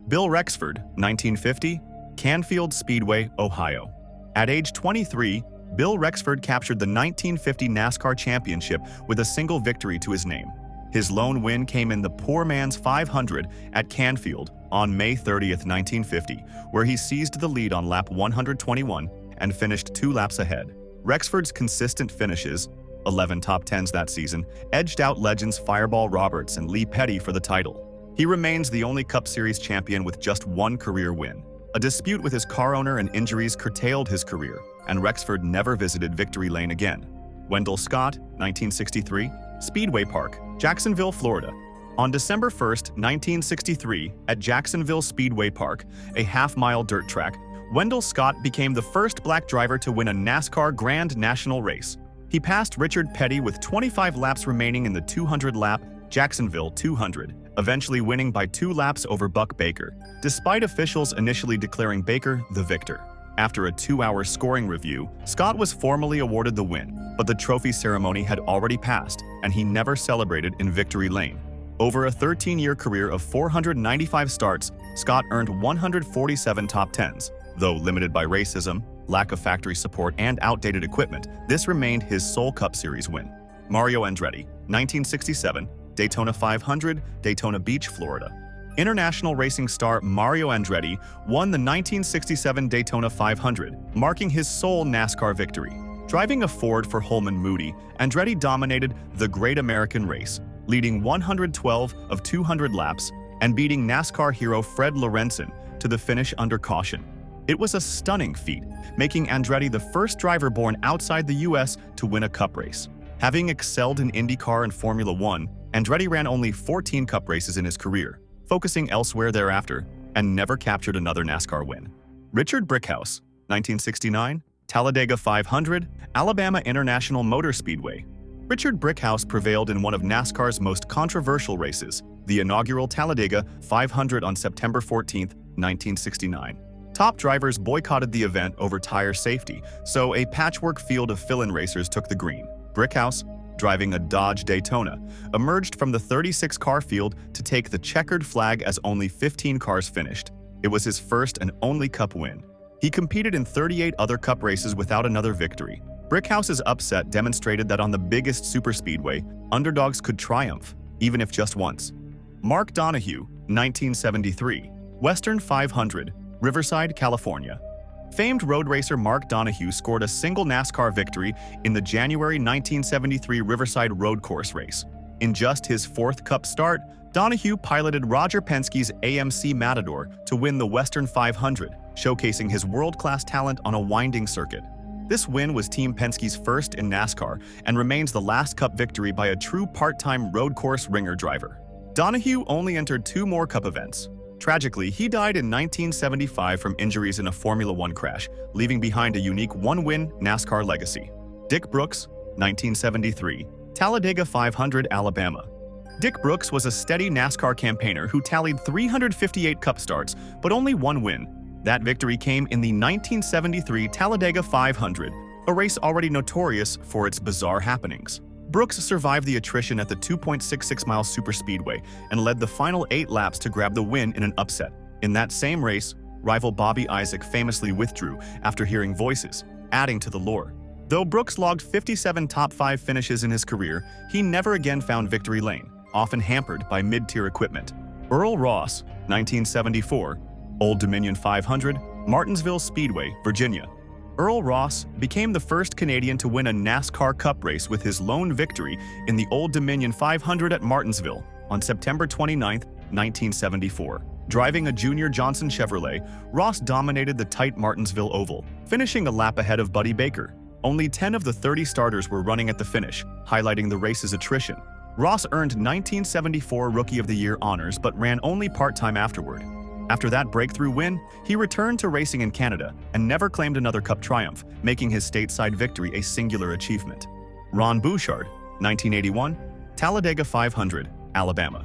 Bill Rexford, 1950, Canfield Speedway, Ohio. At age 23, Bill Rexford captured the 1950 NASCAR Championship with a single victory to his name. His lone win came in the Poor Man's 500 at Canfield on May 30, 1950, where he seized the lead on lap 121 and finished 2 laps ahead. Rexford's consistent finishes, 11 top 10s that season, edged out legends Fireball Roberts and Lee Petty for the title. He remains the only Cup Series champion with just one career win. A dispute with his car owner and injuries curtailed his career, and Rexford never visited victory lane again. Wendell Scott, 1963, Speedway Park, Jacksonville, Florida. On December 1, 1963, at Jacksonville Speedway Park, a half-mile dirt track, Wendell Scott became the first black driver to win a NASCAR Grand National race. He passed Richard Petty with 25 laps remaining in the 200-lap Jacksonville 200, eventually winning by 2 laps over Buck Baker, despite officials initially declaring Baker the victor. After a 2-hour scoring review, Scott was formally awarded the win, but the trophy ceremony had already passed, and he never celebrated in victory lane. Over a 13-year career of 495 starts, Scott earned 147 top 10s. Though limited by racism, lack of factory support, and outdated equipment, this remained his sole Cup Series win. Mario Andretti, 1967, Daytona 500, Daytona Beach, Florida. International racing star Mario Andretti won the 1967 Daytona 500, marking his sole NASCAR victory. Driving a Ford for Holman Moody, Andretti dominated the Great American Race, leading 112 of 200 laps and beating NASCAR hero Fred Lorenzen to the finish under caution. It was a stunning feat, making Andretti the first driver born outside the U.S. to win a Cup race. Having excelled in IndyCar and Formula One, Andretti ran only 14 Cup races in his career, focusing elsewhere thereafter, and never captured another NASCAR win. Richard Brickhouse, 1969, Talladega 500, Alabama International Motor Speedway. Richard Brickhouse prevailed in one of NASCAR's most controversial races, the inaugural Talladega 500 on September 14, 1969. Top drivers boycotted the event over tire safety, so a patchwork field of fill-in racers took the green. Brickhouse, driving a Dodge Daytona, emerged from the 36-car field to take the checkered flag as only 15 cars finished. It was his first and only Cup win. He competed in 38 other Cup races without another victory. Brickhouse's upset demonstrated that on the biggest superspeedway, underdogs could triumph, even if just once. Mark Donohue, 1973, Western 500, Riverside, California. Famed road racer Mark Donohue scored a single NASCAR victory in the January 1973 Riverside Road Course race. In just his 4th Cup start, Donohue piloted Roger Penske's AMC Matador to win the Western 500, showcasing his world-class talent on a winding circuit. This win was Team Penske's first in NASCAR and remains the last Cup victory by a true part-time road course ringer driver. Donohue only entered 2 more Cup events. Tragically, he died in 1975 from injuries in a Formula One crash, leaving behind a unique 1-win NASCAR legacy. Dick Brooks, 1973, Talladega 500, Alabama. Dick Brooks was a steady NASCAR campaigner who tallied 358 Cup starts, but only 1 win. That victory came in the 1973 Talladega 500, a race already notorious for its bizarre happenings. Brooks survived the attrition at the 2.66-mile superspeedway and led the final 8 laps to grab the win in an upset. In that same race, rival Bobby Isaac famously withdrew after hearing voices, adding to the lore. Though Brooks logged 57 top 5 finishes in his career, he never again found victory lane, often hampered by mid-tier equipment. Earl Ross, 1974, Old Dominion 500, Martinsville Speedway, Virginia. Earl Ross became the first Canadian to win a NASCAR Cup race with his lone victory in the Old Dominion 500 at Martinsville on September 29, 1974. Driving a Junior Johnson Chevrolet, Ross dominated the tight Martinsville Oval, finishing a lap ahead of Buddy Baker. Only 10 of the 30 starters were running at the finish, highlighting the race's attrition. Ross earned 1974 Rookie of the Year honors but ran only part-time afterward. After that breakthrough win, he returned to racing in Canada and never claimed another Cup triumph, making his stateside victory a singular achievement. Ron Bouchard, 1981, Talladega 500, Alabama.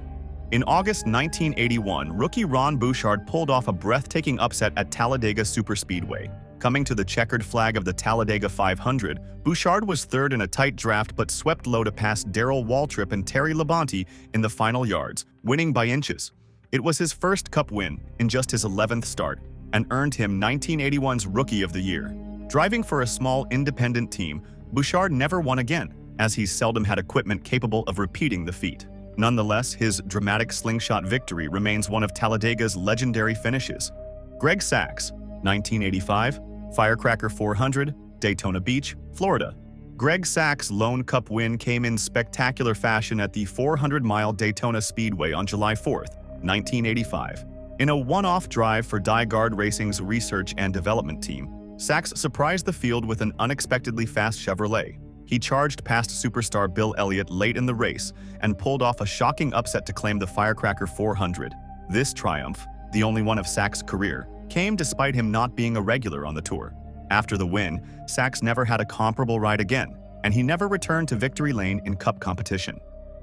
In August 1981, rookie Ron Bouchard pulled off a breathtaking upset at Talladega Superspeedway. Coming to the checkered flag of the Talladega 500, Bouchard was third in a tight draft but swept low to pass Darrell Waltrip and Terry Labonte in the final yards, winning by inches. It was his first Cup win in just his 11th start and earned him 1981's Rookie of the Year. Driving for a small independent team, Bouchard never won again, as he seldom had equipment capable of repeating the feat. Nonetheless, his dramatic slingshot victory remains one of Talladega's legendary finishes. Greg Sachs, 1985, Firecracker 400, Daytona Beach, Florida. Greg Sachs' lone Cup win came in spectacular fashion at the 400-mile Daytona Speedway on July 4th, 1985. In a one-off drive for DieGuard Racing's research and development team, Sachs surprised the field with an unexpectedly fast Chevrolet. He charged past superstar Bill Elliott late in the race and pulled off a shocking upset to claim the Firecracker 400. This triumph, the only one of Sachs' career, came despite him not being a regular on the tour. After the win, Sachs never had a comparable ride again, and he never returned to victory lane in Cup competition.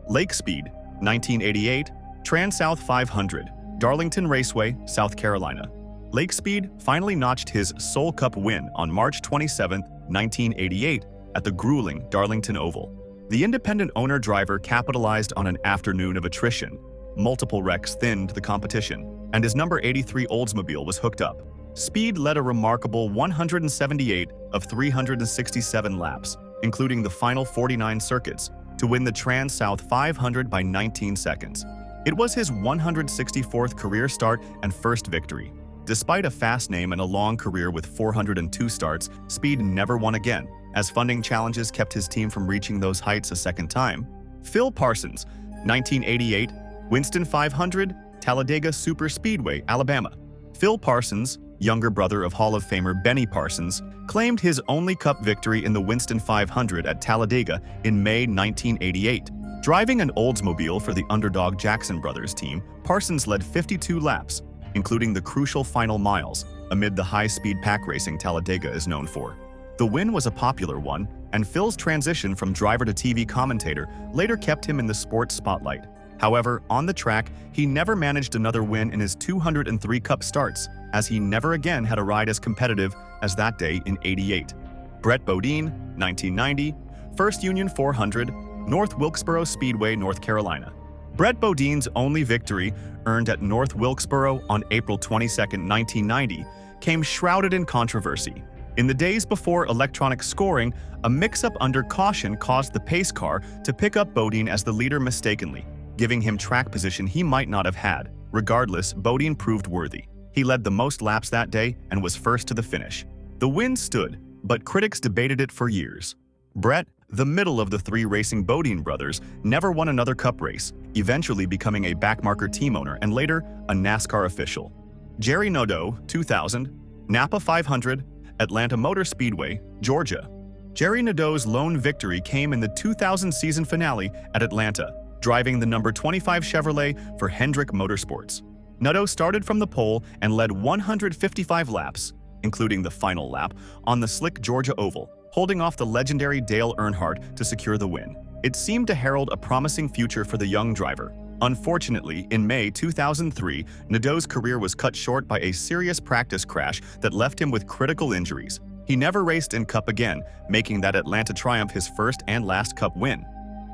Lake Speed, 1988, Trans-South 500, Darlington Raceway, South Carolina. Lake Speed finally notched his Soul Cup win on March 27, 1988, at the grueling Darlington Oval. The independent owner-driver capitalized on an afternoon of attrition. Multiple wrecks thinned the competition, and his number 83 Oldsmobile was hooked up. Speed led a remarkable 178 of 367 laps, including the final 49 circuits, to win the Trans-South 500 by 19 seconds. It was his 164th career start and first victory. Despite a fast name and a long career with 402 starts, Speed never won again, as funding challenges kept his team from reaching those heights a second time. Phil Parsons, 1988, Winston 500, Talladega Superspeedway, Alabama. Phil Parsons, younger brother of Hall of Famer Benny Parsons, claimed his only Cup victory in the Winston 500 at Talladega in May 1988. Driving an Oldsmobile for the Underdog Jackson Brothers team, Parsons led 52 laps, including the crucial final miles, amid the high-speed pack racing Talladega is known for. The win was a popular one, and Phil's transition from driver to TV commentator later kept him in the sports spotlight. However, on the track, he never managed another win in his 203 Cup starts, as he never again had a ride as competitive as that day in '88. Brett Bodine, 1990, First Union 400, North Wilkesboro Speedway, North Carolina. Brett Bodine's only victory, earned at North Wilkesboro on April 22, 1990, came shrouded in controversy. In the days before electronic scoring, a mix-up under caution caused the pace car to pick up Bodine as the leader mistakenly, giving him track position he might not have had. Regardless, Bodine proved worthy. He led the most laps that day and was first to the finish. The win stood, but critics debated it for years. Brett, the middle of the three racing Bodine brothers, never won another Cup race, eventually becoming a backmarker team owner and later a NASCAR official. Jerry Nadeau, 2000, Napa 500, Atlanta Motor Speedway, Georgia. Jerry Nadeau's lone victory came in the 2000 season finale at Atlanta, driving the number 25 Chevrolet for Hendrick Motorsports. Nadeau started from the pole and led 155 laps, including the final lap, on the slick Georgia Oval, holding off the legendary Dale Earnhardt to secure the win. It seemed to herald a promising future for the young driver. Unfortunately, in May 2003, Nadeau's career was cut short by a serious practice crash that left him with critical injuries. He never raced in Cup again, making that Atlanta triumph his first and last Cup win.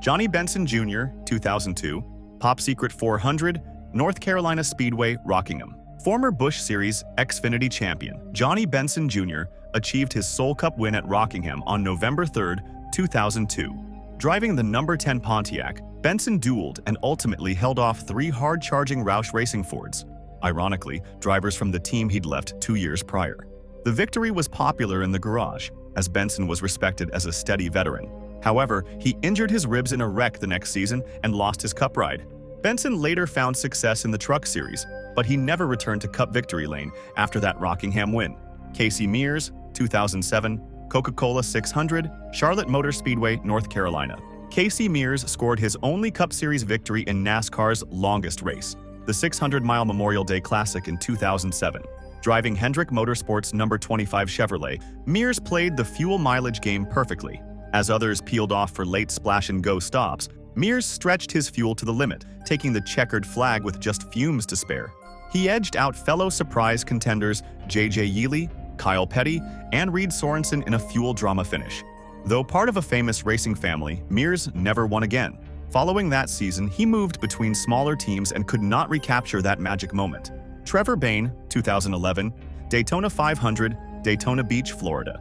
Johnny Benson Jr., 2002, Pop Secret 400, North Carolina Speedway, Rockingham. Former Busch Series Xfinity champion Johnny Benson Jr. achieved his Soul Cup win at Rockingham on November 3, 2002. Driving the number 10 Pontiac, Benson dueled and ultimately held off three hard-charging Roush Racing Fords, ironically, drivers from the team he'd left 2 years prior. The victory was popular in the garage, as Benson was respected as a steady veteran. However, he injured his ribs in a wreck the next season and lost his Cup ride. Benson later found success in the Truck Series, but he never returned to Cup victory lane after that Rockingham win. Casey Mears, 2007, Coca-Cola 600, Charlotte Motor Speedway, North Carolina. Casey Mears scored his only Cup Series victory in NASCAR's longest race, the 600-mile Memorial Day Classic in 2007. Driving Hendrick Motorsports' number 25 Chevrolet, Mears played the fuel mileage game perfectly. As others peeled off for late splash-and-go stops, Mears stretched his fuel to the limit, taking the checkered flag with just fumes to spare. He edged out fellow surprise contenders J.J. Yealy, Kyle Petty, and Reed Sorensen in a fuel drama finish. Though part of a famous racing family, Mears never won again. Following that season, he moved between smaller teams and could not recapture that magic moment. Trevor Bayne, 2011, Daytona 500, Daytona Beach, Florida.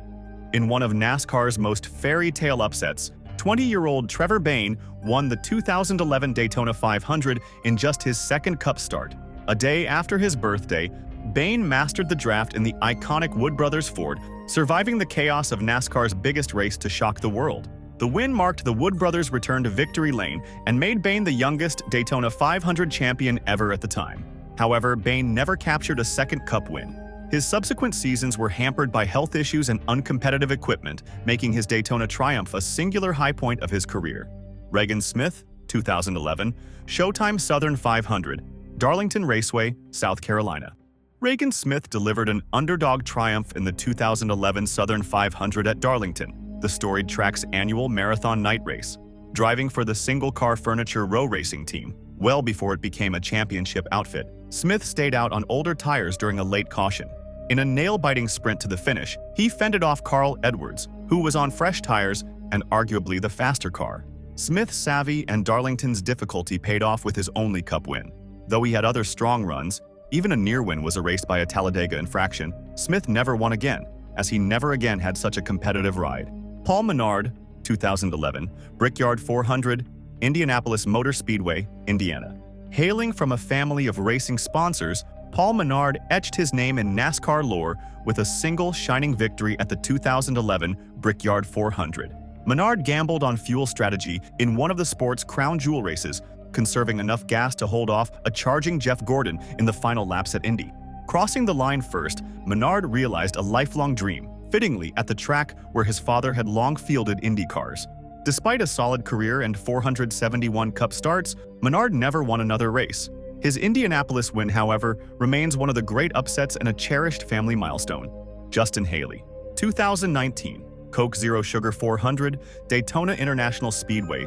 In one of NASCAR's most fairy tale upsets, 20-year-old Trevor Bayne won the 2011 Daytona 500 in just his second Cup start. A day after his birthday, Bayne mastered the draft in the iconic Wood Brothers Ford, surviving the chaos of NASCAR's biggest race to shock the world. The win marked the Wood Brothers' return to victory lane and made Bayne the youngest Daytona 500 champion ever at the time. However, Bayne never captured a second Cup win. His subsequent seasons were hampered by health issues and uncompetitive equipment, making his Daytona triumph a singular high point of his career. Regan Smith, 2011, Showtime Southern 500, Darlington Raceway, South Carolina. Regan Smith delivered an underdog triumph in the 2011 Southern 500 at Darlington, the storied track's annual marathon night race, driving for the single-car furniture row racing team. Well before it became a championship outfit, Smith stayed out on older tires during a late caution. In a nail-biting sprint to the finish, he fended off Carl Edwards, who was on fresh tires and arguably the faster car. Smith's savvy and Darlington's difficulty paid off with his only Cup win. Though he had other strong runs, even a near win was erased by a Talladega infraction, Smith never won again, as he never again had such a competitive ride. Paul Menard, 2011, Brickyard 400, Indianapolis Motor Speedway, Indiana. Hailing from a family of racing sponsors, Paul Menard etched his name in NASCAR lore with a single shining victory at the 2011 Brickyard 400. Menard gambled on fuel strategy in one of the sport's crown jewel races, conserving enough gas to hold off a charging Jeff Gordon in the final laps at Indy. Crossing the line first, Menard realized a lifelong dream, fittingly at the track where his father had long fielded Indy cars. Despite a solid career and 471 Cup starts, Menard never won another race. His Indianapolis win, however, remains one of the great upsets and a cherished family milestone. Justin Haley, 2019, Coke Zero Sugar 400, Daytona International Speedway.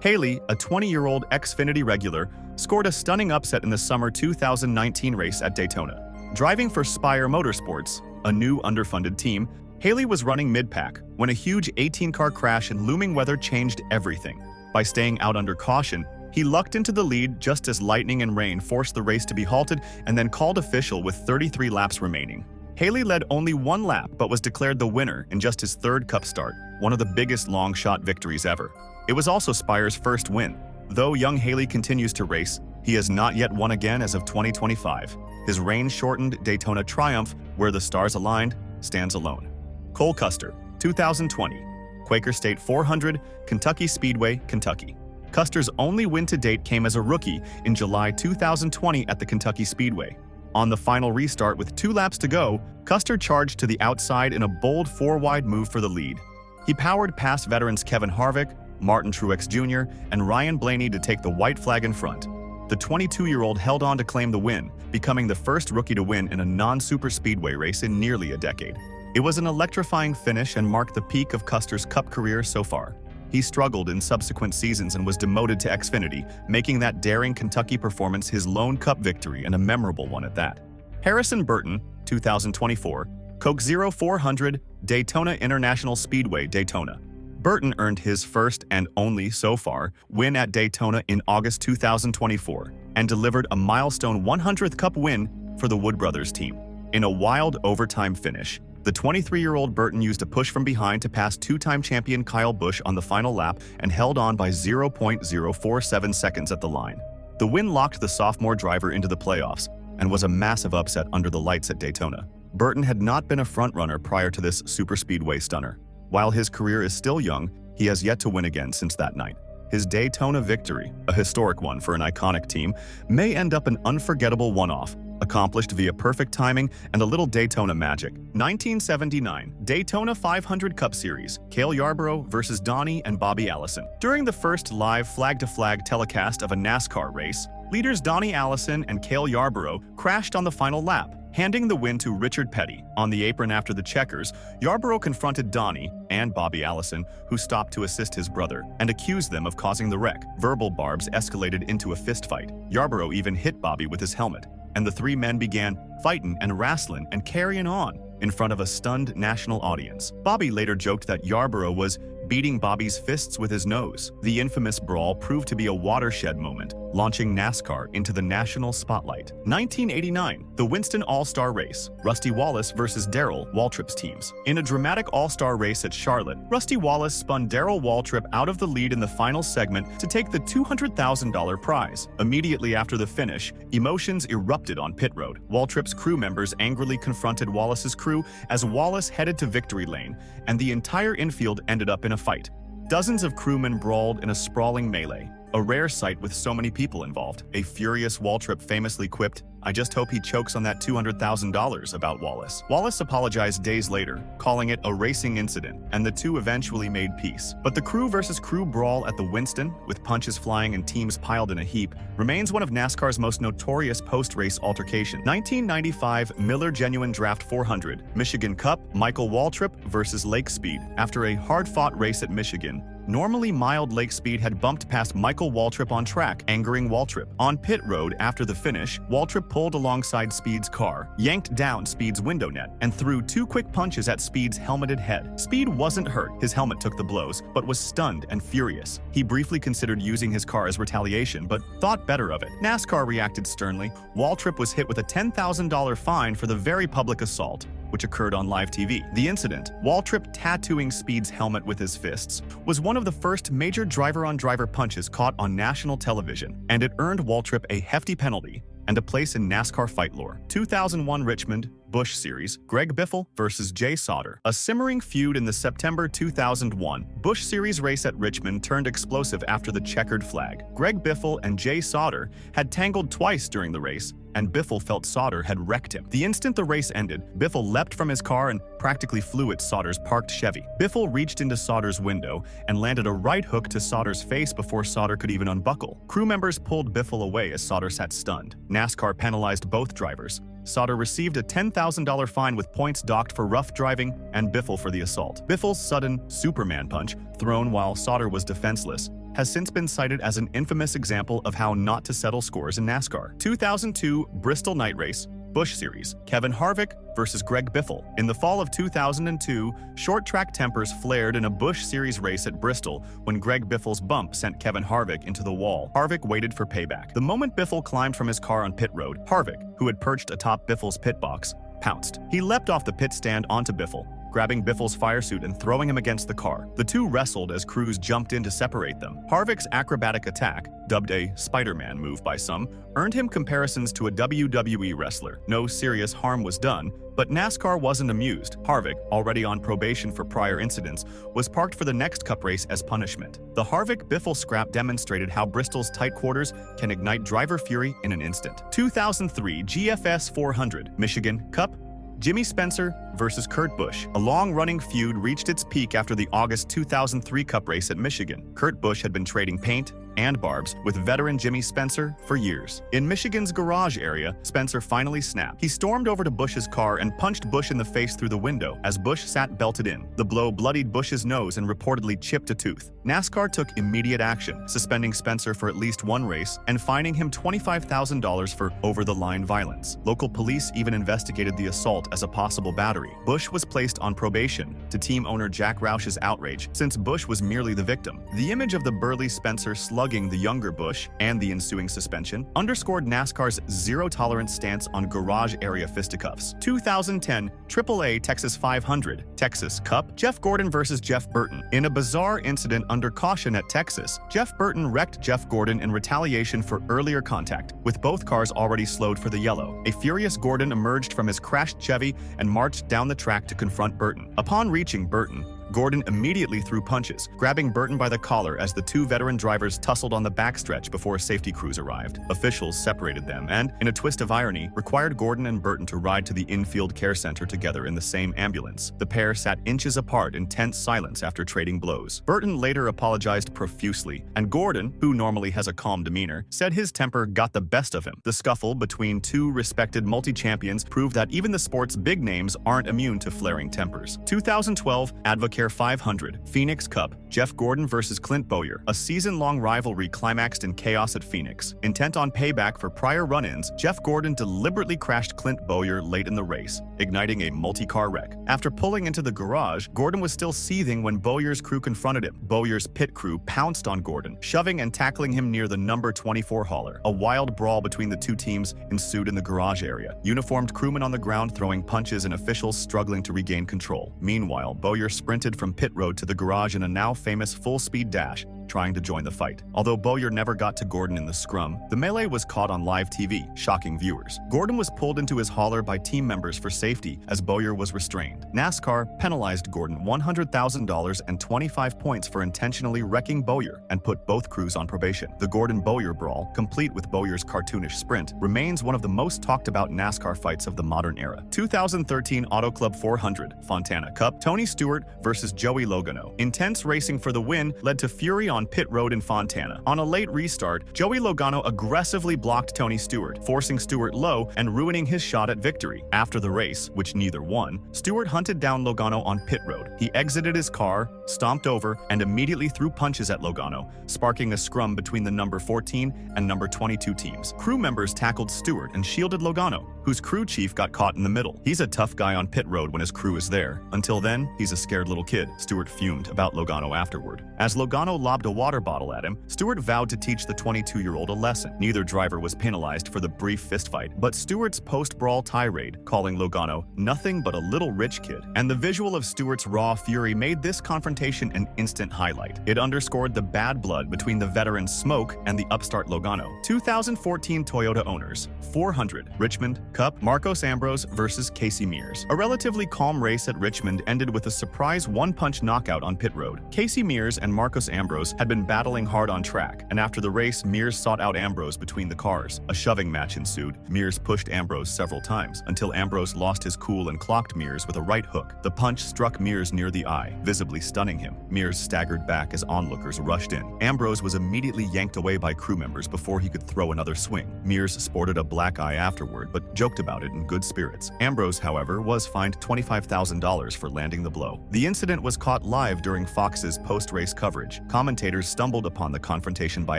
Haley, a 20-year-old Xfinity regular, scored a stunning upset in the summer 2019 race at Daytona. Driving for Spire Motorsports, a new underfunded team, Haley was running mid-pack when a huge 18-car crash and looming weather changed everything. By staying out under caution, he lucked into the lead just as lightning and rain forced the race to be halted and then called official with 33 laps remaining. Haley led only one lap but was declared the winner in just his third Cup start, one of the biggest long-shot victories ever. It was also Spire's first win. Though young Haley continues to race, he has not yet won again as of 2025. His rain-shortened Daytona triumph, where the stars aligned, stands alone. Cole Custer, 2020, Quaker State 400, Kentucky Speedway, Kentucky. Custer's only win to date came as a rookie in July 2020 at the Kentucky Speedway. On the final restart with 2 laps to go, Custer charged to the outside in a bold 4-wide move for the lead. He powered past veterans Kevin Harvick, Martin Truex Jr., and Ryan Blaney to take the white flag in front. The 22-year-old held on to claim the win, becoming the first rookie to win in a non-superspeedway race in nearly a decade. It was an electrifying finish and marked the peak of Custer's Cup career so far. He struggled in subsequent seasons and was demoted to Xfinity, making that daring Kentucky performance his lone Cup victory and a memorable one at that. Harrison Burton, 2024, Coke Zero 400, Daytona International Speedway, Daytona. Burton earned his first and only, so far, win at Daytona in August 2024 and delivered a milestone 100th Cup win for the Wood Brothers team. In a wild overtime finish, the 23-year-old Burton used a push from behind to pass 2-time champion Kyle Busch on the final lap and held on by 0.047 seconds at the line. The win locked the sophomore driver into the playoffs and was a massive upset under the lights at Daytona. Burton had not been a frontrunner prior to this superspeedway stunner. While his career is still young, he has yet to win again since that night. His Daytona victory, a historic one for an iconic team, may end up an unforgettable one-off, accomplished via perfect timing and a little Daytona magic. 1979 Daytona 500 Cup Series, Cale Yarborough versus Donnie and Bobby Allison. During the first live flag-to-flag telecast of a NASCAR race, leaders Donnie Allison and Cale Yarborough crashed on the final lap, handing the win to Richard Petty. On the apron after the checkers, Yarborough confronted Donnie and Bobby Allison, who stopped to assist his brother, and accused them of causing the wreck. Verbal barbs escalated into a fistfight. Yarborough even hit Bobby with his helmet, and the 3 men began fighting and wrestling and carrying on in front of a stunned national audience. Bobby later joked that Yarborough was beating Bobby's fists with his nose. The infamous brawl proved to be a watershed moment, launching NASCAR into the national spotlight. 1989, the Winston All-Star Race, Rusty Wallace versus Darrell Waltrip's teams. In a dramatic all-star race at Charlotte, Rusty Wallace spun Darrell Waltrip out of the lead in the final segment to take the $200,000 prize. Immediately after the finish, emotions erupted on pit road. Waltrip's crew members angrily confronted Wallace's crew as Wallace headed to victory lane, and the entire infield ended up in a fight. Dozens of crewmen brawled in a sprawling melee. a rare sight with so many people involved. A furious Waltrip famously quipped, "I just hope he chokes on that $200,000 about Wallace." Wallace apologized days later, calling it a racing incident, and the two eventually made peace. But the crew versus crew brawl at the Winston, with punches flying and teams piled in a heap, remains one of NASCAR's most notorious post-race altercations. 1995 Miller Genuine Draft 400, Michigan Cup, Michael Waltrip versus Lake Speed. After a hard-fought race at Michigan, normally mild Lake Speed had bumped past Michael Waltrip on track, angering Waltrip. On pit road after the finish, Waltrip pulled alongside Speed's car, yanked down Speed's window net, and threw two quick punches at Speed's helmeted head. Speed wasn't hurt, his helmet took the blows, but was stunned and furious. He briefly considered using his car as retaliation, but thought better of it. NASCAR reacted sternly. Waltrip was hit with a $10,000 fine for the very public assault, which occurred on live TV. The incident, Waltrip tattooing Speed's helmet with his fists, was one of the first major driver-on-driver punches caught on national television, and it earned Waltrip a hefty penalty and a place in NASCAR fight lore. 2001 Richmond Busch Series, Greg Biffle versus Jay Sauter. A simmering feud in the September 2001 Busch Series race at Richmond turned explosive after the checkered flag. Greg Biffle and Jay Sauter had tangled twice during the race, and Biffle felt Sauter had wrecked him. The instant the race ended, Biffle leapt from his car and practically flew at Sauter's parked Chevy. Biffle reached into Sauter's window and landed a right hook to Sauter's face before Sauter could even unbuckle. Crew members pulled Biffle away as Sauter sat stunned. NASCAR penalized both drivers. Sauter received a $10,000 fine with points docked for rough driving and Biffle for the assault. Biffle's sudden Superman punch, thrown while Sauter was defenseless, has since been cited as an infamous example of how not to settle scores in NASCAR. 2002 Bristol Night Race, Busch Series, Kevin Harvick versus Greg Biffle. In the fall of 2002, short-track tempers flared in a Busch Series race at Bristol when Greg Biffle's bump sent Kevin Harvick into the wall. Harvick waited for payback. The moment Biffle climbed from his car on pit road, Harvick, who had perched atop Biffle's pit box, pounced. He leapt off the pit stand onto Biffle, grabbing Biffle's firesuit and throwing him against the car. The two wrestled as crews jumped in to separate them. Harvick's acrobatic attack, dubbed a Spider-Man move by some, earned him comparisons to a WWE wrestler. No serious harm was done, but NASCAR wasn't amused. Harvick, already on probation for prior incidents, was parked for the next Cup race as punishment. The Harvick-Biffle scrap demonstrated how Bristol's tight quarters can ignite driver fury in an instant. 2003 GFS 400, Michigan Cup, Jimmy Spencer versus Kurt Busch. A long-running feud reached its peak after the August 2003 Cup race at Michigan. Kurt Busch had been trading paint and barbs with veteran Jimmy Spencer for years. In Michigan's garage area, Spencer finally snapped. He stormed over to Busch's car and punched Busch in the face through the window as Busch sat belted in. The blow bloodied Busch's nose and reportedly chipped a tooth. NASCAR took immediate action, suspending Spencer for at least one race and fining him $25,000 for over-the-line violence. Local police even investigated the assault as a possible battery. Busch was placed on probation to team owner Jack Roush's outrage, since Busch was merely the victim. The image of the burly Spencer slugging the younger Busch and the ensuing suspension underscored NASCAR's zero-tolerance stance on garage area fisticuffs. 2010 AAA Texas 500, Texas Cup, Jeff Gordon versus Jeff Burton. In a bizarre incident under caution at Texas, Jeff Burton wrecked Jeff Gordon in retaliation for earlier contact, with both cars already slowed for the yellow. A furious Gordon emerged from his crashed Chevy and marched down the track to confront Burton. Upon reaching Burton, Gordon immediately threw punches, grabbing Burton by the collar as the two veteran drivers tussled on the backstretch before safety crews arrived. Officials separated them and, in a twist of irony, required Gordon and Burton to ride to the infield care center together in the same ambulance. The pair sat inches apart in tense silence after trading blows. Burton later apologized profusely, and Gordon, who normally has a calm demeanor, said his temper got the best of him. The scuffle between two respected multi-champions proved that even the sport's big names aren't immune to flaring tempers. 2012 Advocare 500, Phoenix Cup, Jeff Gordon versus Clint Bowyer. A season-long rivalry climaxed in chaos at Phoenix. Intent on payback for prior run-ins, Jeff Gordon deliberately crashed Clint Bowyer late in the race, igniting a multi-car wreck. After pulling into the garage, Gordon was still seething when Bowyer's crew confronted him. Bowyer's pit crew pounced on Gordon, shoving and tackling him near the number 24 hauler. A wild brawl between the two teams ensued in the garage area. Uniformed crewmen on the ground throwing punches and officials struggling to regain control. Meanwhile, Bowyer sprinted from pit road to the garage in a now famous full-speed dash, trying to join the fight. Although Bowyer never got to Gordon in the scrum, the melee was caught on live TV, shocking viewers. Gordon was pulled into his hauler by team members for safety as Bowyer was restrained. NASCAR penalized Gordon $100,000 and 25 points for intentionally wrecking Bowyer and put both crews on probation. The Gordon-Bowyer brawl, complete with Bowyer's cartoonish sprint, remains one of the most talked about NASCAR fights of the modern era. 2013 Auto Club 400 Fontana Cup, Tony Stewart versus Joey Logano. Intense racing for the win led to fury on pit road in Fontana. On a late restart, Joey Logano aggressively blocked Tony Stewart, forcing Stewart low and ruining his shot at victory. After the race, which neither won, Stewart hunted down Logano on pit road. He exited his car, stomped over, and immediately threw punches at Logano, sparking a scrum between the number 14 and number 22 teams. Crew members tackled Stewart and shielded Logano, whose crew chief got caught in the middle. He's a tough guy on pit road when his crew is there. Until then, he's a scared little kid. Stewart fumed about Logano afterward. As Logano lobbed a water bottle at him, Stewart vowed to teach the 22-year-old a lesson. Neither driver was penalized for the brief fistfight, but Stewart's post-brawl tirade, calling Logano nothing but a little rich kid, and the visual of Stewart's raw fury made this confrontation an instant highlight. It underscored the bad blood between the veteran Smoke and the upstart Logano. 2014 Toyota owners, 400 Richmond Cup, Marcos Ambrose versus Casey Mears. A relatively calm race at Richmond ended with a surprise one-punch knockout on pit road. Casey Mears and Marcos Ambrose had been battling hard on track, and after the race, Mears sought out Ambrose between the cars. A shoving match ensued. Mears pushed Ambrose several times, until Ambrose lost his cool and clocked Mears with a right hook. The punch struck Mears near the eye, visibly stunning him. Mears staggered back as onlookers rushed in. Ambrose was immediately yanked away by crew members before he could throw another swing. Mears sported a black eye afterward, but joked about it in good spirits. Ambrose, however, was fined $25,000 for landing the blow. The incident was caught live during Fox's post-race coverage. Commentators stumbled upon the confrontation by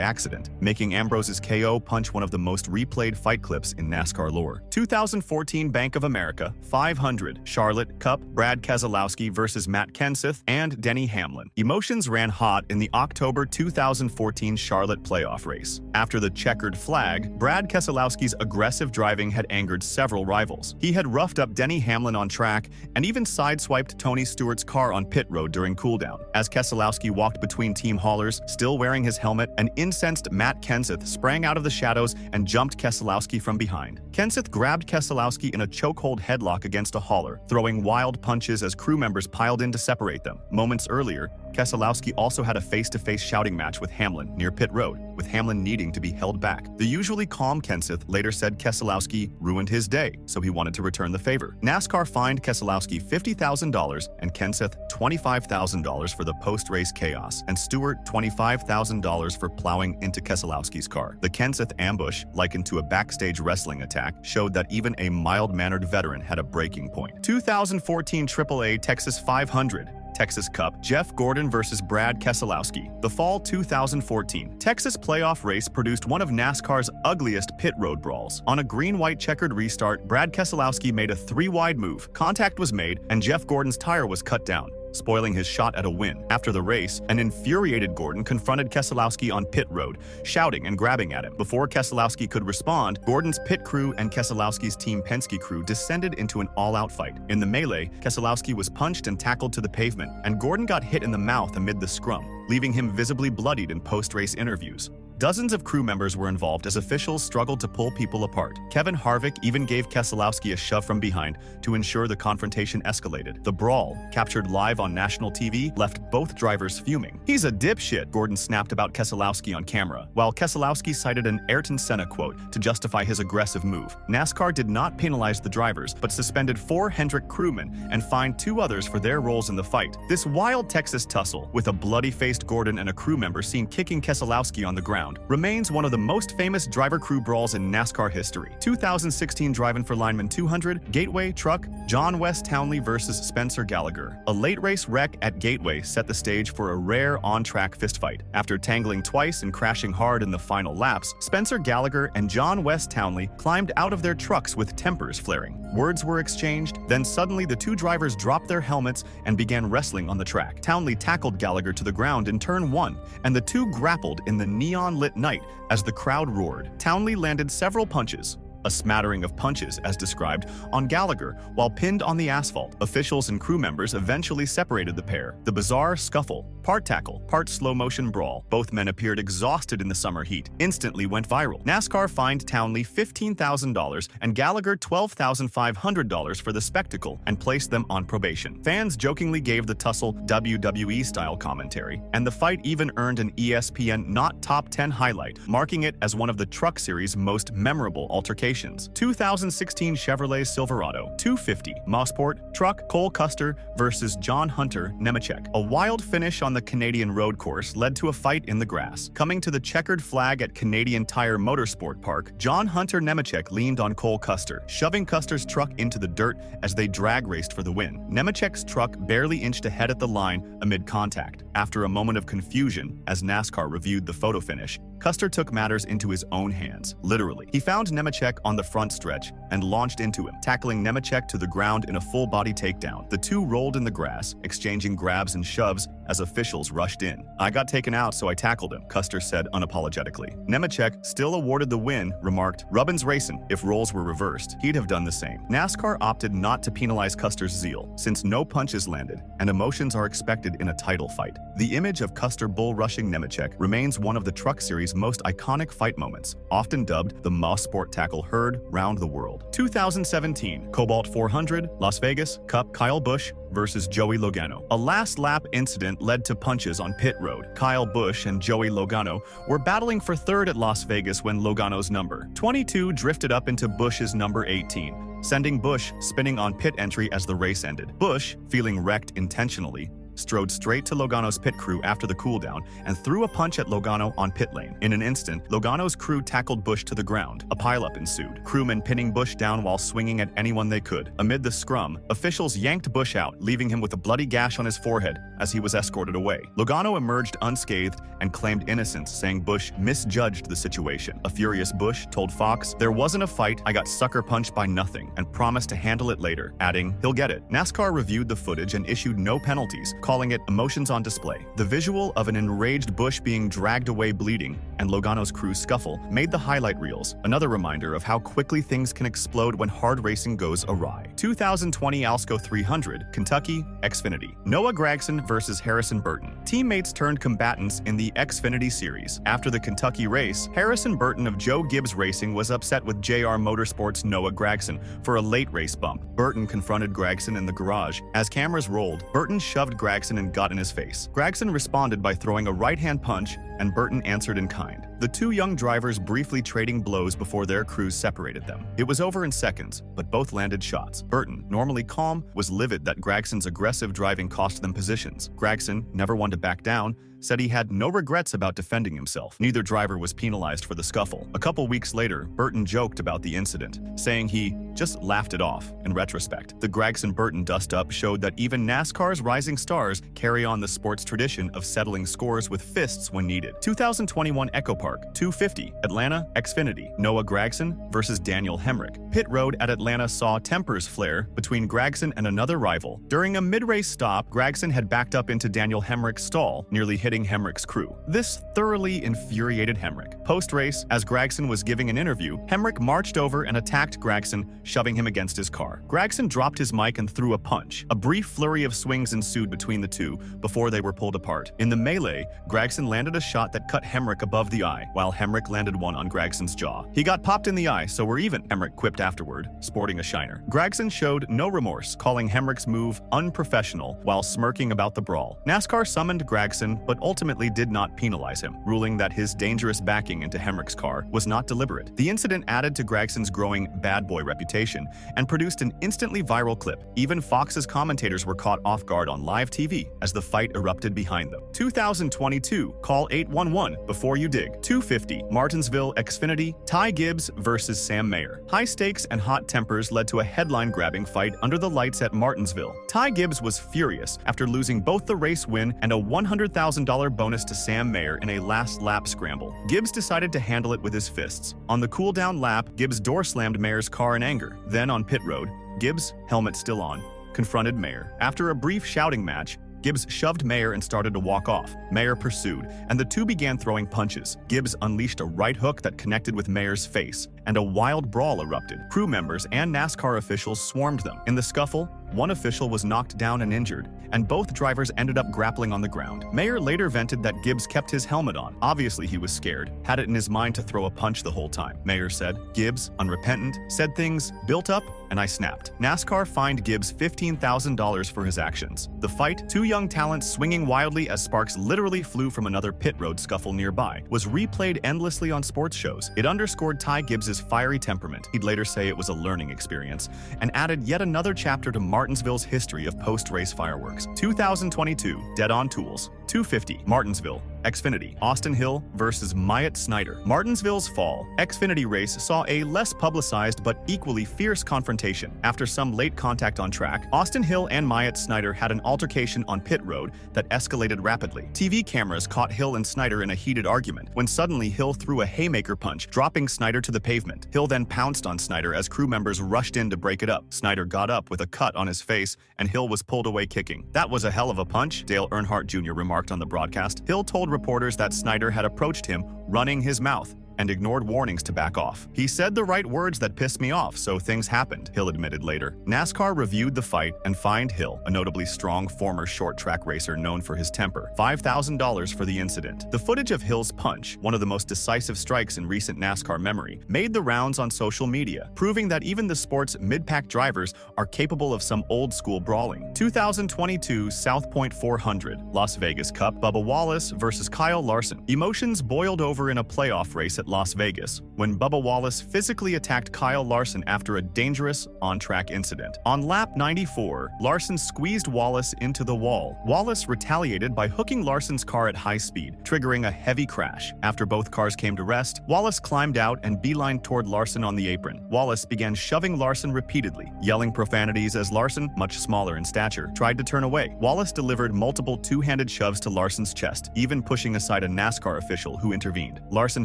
accident, making Ambrose's KO punch one of the most replayed fight clips in NASCAR lore. 2014 Bank of America 500 Charlotte Cup, Brad Keselowski versus Matt Kenseth and Denny Hamlin. Emotions ran hot in the October 2014 Charlotte playoff race. After the checkered flag, Brad Keselowski's aggressive driving had angered several rivals. He had roughed up Denny Hamlin on track and even sideswiped Tony Stewart's car on pit road during cooldown. As Keselowski walked between team haulers, still wearing his helmet, an incensed Matt Kenseth sprang out of the shadows and jumped Keselowski from behind. Kenseth grabbed Keselowski in a chokehold headlock against a hauler, throwing wild punches as crew members piled in to separate them. Moments earlier, Keselowski also had a face-to-face shouting match with Hamlin near pit road, with Hamlin needing to be held back. The usually calm Kenseth later said Keselowski ruined his day, so he wanted to return the favor. NASCAR fined Keselowski $50,000 and Kenseth $25,000 for the post-race chaos, and Stewart $25,000 for plowing into Keselowski's car. The Kenseth ambush, likened to a backstage wrestling attack, showed that even a mild-mannered veteran had a breaking point. 2014 AAA Texas 500 Texas Cup, Jeff Gordon versus Brad Keselowski. The fall 2014 Texas playoff race produced one of NASCAR's ugliest pit road brawls. On a green-white checkered restart, Brad Keselowski made a three-wide move. Contact was made, and Jeff Gordon's tire was cut down, spoiling his shot at a win. After the race, an infuriated Gordon confronted Keselowski on pit road, shouting and grabbing at him. Before Keselowski could respond, Gordon's pit crew and Keselowski's Team Penske crew descended into an all-out fight. In the melee, Keselowski was punched and tackled to the pavement, and Gordon got hit in the mouth amid the scrum, leaving him visibly bloodied in post-race interviews. Dozens of crew members were involved as officials struggled to pull people apart. Kevin Harvick even gave Keselowski a shove from behind to ensure the confrontation escalated. The brawl, captured live on national TV, left both drivers fuming. "He's a dipshit," Gordon snapped about Keselowski on camera, while Keselowski cited an Ayrton Senna quote to justify his aggressive move. NASCAR did not penalize the drivers, but suspended 4 Hendrick crewmen and fined 2 others for their roles in the fight. This wild Texas tussle, with a bloody-faced Gordon and a crew member seen kicking Keselowski on the ground, remains one of the most famous driver-crew brawls in NASCAR history. 2016 Driving for Lineman 200, Gateway Truck, John West Townley versus Spencer Gallagher. A late-race wreck at Gateway set the stage for a rare on-track fistfight. After tangling twice and crashing hard in the final laps, Spencer Gallagher and John West Townley climbed out of their trucks with tempers flaring. Words were exchanged, then suddenly the 2 drivers dropped their helmets and began wrestling on the track. Townley tackled Gallagher to the ground in turn 1, and the 2 grappled in the neon-lit night as the crowd roared. Townley landed several punches, a smattering of punches as described on Gallagher while pinned on the asphalt. Officials and crew members eventually separated the pair. The bizarre scuffle, part tackle, part slow-motion brawl, both men appeared exhausted in the summer heat, instantly went viral. NASCAR fined Townley $15,000 and Gallagher $12,500 for the spectacle and placed them on probation. Fans jokingly gave the tussle WWE-style commentary, and the fight even earned an ESPN Not Top 10 highlight, marking it as one of the Truck Series' most memorable altercations. 2016 Chevrolet Silverado 250 Mosport Truck Cole Custer versus John Hunter Nemechek. A wild finish on the Canadian road course led to a fight in the grass. Coming to the checkered flag at Canadian Tire Motorsport Park, John Hunter Nemechek leaned on Cole Custer, shoving Custer's truck into the dirt as they drag raced for the win. Nemechek's truck barely inched ahead at the line amid contact. After a moment of confusion, as NASCAR reviewed the photo finish, Custer took matters into his own hands, literally. He found Nemechek on the front stretch and launched into him, tackling Nemechek to the ground in a full-body takedown. The two rolled in the grass, exchanging grabs and shoves as officials rushed in. "I got taken out, so I tackled him," Custer said unapologetically. Nemechek, still awarded the win, remarked, "Rubbin's racing. If roles were reversed, he'd have done the same." NASCAR opted not to penalize Custer's zeal, since no punches landed, and emotions are expected in a title fight. The image of Custer bull-rushing Nemechek remains one of the Truck Series' most iconic fight moments, often dubbed the Mosport tackle heard round the world. 2017 Cobalt 400 Las Vegas Cup Kyle Busch versus Joey Logano. A last-lap incident led to punches on pit road. Kyle Busch and Joey Logano were battling for third at Las Vegas when Logano's number 22 drifted up into Busch's number 18, sending Busch spinning on pit entry as the race ended. Busch, feeling wrecked intentionally, strode straight to Logano's pit crew after the cooldown and threw a punch at Logano on pit lane. In an instant, Logano's crew tackled Busch to the ground. A pileup ensued, crewmen pinning Busch down while swinging at anyone they could. Amid the scrum, officials yanked Busch out, leaving him with a bloody gash on his forehead as he was escorted away. Logano emerged unscathed and claimed innocence, saying Busch misjudged the situation. A furious Busch told Fox, "There wasn't a fight, I got sucker punched by nothing," and promised to handle it later, adding, "He'll get it." NASCAR reviewed the footage and issued no penalties, calling it emotions on display. The visual of an enraged Busch being dragged away bleeding and Logano's crew's scuffle made the highlight reels, another reminder of how quickly things can explode when hard racing goes awry. 2020 Alsco 300 Kentucky Xfinity. Noah Gragson versus Harrison Burton. Teammates turned combatants in the Xfinity series. After the Kentucky race, Harrison Burton of Joe Gibbs Racing was upset with JR Motorsports' Noah Gragson for a late race bump. Burton confronted Gragson in the garage. As cameras rolled, Burton shoved Gragson and got in his face. Gragson responded by throwing a right-hand punch, and Burton answered in kind. The two young drivers briefly trading blows before their crews separated them. It was over in seconds, but both landed shots. Burton, normally calm, was livid that Gragson's aggressive driving cost them positions. Gragson, never one to back down, said he had no regrets about defending himself. Neither driver was penalized for the scuffle. A couple weeks later, Burton joked about the incident, saying he just laughed it off. In retrospect, the Gragson-Burton dust-up showed that even NASCAR's rising stars carry on the sport's tradition of settling scores with fists when needed. 2021 Echo Park 250 Atlanta Xfinity. Noah Gragson versus Daniel Hemrick. Pit road at Atlanta saw tempers flare between Gragson and another rival. During a mid-race stop, Gragson had backed up into Daniel Hemrick's stall, nearly hitting Hemrick's crew. This thoroughly infuriated Hemrick. Post-race, as Gragson was giving an interview, Hemrick marched over and attacked Gragson, shoving him against his car. Gragson dropped his mic and threw a punch. A brief flurry of swings ensued between the two before they were pulled apart. In the melee, Gragson landed a shot that cut Hemrick above the eye, while Hemrick landed one on Gragson's jaw. "He got popped in the eye, so we're even," Hemrick quipped afterward, sporting a shiner. Gragson showed no remorse, calling Hemrick's move unprofessional while smirking about the brawl. NASCAR summoned Gragson, but ultimately did not penalize him, ruling that his dangerous backing into Hemrick's car was not deliberate. The incident added to Gragson's growing bad boy reputation and produced an instantly viral clip. Even Fox's commentators were caught off guard on live TV as the fight erupted behind them. 2022 Call 811 before you dig. 250 Martinsville Xfinity Ty Gibbs versus Sam Mayer. High stakes and hot tempers led to a headline-grabbing fight under the lights at Martinsville. Ty Gibbs was furious after losing both the race win and a $100,000 bonus to Sam Mayer in a last lap scramble. Gibbs decided to handle it with his fists. On the cool-down lap, Gibbs door-slammed Mayer's car in anger. Then on pit road, Gibbs, helmet still on, confronted Mayer. After a brief shouting match, Gibbs shoved Mayer and started to walk off. Mayer pursued, and the two began throwing punches. Gibbs unleashed a right hook that connected with Mayer's face, and a wild brawl erupted. Crew members and NASCAR officials swarmed them. In the scuffle, one official was knocked down and injured, and both drivers ended up grappling on the ground. Mayer later vented that Gibbs kept his helmet on. Obviously, he was scared, had it in his mind to throw a punch the whole time. Mayer said, "Gibbs, unrepentant, said things, built up, and I snapped." NASCAR fined Gibbs $15,000 for his actions. The fight, two young talents swinging wildly as sparks literally flew from another pit road scuffle nearby, was replayed endlessly on sports shows. It underscored Ty Gibbs's fiery temperament. He'd later say it was a learning experience, and added yet another chapter to Martinsville's history of post-race fireworks. 2022, Dead on Tools. 250, Martinsville, Xfinity, Austin Hill versus Myatt Snider. Martinsville's fall Xfinity race saw a less publicized but equally fierce confrontation. After some late contact on track, Austin Hill and Myatt Snider had an altercation on pit road that escalated rapidly. TV cameras caught Hill and Snider in a heated argument, when suddenly Hill threw a haymaker punch, dropping Snider to the pavement. Hill then pounced on Snider as crew members rushed in to break it up. Snider got up with a cut on his face, and Hill was pulled away kicking. "That was a hell of a punch," Dale Earnhardt Jr. remarked on the broadcast. Hill told reporters that Snider had approached him, running his mouth, and ignored warnings to back off. "He said the right words that pissed me off, so things happened," Hill admitted later. NASCAR reviewed the fight and fined Hill, a notably strong former short-track racer known for his temper, $5,000 for the incident. The footage of Hill's punch, one of the most decisive strikes in recent NASCAR memory, made the rounds on social media, proving that even the sport's mid-pack drivers are capable of some old-school brawling. 2022 South Point 400, Las Vegas Cup, Bubba Wallace versus Kyle Larson. Emotions boiled over in a playoff race at Las Vegas, when Bubba Wallace physically attacked Kyle Larson after a dangerous on-track incident. On lap 94, Larson squeezed Wallace into the wall. Wallace retaliated by hooking Larson's car at high speed, triggering a heavy crash. After both cars came to rest, Wallace climbed out and beelined toward Larson on the apron. Wallace began shoving Larson repeatedly, yelling profanities as Larson, much smaller in stature, tried to turn away. Wallace delivered multiple two-handed shoves to Larson's chest, even pushing aside a NASCAR official who intervened. Larson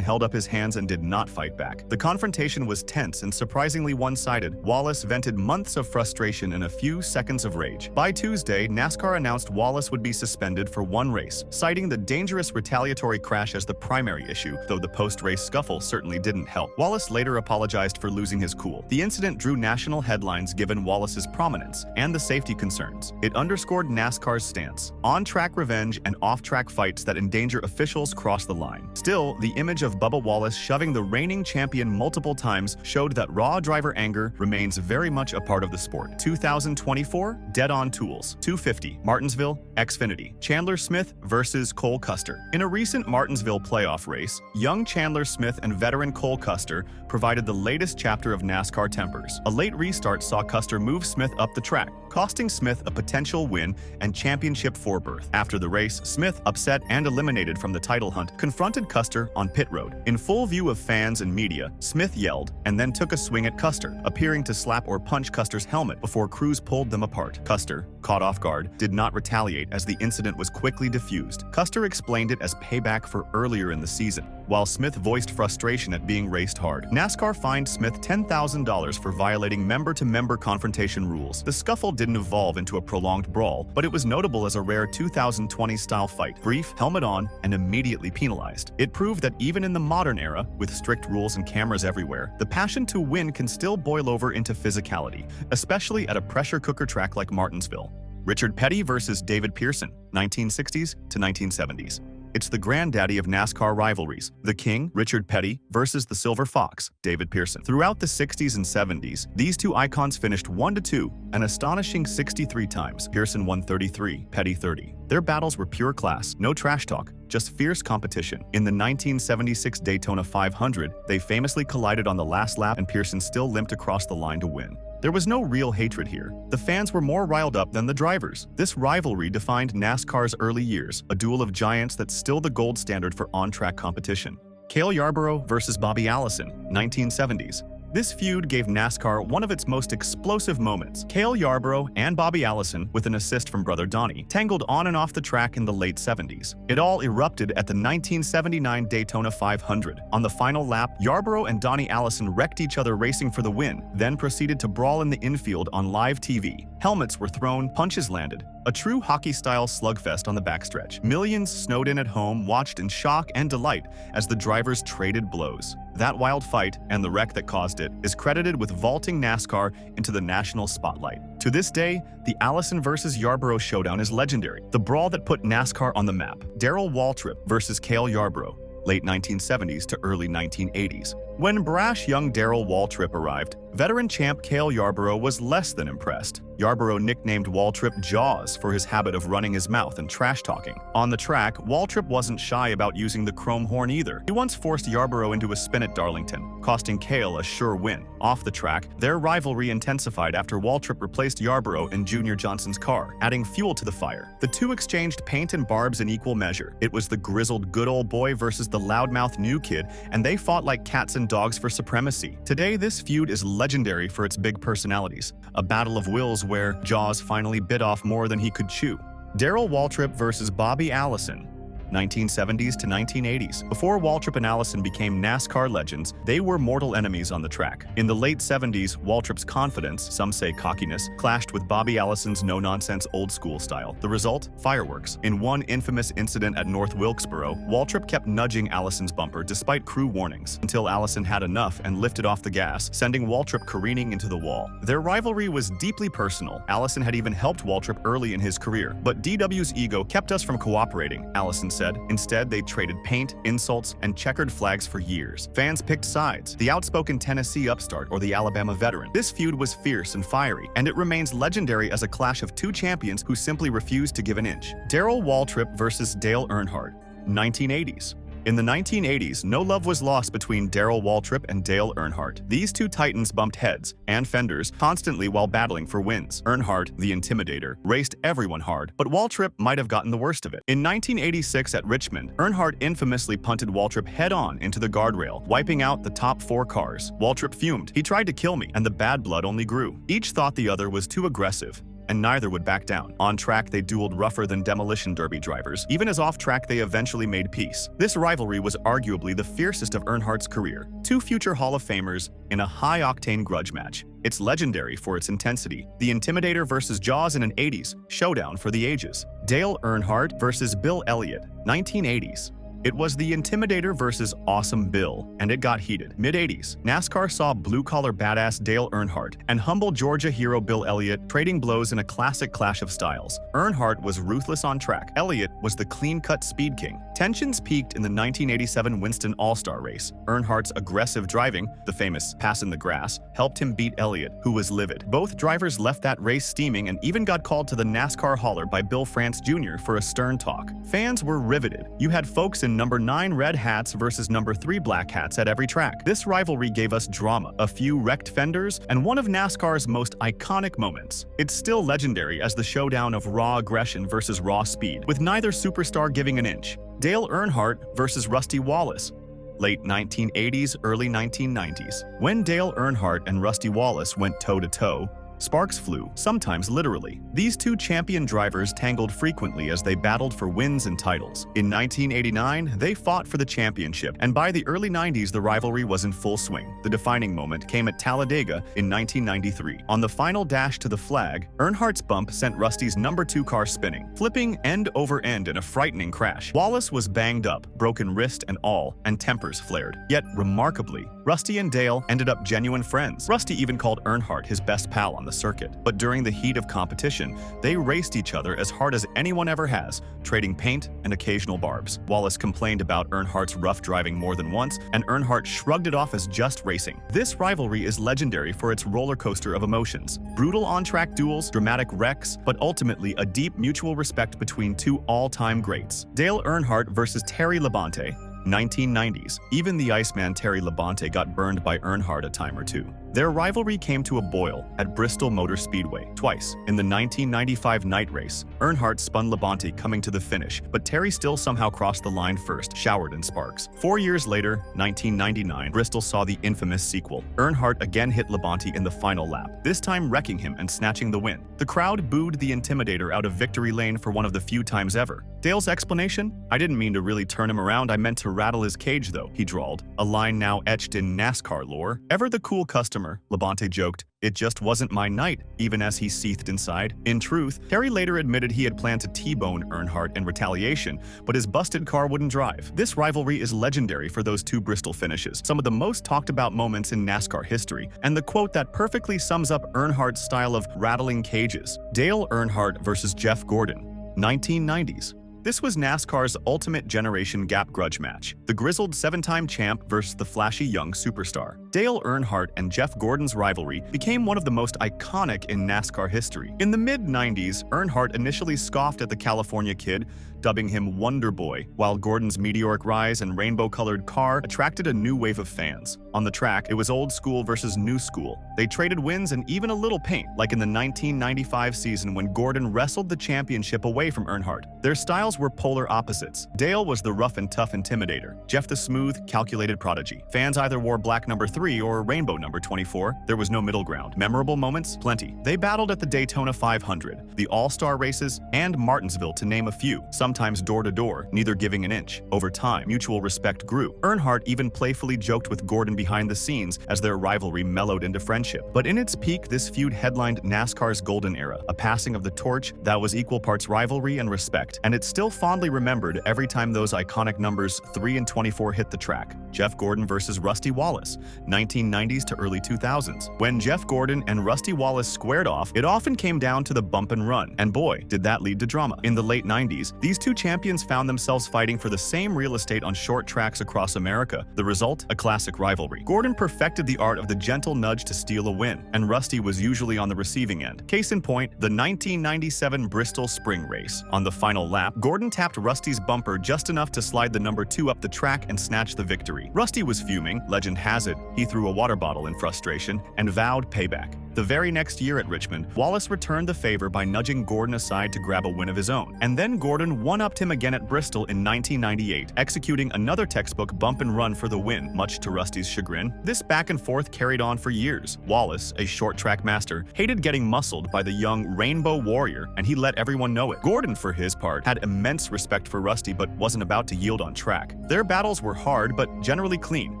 held up his hands and did not fight back. The confrontation was tense and surprisingly one-sided. Wallace vented months of frustration in a few seconds of rage. By Tuesday, NASCAR announced Wallace would be suspended for one race, citing the dangerous retaliatory crash as the primary issue, though the post-race scuffle certainly didn't help. Wallace later apologized for losing his cool. The incident drew national headlines given Wallace's prominence and the safety concerns. It underscored NASCAR's stance. On-track revenge and off-track fights that endanger officials cross the line. Still, the image of Bubba Wallace shoving the reigning champion multiple times showed that raw driver anger remains very much a part of the sport. 2024, Dead on Tools. 250, Martinsville, Xfinity, Chandler Smith versus Cole Custer. In a recent Martinsville playoff race, young Chandler Smith and veteran Cole Custer provided the latest chapter of NASCAR tempers. A late restart saw Custer move Smith up the track, costing Smith a potential win and championship for berth. After the race, Smith, upset and eliminated from the title hunt, confronted Custer on pit road. In full view of fans and media, Smith yelled and then took a swing at Custer, appearing to slap or punch Custer's helmet before crews pulled them apart. Custer, caught off guard, did not retaliate as the incident was quickly diffused. Custer explained it as payback for earlier in the season, while Smith voiced frustration at being raced hard. NASCAR fined Smith $10,000 for violating member-to-member confrontation rules. The scuffle didn't evolve into a prolonged brawl, but it was notable as a rare 2020-style fight, brief, helmet on, and immediately penalized. It proved that even in the modern era, with strict rules and cameras everywhere, the passion to win can still boil over into physicality, especially at a pressure cooker track like Martinsville. Richard Petty versus David Pearson, 1960s to 1970s. It's the granddaddy of NASCAR rivalries. The King, Richard Petty, versus the Silver Fox, David Pearson. Throughout the 60s and 70s, these two icons finished 1-2, an astonishing 63 times. Pearson won 33, Petty 30. Their battles were pure class, no trash talk, just fierce competition. In the 1976 Daytona 500, they famously collided on the last lap and Pearson still limped across the line to win. There was no real hatred here. The fans were more riled up than the drivers. This rivalry defined NASCAR's early years, a duel of giants that's still the gold standard for on-track competition. Cale Yarborough versus Bobby Allison, 1970s. This feud gave NASCAR one of its most explosive moments. Cale Yarborough and Bobby Allison, with an assist from brother Donnie, tangled on and off the track in the late 70s. It all erupted at the 1979 Daytona 500. On the final lap, Yarborough and Donnie Allison wrecked each other racing for the win, then proceeded to brawl in the infield on live TV. Helmets were thrown, punches landed. A true hockey-style slugfest on the backstretch. Millions snowed in at home watched in shock and delight as the drivers traded blows. That wild fight, and the wreck that caused it, is credited with vaulting NASCAR into the national spotlight. To this day, the Allison versus Yarborough showdown is legendary, the brawl that put NASCAR on the map. Darrell Waltrip versus Cale Yarborough, late 1970s to early 1980s. When brash young Darrell Waltrip arrived, veteran champ Cale Yarborough was less than impressed. Yarborough nicknamed Waltrip Jaws for his habit of running his mouth and trash-talking. On the track, Waltrip wasn't shy about using the chrome horn either. He once forced Yarborough into a spin at Darlington, costing Cale a sure win. Off the track, their rivalry intensified after Waltrip replaced Yarborough in Junior Johnson's car, adding fuel to the fire. The two exchanged paint and barbs in equal measure. It was the grizzled good old boy versus the loudmouth new kid, and they fought like cats and dogs for supremacy. Today, this feud is legendary for its big personalities, a battle of wills where Jaws finally bit off more than he could chew. Darrell Waltrip versus Bobby Allison, 1970s to 1980s. Before Waltrip and Allison became NASCAR legends, they were mortal enemies on the track. In the late 70s, Waltrip's confidence, some say cockiness, clashed with Bobby Allison's no-nonsense old-school style. The result? Fireworks. In one infamous incident at North Wilkesboro, Waltrip kept nudging Allison's bumper despite crew warnings, until Allison had enough and lifted off the gas, sending Waltrip careening into the wall. Their rivalry was deeply personal. Allison had even helped Waltrip early in his career, but DW's ego kept us from cooperating, Allison said. Instead, they traded paint, insults, and checkered flags for years. Fans picked sides, the outspoken Tennessee upstart or the Alabama veteran. This feud was fierce and fiery, and it remains legendary as a clash of two champions who simply refused to give an inch. Darrell Waltrip versus Dale Earnhardt, 1980s. In the 1980s, no love was lost between Darrell Waltrip and Dale Earnhardt. These two titans bumped heads and fenders constantly while battling for wins. Earnhardt, the intimidator, raced everyone hard, but Waltrip might have gotten the worst of it. In 1986 at Richmond, Earnhardt infamously punted Waltrip head-on into the guardrail, wiping out the top 4 cars. Waltrip fumed. He tried to kill me, and the bad blood only grew. Each thought the other was too aggressive, and neither would back down. On track, they dueled rougher than demolition derby drivers. Even as off track, they eventually made peace. This rivalry was arguably the fiercest of Earnhardt's career. Two future Hall of Famers in a high-octane grudge match. It's legendary for its intensity. The Intimidator versus Jaws in an 80s showdown for the ages. Dale Earnhardt versus Bill Elliott, 1980s. It was the Intimidator versus Awesome Bill, and it got heated. Mid-80s, NASCAR saw blue-collar badass Dale Earnhardt and humble Georgia hero Bill Elliott trading blows in a classic clash of styles. Earnhardt was ruthless on track. Elliott was the clean-cut speed king. Tensions peaked in the 1987 Winston All-Star race. Earnhardt's aggressive driving, the famous pass in the grass, helped him beat Elliott, who was livid. Both drivers left that race steaming and even got called to the NASCAR hauler by Bill France Jr. for a stern talk. Fans were riveted. You had folks in number 9 red hats versus number 3 black hats at every track. This rivalry gave us drama, a few wrecked fenders, and one of NASCAR's most iconic moments. It's still legendary as the showdown of raw aggression versus raw speed, with neither superstar giving an inch. Dale Earnhardt versus Rusty Wallace, late 1980s, early 1990s. When Dale Earnhardt and Rusty Wallace went toe-to-toe, sparks flew, sometimes literally. These two champion drivers tangled frequently as they battled for wins and titles. In 1989, they fought for the championship, and by the early 90s, the rivalry was in full swing. The defining moment came at Talladega in 1993. On the final dash to the flag, Earnhardt's bump sent Rusty's number 2 car spinning, flipping end over end in a frightening crash. Wallace was banged up, broken wrist and all, and tempers flared. Yet, remarkably, Rusty and Dale ended up genuine friends. Rusty even called Earnhardt his best pal on the circuit. But during the heat of competition, they raced each other as hard as anyone ever has, trading paint and occasional barbs. Wallace complained about Earnhardt's rough driving more than once, and Earnhardt shrugged it off as just racing. This rivalry is legendary for its roller coaster of emotions. Brutal on-track duels, dramatic wrecks, but ultimately a deep mutual respect between two all-time greats. Dale Earnhardt versus Terry Labonte, 1990s. Even the Iceman Terry Labonte got burned by Earnhardt a time or two. Their rivalry came to a boil at Bristol Motor Speedway twice. In the 1995 night race, Earnhardt spun Labonte coming to the finish, but Terry still somehow crossed the line first, showered in sparks. 4 years later, 1999, Bristol saw the infamous sequel. Earnhardt again hit Labonte in the final lap, this time wrecking him and snatching the win. The crowd booed the Intimidator out of victory lane for one of the few times ever. Dale's explanation? "I didn't mean to really turn him around, I meant to rattle his cage though," he drawled, a line now etched in NASCAR lore. Ever the cool customer, Labonte joked. "It just wasn't my night," even as he seethed inside. In truth, Terry later admitted he had planned to T-bone Earnhardt in retaliation, but his busted car wouldn't drive. This rivalry is legendary for those two Bristol finishes, some of the most talked about moments in NASCAR history, and the quote that perfectly sums up Earnhardt's style of rattling cages. Dale Earnhardt versus Jeff Gordon, 1990s. This was NASCAR's ultimate generation gap grudge match, the grizzled 7-time champ versus the flashy young superstar. Dale Earnhardt and Jeff Gordon's rivalry became one of the most iconic in NASCAR history. In the mid-90s, Earnhardt initially scoffed at the California kid, dubbing him Wonder Boy, while Gordon's meteoric rise and rainbow-colored car attracted a new wave of fans. On the track, it was old school versus new school. They traded wins and even a little paint, like in the 1995 season when Gordon wrestled the championship away from Earnhardt. Their styles were polar opposites. Dale was the rough and tough intimidator, Jeff the smooth, calculated prodigy. Fans either wore black number 3 or rainbow number 24. There was no middle ground. Memorable moments? Plenty. They battled at the Daytona 500, the All-Star races, and Martinsville, to name a few. Sometimes door-to-door, neither giving an inch. Over time, mutual respect grew. Earnhardt even playfully joked with Gordon behind the scenes as their rivalry mellowed into friendship. But in its peak, this feud headlined NASCAR's golden era, a passing of the torch that was equal parts rivalry and respect. And it's still fondly remembered every time those iconic numbers 3 and 24 hit the track. Jeff Gordon versus Rusty Wallace, 1990s to early 2000s. When Jeff Gordon and Rusty Wallace squared off, it often came down to the bump and run. And boy, did that lead to drama. In the late 90s, these two champions found themselves fighting for the same real estate on short tracks across America. The result? A classic rivalry. Gordon perfected the art of the gentle nudge to steal a win, and Rusty was usually on the receiving end. Case in point, the 1997 Bristol Spring Race. On the final lap, Gordon tapped Rusty's bumper just enough to slide the number 2 up the track and snatch the victory. Rusty was fuming. Legend has it, he threw a water bottle in frustration and vowed payback. The very next year at Richmond, Wallace returned the favor by nudging Gordon aside to grab a win of his own. And then Gordon one-upped him again at Bristol in 1998, executing another textbook bump and run for the win, much to Rusty's chagrin. This back and forth carried on for years. Wallace, a short track master, hated getting muscled by the young Rainbow Warrior, and he let everyone know it. Gordon, for his part, had immense respect for Rusty but wasn't about to yield on track. Their battles were hard but generally clean,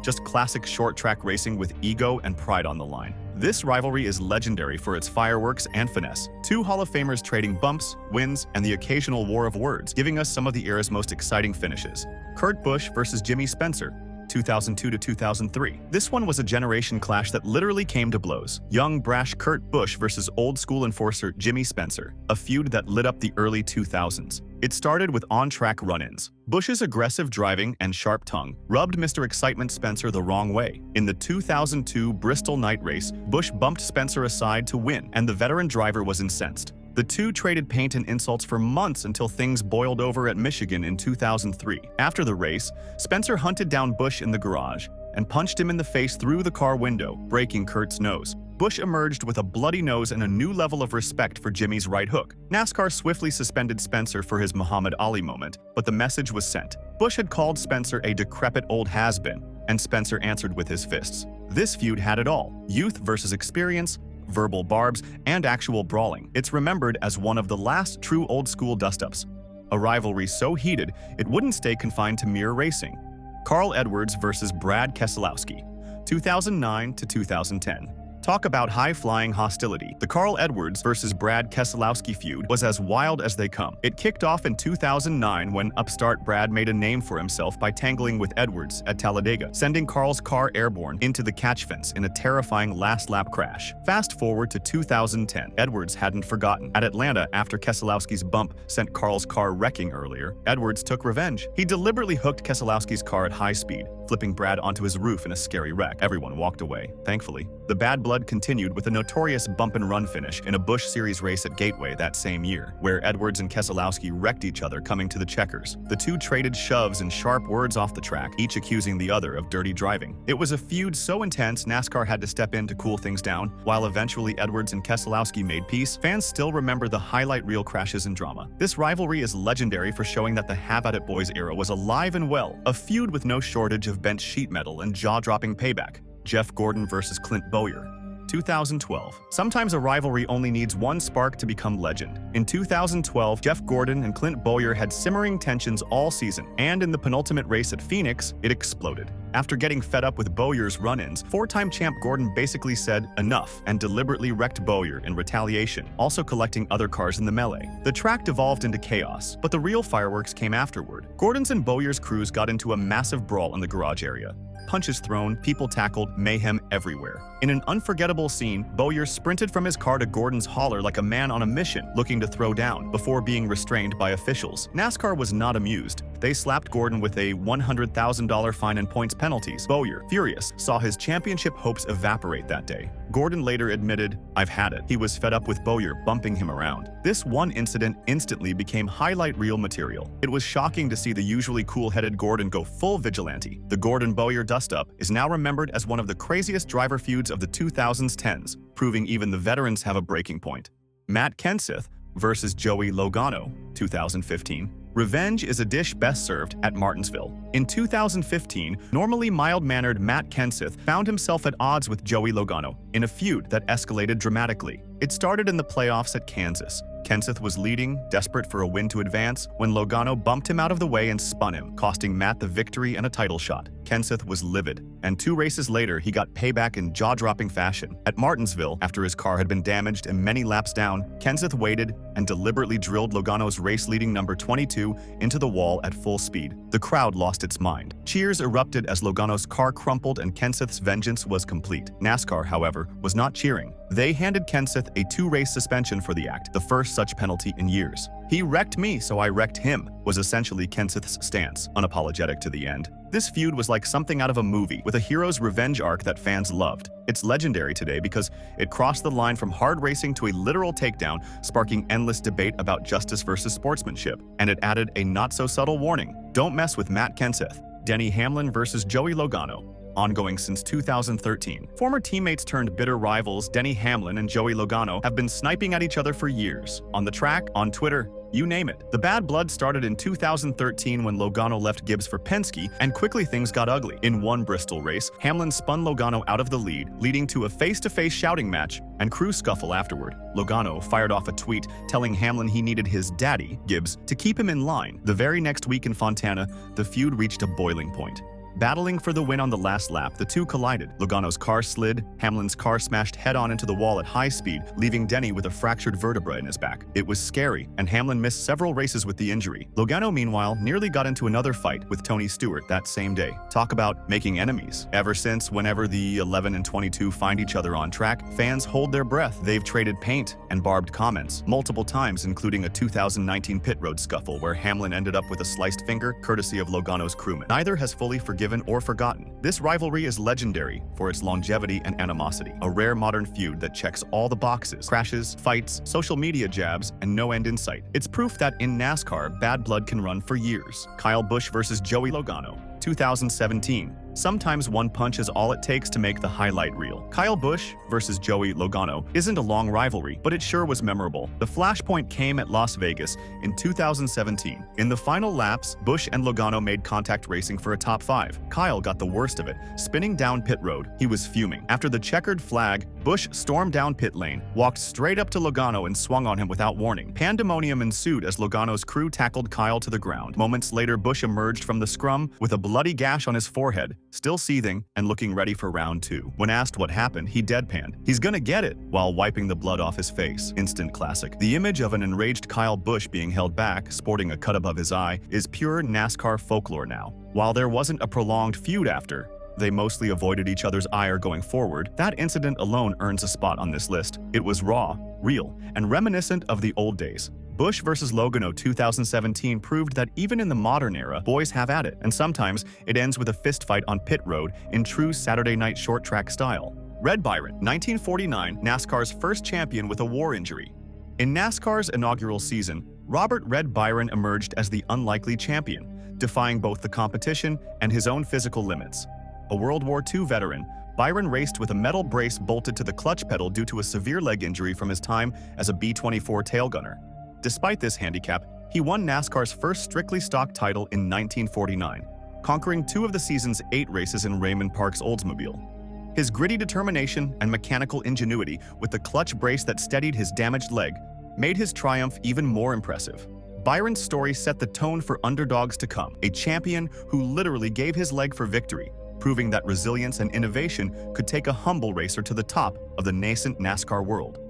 just classic short track racing with ego and pride on the line. This rivalry is legendary for its fireworks and finesse. Two Hall of Famers trading bumps, wins, and the occasional war of words, giving us some of the era's most exciting finishes. Kurt Busch versus Jimmy Spencer, 2002 to 2003. This one was a generation clash that literally came to blows. Young, brash Kurt Busch versus old-school enforcer Jimmy Spencer, a feud that lit up the early 2000s. It started with on-track run-ins. Busch's aggressive driving and sharp tongue rubbed Mr. Excitement Spencer the wrong way. In the 2002 Bristol night race, Busch bumped Spencer aside to win, and the veteran driver was incensed. The two traded paint and insults for months until things boiled over at Michigan in 2003. After the race, Spencer hunted down Busch in the garage and punched him in the face through the car window, breaking Kurt's nose. Busch emerged with a bloody nose and a new level of respect for Jimmy's right hook. NASCAR swiftly suspended Spencer for his Muhammad Ali moment, but the message was sent. Busch had called Spencer a decrepit old has-been, and Spencer answered with his fists. This feud had it all: youth versus experience, verbal barbs, and actual brawling. It's remembered as one of the last true old-school dust-ups. A rivalry so heated, it wouldn't stay confined to mere racing. Carl Edwards versus Brad Keselowski, 2009 to 2010. Talk about high-flying hostility. The Carl Edwards versus Brad Keselowski feud was as wild as they come. It kicked off in 2009 when upstart Brad made a name for himself by tangling with Edwards at Talladega, sending Carl's car airborne into the catch fence in a terrifying last-lap crash. Fast forward to 2010. Edwards hadn't forgotten. At Atlanta, after Keselowski's bump sent Carl's car wrecking earlier, Edwards took revenge. He deliberately hooked Keselowski's car at high speed, flipping Brad onto his roof in a scary wreck. Everyone walked away, thankfully. The bad blood continued with a notorious bump-and-run finish in a Busch Series race at Gateway that same year, where Edwards and Keselowski wrecked each other coming to the checkers. The two traded shoves and sharp words off the track, each accusing the other of dirty driving. It was a feud so intense NASCAR had to step in to cool things down. While eventually Edwards and Keselowski made peace, fans still remember the highlight reel crashes and drama. This rivalry is legendary for showing that the have-at-it boys era was alive and well, a feud with no shortage of bent sheet metal and jaw-dropping payback. Jeff Gordon versus Clint Bowyer. 2012. Sometimes a rivalry only needs one spark to become legend. In 2012, Jeff Gordon and Clint Bowyer had simmering tensions all season, and in the penultimate race at Phoenix, it exploded. After getting fed up with Bowyer's run-ins, four-time champ Gordon basically said enough and deliberately wrecked Bowyer in retaliation, also collecting other cars in the melee. The track devolved into chaos, but the real fireworks came afterward. Gordon's and Bowyer's crews got into a massive brawl in the garage area. Punches thrown, people tackled, mayhem everywhere. In an unforgettable scene, Bowyer sprinted from his car to Gordon's hauler like a man on a mission, looking to throw down, before being restrained by officials. NASCAR was not amused. They slapped Gordon with a $100,000 fine and points penalties. Bowyer, furious, saw his championship hopes evaporate that day. Gordon later admitted, "I've had it." He was fed up with Bowyer bumping him around. This one incident instantly became highlight reel material. It was shocking to see the usually cool-headed Gordon go full vigilante. The Gordon-Bowyer dust-up is now remembered as one of the craziest driver feuds of the 2010s, proving even the veterans have a breaking point. Matt Kenseth versus Joey Logano, 2015. Revenge is a dish best served at Martinsville. In 2015, normally mild-mannered Matt Kenseth found himself at odds with Joey Logano in a feud that escalated dramatically. It started in the playoffs at Kansas. Kenseth was leading, desperate for a win to advance, when Logano bumped him out of the way and spun him, costing Matt the victory and a title shot. Kenseth was livid, and 2 races later he got payback in jaw-dropping fashion. At Martinsville, after his car had been damaged and many laps down, Kenseth waited and deliberately drilled Logano's race-leading number 22 into the wall at full speed. The crowd lost its mind. Cheers erupted as Logano's car crumpled and Kenseth's vengeance was complete. NASCAR, however, was not cheering. They handed Kenseth a 2-race suspension for the act, the first such penalty in years. "He wrecked me, so I wrecked him," was essentially Kenseth's stance, unapologetic to the end. This feud was like something out of a movie, with a hero's revenge arc that fans loved. It's legendary today because it crossed the line from hard racing to a literal takedown, sparking endless debate about justice versus sportsmanship. And it added a not-so-subtle warning: don't mess with Matt Kenseth. Denny Hamlin versus Joey Logano. Ongoing since 2013. Former teammates turned bitter rivals Denny Hamlin and Joey Logano have been sniping at each other for years. On the track, on Twitter, you name it. The bad blood started in 2013 when Logano left Gibbs for Penske, and quickly things got ugly. In one Bristol race, Hamlin spun Logano out of the lead, leading to a face-to-face shouting match and crew scuffle afterward. Logano fired off a tweet telling Hamlin he needed his daddy, Gibbs, to keep him in line. The very next week in Fontana, the feud reached a boiling point. Battling for the win on the last lap, the two collided. Logano's car slid, Hamlin's car smashed head-on into the wall at high speed, leaving Denny with a fractured vertebra in his back. It was scary, and Hamlin missed several races with the injury. Logano, meanwhile, nearly got into another fight with Tony Stewart that same day. Talk about making enemies. Ever since, whenever the 11 and 22 find each other on track, fans hold their breath. They've traded paint and barbed comments multiple times, including a 2019 pit road scuffle where Hamlin ended up with a sliced finger, courtesy of Logano's crewman. Neither has fully forgiven or forgotten. This rivalry is legendary for its longevity and animosity, a rare modern feud that checks all the boxes: crashes, fights, social media jabs, and no end in sight. It's proof that in NASCAR, bad blood can run for years. Kyle Busch versus Joey Logano, 2017. Sometimes one punch is all it takes to make the highlight reel. Kyle Busch versus Joey Logano isn't a long rivalry, but it sure was memorable. The flashpoint came at Las Vegas in 2017. In the final laps, Busch and Logano made contact racing for a top 5. Kyle got the worst of it, spinning down pit road. He was fuming. After the checkered flag, Busch stormed down pit lane, walked straight up to Logano and swung on him without warning. Pandemonium ensued as Logano's crew tackled Kyle to the ground. Moments later, Busch emerged from the scrum with a bloody gash on his forehead, still seething and looking ready for round 2. When asked what happened, he deadpanned, "He's gonna get it," while wiping the blood off his face. Instant classic. The image of an enraged Kyle Busch being held back, sporting a cut above his eye, is pure NASCAR folklore now. While there wasn't a prolonged feud after, they mostly avoided each other's ire going forward, that incident alone earns a spot on this list. It was raw, real, and reminiscent of the old days. Busch vs. Logano 2017 proved that even in the modern era, boys have at it, and sometimes it ends with a fistfight on pit road in true Saturday night short track style. Red Byron, 1949, NASCAR's first champion with a war injury. In NASCAR's inaugural season, Robert "Red" Byron emerged as the unlikely champion, defying both the competition and his own physical limits. A World War II veteran, Byron raced with a metal brace bolted to the clutch pedal due to a severe leg injury from his time as a B-24 tail gunner. Despite this handicap, he won NASCAR's first strictly stock title in 1949, conquering 2 of the season's 8 races in Raymond Park's Oldsmobile. His gritty determination and mechanical ingenuity with the clutch brace that steadied his damaged leg made his triumph even more impressive. Byron's story set the tone for underdogs to come, a champion who literally gave his leg for victory, proving that resilience and innovation could take a humble racer to the top of the nascent NASCAR world.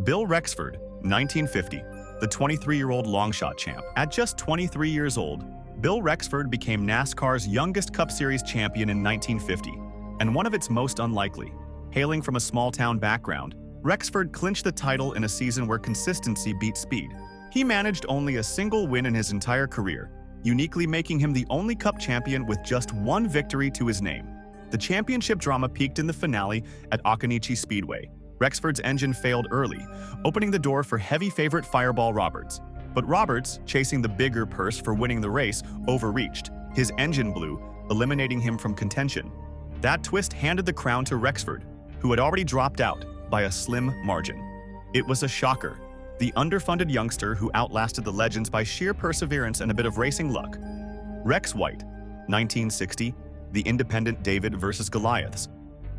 Bill Rexford, 1950, the 23-year-old longshot champ. At just 23 years old, Bill Rexford became NASCAR's youngest Cup Series champion in 1950, and one of its most unlikely. Hailing from a small-town background, Rexford clinched the title in a season where consistency beat speed. He managed only a single win in his entire career, uniquely making him the only Cup champion with just 1 victory to his name. The championship drama peaked in the finale at Occoneechee Speedway. Rexford's engine failed early, opening the door for heavy favorite Fireball Roberts. But Roberts, chasing the bigger purse for winning the race, overreached. His engine blew, eliminating him from contention. That twist handed the crown to Rexford, who had already dropped out by a slim margin. It was a shocker. The underfunded youngster who outlasted the legends by sheer perseverance and a bit of racing luck. Rex White, 1960, the independent David versus Goliaths.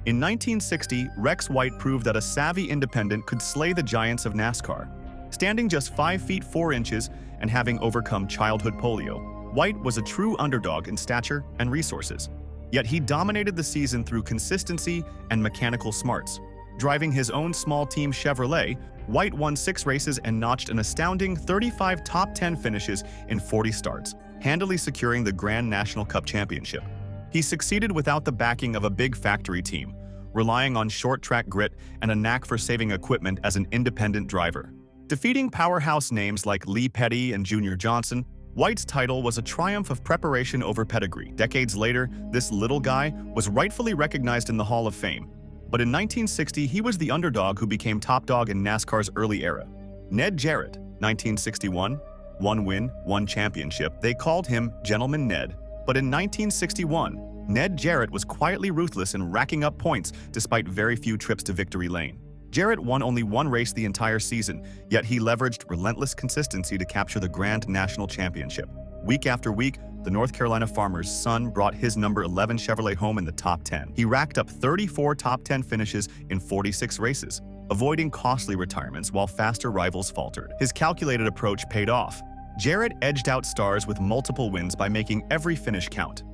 In 1960, Rex White proved that a savvy independent could slay the giants of NASCAR. Standing just 5 feet 4 inches and having overcome childhood polio, White was a true underdog in stature and resources. Yet he dominated the season through consistency and mechanical smarts. Driving his own small team Chevrolet, White won 6 races and notched an astounding 35 top 10 finishes in 40 starts, handily securing the Grand National Cup Championship. He succeeded without the backing of a big factory team, relying on short-track grit and a knack for saving equipment as an independent driver. Defeating powerhouse names like Lee Petty and Junior Johnson, White's title was a triumph of preparation over pedigree. Decades later, this little guy was rightfully recognized in the Hall of Fame. But in 1960, he was the underdog who became top dog in NASCAR's early era. Ned Jarrett, 1961, 1 win, 1 championship. They called him Gentleman Ned. But in 1961, Ned Jarrett was quietly ruthless in racking up points despite very few trips to victory lane. Jarrett won only 1 race the entire season, yet he leveraged relentless consistency to capture the Grand National Championship. Week after week, the North Carolina farmer's son brought his number 11 Chevrolet home in the top 10. He racked up 34 top 10 finishes in 46 races, avoiding costly retirements while faster rivals faltered. His calculated approach paid off. Jarrett edged out stars with multiple wins by making every finish count.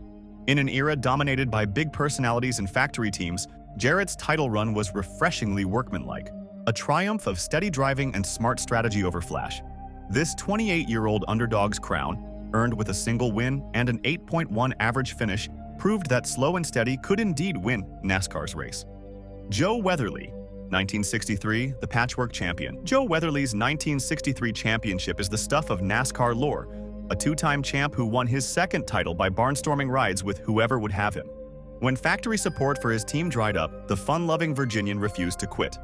In an era dominated by big personalities and factory teams, Jarrett's title run was refreshingly workmanlike, a triumph of steady driving and smart strategy over flash. This 28-year-old underdog's crown, earned with a single win and an 8.1 average finish, proved that slow and steady could indeed win NASCAR's race. Joe Weatherly, 1963, the patchwork champion. Joe Weatherly's 1963 championship is the stuff of NASCAR lore, a 2-time champ who won his 2nd title by barnstorming rides with whoever would have him. When factory support for his team dried up, the fun-loving Virginian refused to quit.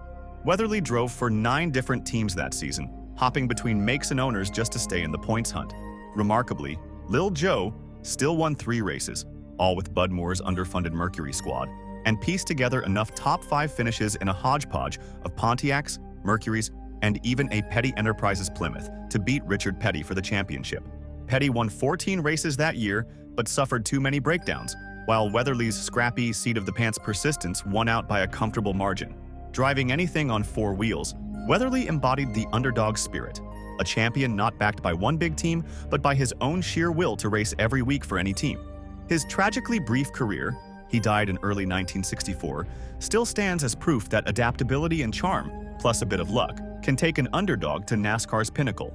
Weatherly drove for 9 different teams that season, hopping between makes and owners just to stay in the points hunt. Remarkably, Lil Joe still won 3 races, all with Bud Moore's underfunded Mercury squad, and pieced together enough top 5 finishes in a hodgepodge of Pontiacs, Mercurys, and even a Petty Enterprises Plymouth to beat Richard Petty for the championship. Petty won 14 races that year, but suffered too many breakdowns, while Weatherly's scrappy, seat-of-the-pants persistence won out by a comfortable margin. Driving anything on 4 wheels, Weatherly embodied the underdog spirit, a champion not backed by one big team, but by his own sheer will to race every week for any team. His tragically brief career, he died in early 1964, still stands as proof that adaptability and charm, plus a bit of luck, can take an underdog to NASCAR's pinnacle.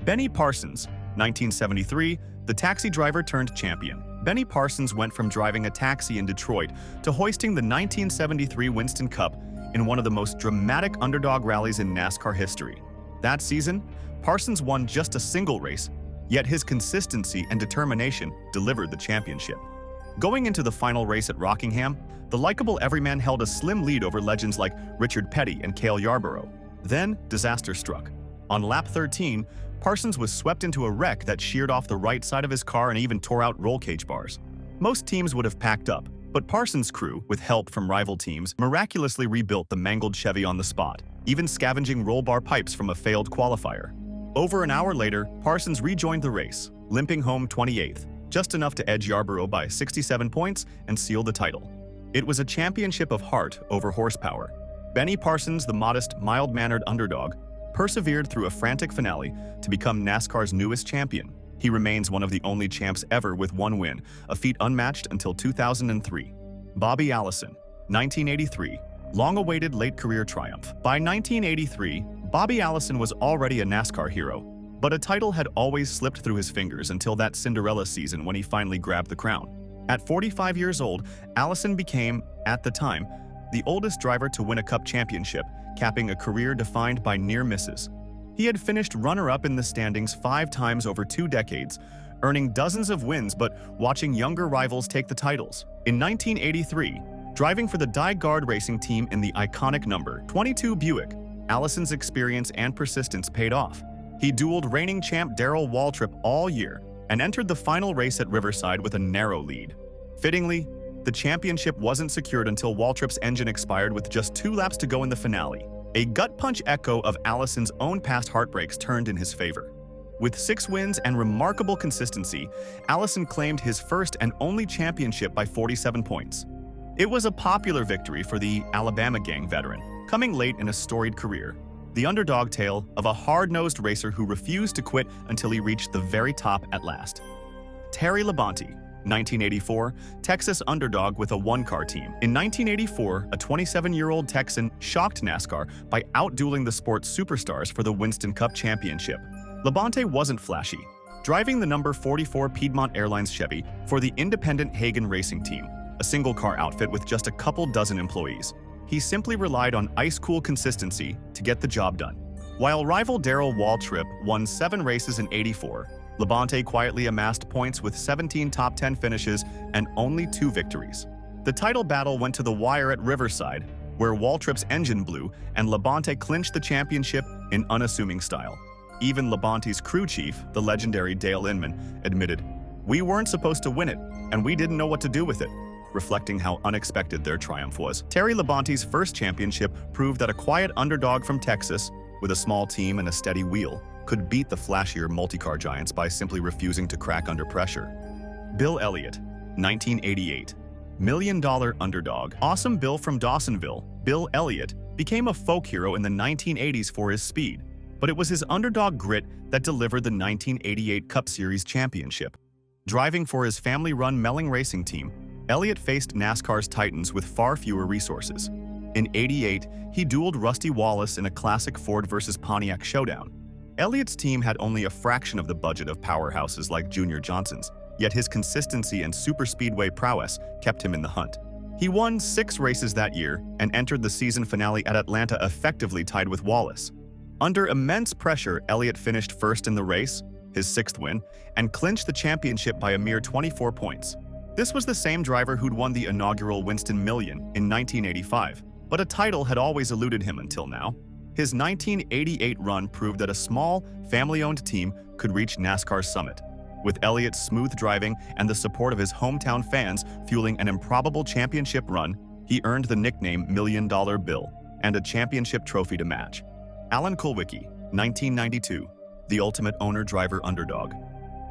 Benny Parsons, 1973, the taxi driver turned champion. Benny Parsons went from driving a taxi in Detroit to hoisting the 1973 Winston Cup in one of the most dramatic underdog rallies in NASCAR history. That season, Parsons won just a single race, yet his consistency and determination delivered the championship. Going into the final race at Rockingham, the likable everyman held a slim lead over legends like Richard Petty and Cale Yarborough. Then, disaster struck. On lap 13, Parsons was swept into a wreck that sheared off the right side of his car and even tore out roll cage bars. Most teams would have packed up, but Parsons' crew, with help from rival teams, miraculously rebuilt the mangled Chevy on the spot, even scavenging roll bar pipes from a failed qualifier. Over an hour later, Parsons rejoined the race, limping home 28th, just enough to edge Yarborough by 67 points and seal the title. It was a championship of heart over horsepower. Benny Parsons, the modest, mild-mannered underdog, persevered through a frantic finale to become NASCAR's newest champion. He remains one of the only champs ever with one win, a feat unmatched until 2003. Bobby Allison, 1983, long-awaited late-career triumph. By 1983, Bobby Allison was already a NASCAR hero, but a title had always slipped through his fingers until that Cinderella season when he finally grabbed the crown. At 45 years old, Allison became, at the time, the oldest driver to win a Cup championship, capping a career defined by near misses. He had finished runner-up in the standings 5 times over 2 decades, earning dozens of wins but watching younger rivals take the titles. In 1983, driving for the DieGuard racing team in the iconic number 22 Buick, Allison's experience and persistence paid off. He dueled reigning champ Darrell Waltrip all year and entered the final race at Riverside with a narrow lead. Fittingly, the championship wasn't secured until Waltrip's engine expired with just 2 laps to go in the finale. A gut-punch echo of Allison's own past heartbreaks turned in his favor. With 6 wins and remarkable consistency, Allison claimed his first and only championship by 47 points. It was a popular victory for the Alabama gang veteran, coming late in a storied career. The underdog tale of a hard-nosed racer who refused to quit until he reached the very top at last. Terry Labonte, 1984, Texas underdog with a one-car team. In 1984, a 27-year-old Texan shocked NASCAR by outdueling the sport's superstars for the Winston Cup championship. Labonte wasn't flashy, driving the number 44 Piedmont Airlines Chevy for the independent Hagen Racing Team, a single-car outfit with just a couple dozen employees. He simply relied on ice-cool consistency to get the job done. While rival Darrell Waltrip won 7 races in '84, Labonte quietly amassed points with 17 top 10 finishes and only 2 victories. The title battle went to the wire at Riverside, where Waltrip's engine blew and Labonte clinched the championship in unassuming style. Even Labonte's crew chief, the legendary Dale Inman, admitted, "We weren't supposed to win it, and we didn't know what to do with it," reflecting how unexpected their triumph was. Terry Labonte's first championship proved that a quiet underdog from Texas, with a small team and a steady wheel, could beat the flashier multi-car giants by simply refusing to crack under pressure. Bill Elliott, 1988. Million-dollar underdog. Awesome Bill from Dawsonville, Bill Elliott became a folk hero in the 1980s for his speed, but it was his underdog grit that delivered the 1988 Cup Series championship. Driving for his family-run Melling Racing team, Elliott faced NASCAR's titans with far fewer resources. In '88, he dueled Rusty Wallace in a classic Ford versus Pontiac showdown. Elliott's team had only a fraction of the budget of powerhouses like Junior Johnson's, yet his consistency and superspeedway prowess kept him in the hunt. He won 6 races that year and entered the season finale at Atlanta effectively tied with Wallace. Under immense pressure, Elliott finished first in the race, his 6th win, and clinched the championship by a mere 24 points. This was the same driver who'd won the inaugural Winston Million in 1985, but a title had always eluded him until now. His 1988 run proved that a small, family-owned team could reach NASCAR's summit. With Elliott's smooth driving and the support of his hometown fans fueling an improbable championship run, he earned the nickname Million Dollar Bill and a championship trophy to match. Alan Kulwicki, 1992, the ultimate owner-driver underdog.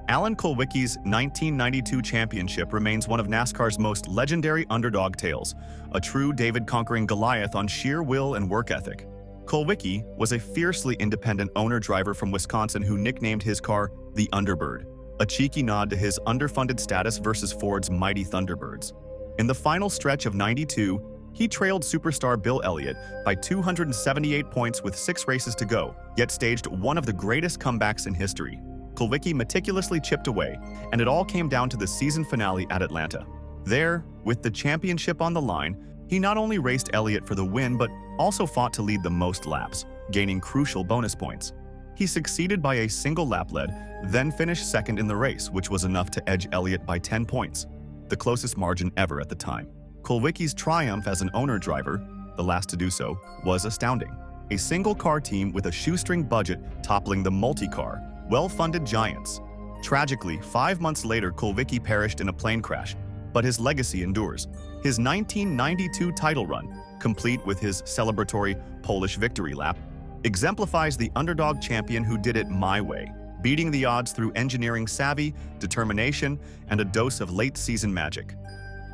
Alan Kulwicki's 1992 championship remains one of NASCAR's most legendary underdog tales, a true David conquering Goliath on sheer will and work ethic. Kulwicki was a fiercely independent owner-driver from Wisconsin who nicknamed his car the Underbird, a cheeky nod to his underfunded status versus Ford's mighty Thunderbirds. In the final stretch of '92, he trailed superstar Bill Elliott by 278 points with 6 races to go, yet staged one of the greatest comebacks in history. Kulwicki meticulously chipped away, and it all came down to the season finale at Atlanta. There, with the championship on the line, he not only raced Elliott for the win but also fought to lead the most laps, gaining crucial bonus points. He succeeded by a single lap lead, then finished second in the race, which was enough to edge Elliott by 10 points, the closest margin ever at the time. Kulwicki's triumph as an owner driver, the last to do so, was astounding. A single-car team with a shoestring budget toppling the multi-car, well-funded giants. Tragically, 5 months later, Kulwicki perished in a plane crash, but his legacy endures. His 1992 title run, complete with his celebratory Polish victory lap, exemplifies the underdog champion who did it my way, beating the odds through engineering savvy, determination, and a dose of late-season magic.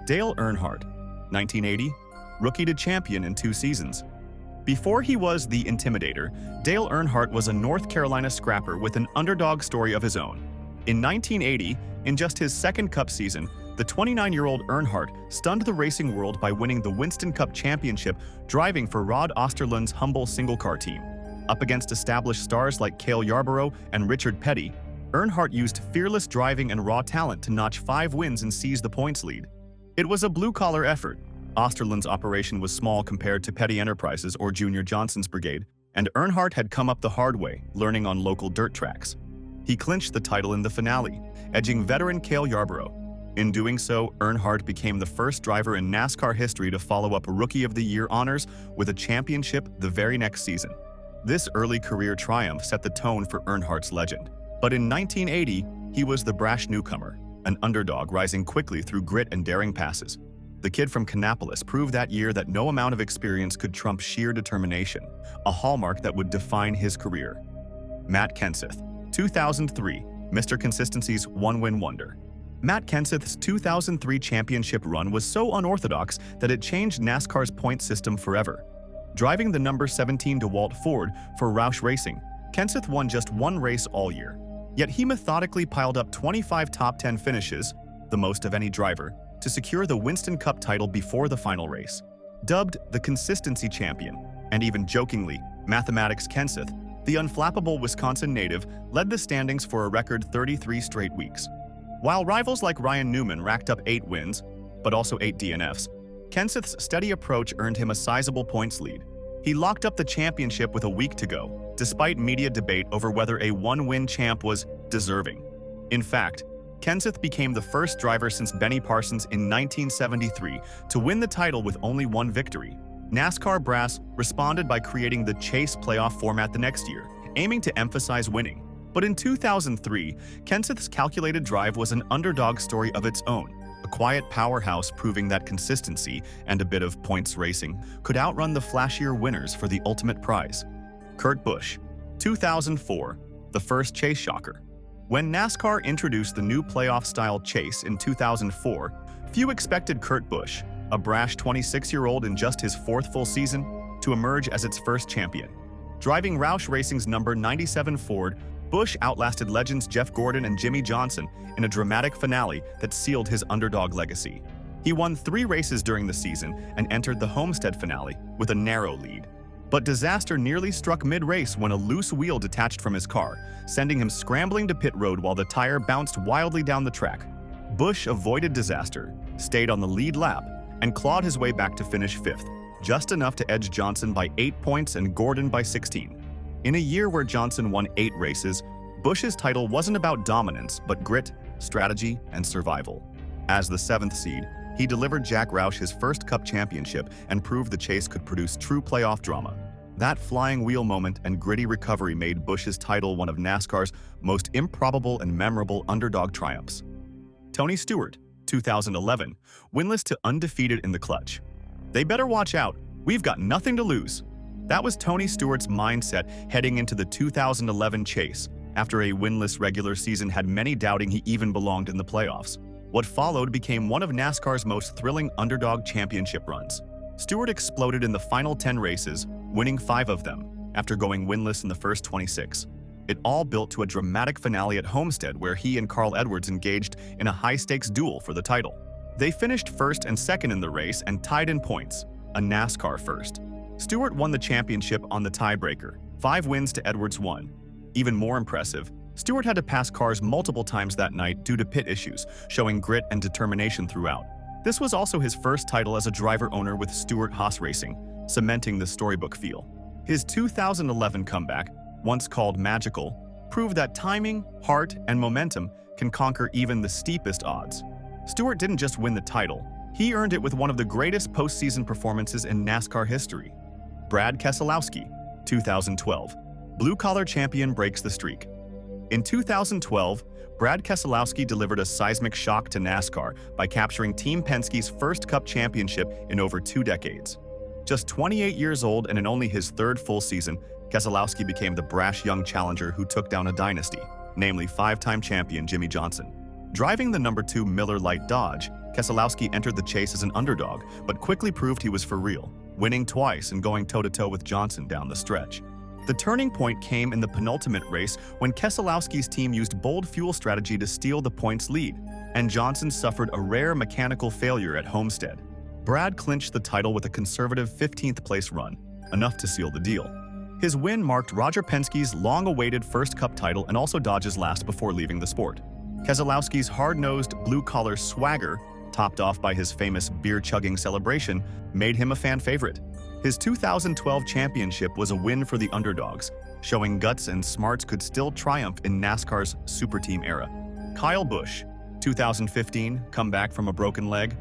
Dale Earnhardt, 1980, rookie to champion in 2 seasons. Before he was the Intimidator, Dale Earnhardt was a North Carolina scrapper with an underdog story of his own. In 1980, in just his second Cup season, the 29-year-old Earnhardt stunned the racing world by winning the Winston Cup Championship driving for Rod Osterlund's humble single-car team. Up against established stars like Cale Yarborough and Richard Petty, Earnhardt used fearless driving and raw talent to notch 5 wins and seize the points lead. It was a blue-collar effort. Osterlund's operation was small compared to Petty Enterprises or Junior Johnson's brigade, and Earnhardt had come up the hard way, learning on local dirt tracks. He clinched the title in the finale, edging veteran Cale Yarborough. In doing so, Earnhardt became the first driver in NASCAR history to follow up Rookie of the Year honors with a championship the very next season. This early career triumph set the tone for Earnhardt's legend. But in 1980, he was the brash newcomer, an underdog rising quickly through grit and daring passes. The kid from Kannapolis proved that year that no amount of experience could trump sheer determination, a hallmark that would define his career. Matt Kenseth, 2003, Mr. Consistency's one-win wonder. Matt Kenseth's 2003 championship run was so unorthodox that it changed NASCAR's point system forever. Driving the number 17 DeWalt Ford for Roush Racing, Kenseth won just 1 race all year. Yet he methodically piled up 25 top 10 finishes, the most of any driver, to secure the Winston Cup title before the final race. Dubbed the consistency champion, and even jokingly, Mathematics Kenseth, the unflappable Wisconsin native led the standings for a record 33 straight weeks. While rivals like Ryan Newman racked up 8 wins, but also 8 DNFs, Kenseth's steady approach earned him a sizable points lead. He locked up the championship with a week to go, despite media debate over whether a 1-win champ was deserving. In fact, Kenseth became the first driver since Benny Parsons in 1973 to win the title with only 1 victory. NASCAR brass responded by creating the Chase playoff format the next year, aiming to emphasize winning. But in 2003, Kenseth's calculated drive was an underdog story of its own, a quiet powerhouse proving that consistency and a bit of points racing could outrun the flashier winners for the ultimate prize. Kurt Busch, 2004, the first Chase shocker. When NASCAR introduced the new playoff-style Chase in 2004, few expected Kurt Busch, a brash 26-year-old in just his 4th full season, to emerge as its first champion. Driving Roush Racing's number 97 Ford, Busch outlasted legends Jeff Gordon and Jimmy Johnson in a dramatic finale that sealed his underdog legacy. He won 3 races during the season and entered the Homestead finale with a narrow lead. But disaster nearly struck mid-race when a loose wheel detached from his car, sending him scrambling to pit road while the tire bounced wildly down the track. Busch avoided disaster, stayed on the lead lap, and clawed his way back to finish 5th, just enough to edge Johnson by 8 points and Gordon by 16. In a year where Johnson won 8 races, Busch's title wasn't about dominance, but grit, strategy, and survival. As the 7th seed, he delivered Jack Roush his first Cup championship and proved the Chase could produce true playoff drama. That flying wheel moment and gritty recovery made Busch's title one of NASCAR's most improbable and memorable underdog triumphs. Tony Stewart, 2011, winless to undefeated in the clutch. They better watch out, we've got nothing to lose. That was Tony Stewart's mindset heading into the 2011 Chase, after a winless regular season had many doubting he even belonged in the playoffs. What followed became one of NASCAR's most thrilling underdog championship runs. Stewart exploded in the final 10 races, winning 5 of them, after going winless in the first 26. It all built to a dramatic finale at Homestead where he and Carl Edwards engaged in a high-stakes duel for the title. They finished 1st and 2nd in the race and tied in points, a NASCAR first. Stewart won the championship on the tiebreaker, 5 wins to Edwards' 1. Even more impressive, Stewart had to pass cars multiple times that night due to pit issues, showing grit and determination throughout. This was also his first title as a driver-owner with Stewart Haas Racing, cementing the storybook feel. His 2011 comeback, once called magical, proved that timing, heart, and momentum can conquer even the steepest odds. Stewart didn't just win the title, he earned it with one of the greatest postseason performances in NASCAR history. Brad Keselowski, 2012. Blue-collar champion breaks the streak. In 2012, Brad Keselowski delivered a seismic shock to NASCAR by capturing Team Penske's first Cup championship in over 2 decades. Just 28 years old and in only his 3rd full season, Keselowski became the brash young challenger who took down a dynasty, namely 5-time champion Jimmy Johnson. Driving the number 2 Miller Lite Dodge, Keselowski entered the chase as an underdog, but quickly proved he was for real, winning twice and going toe-to-toe with Johnson down the stretch. The turning point came in the penultimate race when Keselowski's team used bold fuel strategy to steal the points lead, and Johnson suffered a rare mechanical failure at Homestead. Brad clinched the title with a conservative 15th place run, enough to seal the deal. His win marked Roger Penske's long-awaited first Cup title and also Dodge's last before leaving the sport. Keselowski's hard-nosed, blue-collar swagger, topped off by his famous beer-chugging celebration, made him a fan favorite. His 2012 championship was a win for the underdogs, showing guts and smarts could still triumph in NASCAR's super team era. Kyle Busch, 2015, comeback from a broken leg.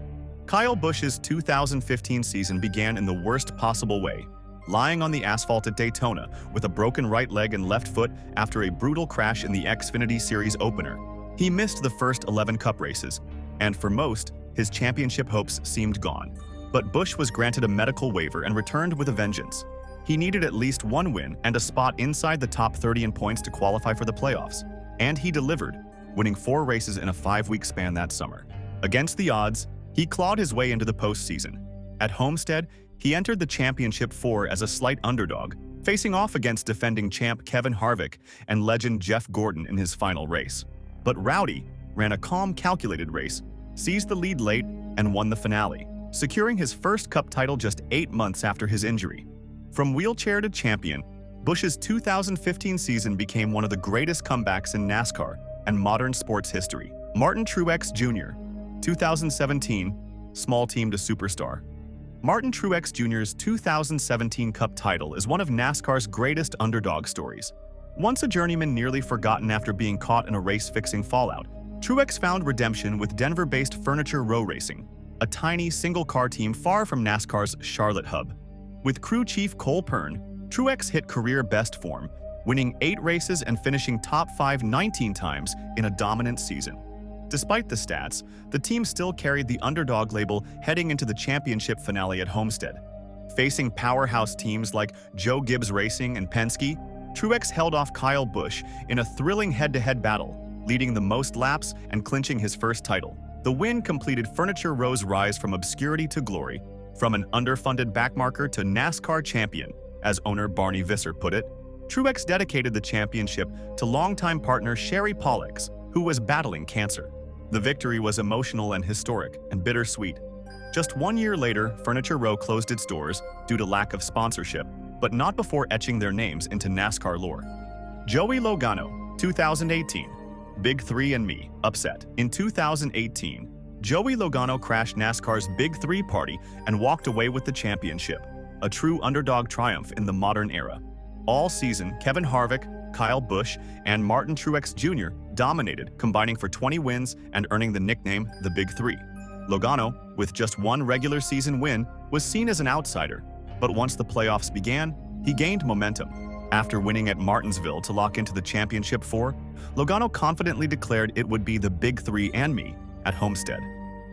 Kyle Busch's 2015 season began in the worst possible way, lying on the asphalt at Daytona with a broken right leg and left foot after a brutal crash in the Xfinity Series opener. He missed the first 11 Cup races, and for most, his championship hopes seemed gone. But Busch was granted a medical waiver and returned with a vengeance. He needed at least 1 win and a spot inside the top 30 in points to qualify for the playoffs. And he delivered, winning 4 races in a 5-week span that summer. Against the odds, he clawed his way into the postseason. At Homestead, he entered the championship 4 as a slight underdog, facing off against defending champ Kevin Harvick and legend Jeff Gordon in his final race. But Rowdy ran a calm, calculated race, seized the lead late, and won the finale, securing his first Cup title just 8 months after his injury. From wheelchair to champion, Busch's 2015 season became one of the greatest comebacks in NASCAR and modern sports history. Martin Truex Jr., 2017, small team to superstar. Martin Truex Jr.'s 2017 Cup title is one of NASCAR's greatest underdog stories. Once a journeyman nearly forgotten after being caught in a race-fixing fallout, Truex found redemption with Denver-based Furniture Row Racing, a tiny single-car team far from NASCAR's Charlotte hub. With crew chief Cole Pearn, Truex hit career-best form, winning 8 races and finishing top 5 19 times in a dominant season. Despite the stats, the team still carried the underdog label heading into the championship finale at Homestead. Facing powerhouse teams like Joe Gibbs Racing and Penske, Truex held off Kyle Busch in a thrilling head-to-head battle, leading the most laps and clinching his first title. The win completed Furniture Row's rise from obscurity to glory, from an underfunded backmarker to NASCAR champion, as owner Barney Visser put it. Truex dedicated the championship to longtime partner Sherry Pollux, who was battling cancer. The victory was emotional and historic, and bittersweet. Just 1 year later, Furniture Row closed its doors due to lack of sponsorship, but not before etching their names into NASCAR lore. Joey Logano, 2018. Big 3 and me, upset. In 2018, Joey Logano crashed NASCAR's Big 3 party and walked away with the championship, a true underdog triumph in the modern era. All season, Kevin Harvick, Kyle Busch, and Martin Truex Jr. dominated, combining for 20 wins and earning the nickname the Big 3. Logano, with just 1 regular season win, was seen as an outsider, but once the playoffs began, he gained momentum. After winning at Martinsville to lock into the championship 4, Logano confidently declared it would be the Big 3 and me at Homestead.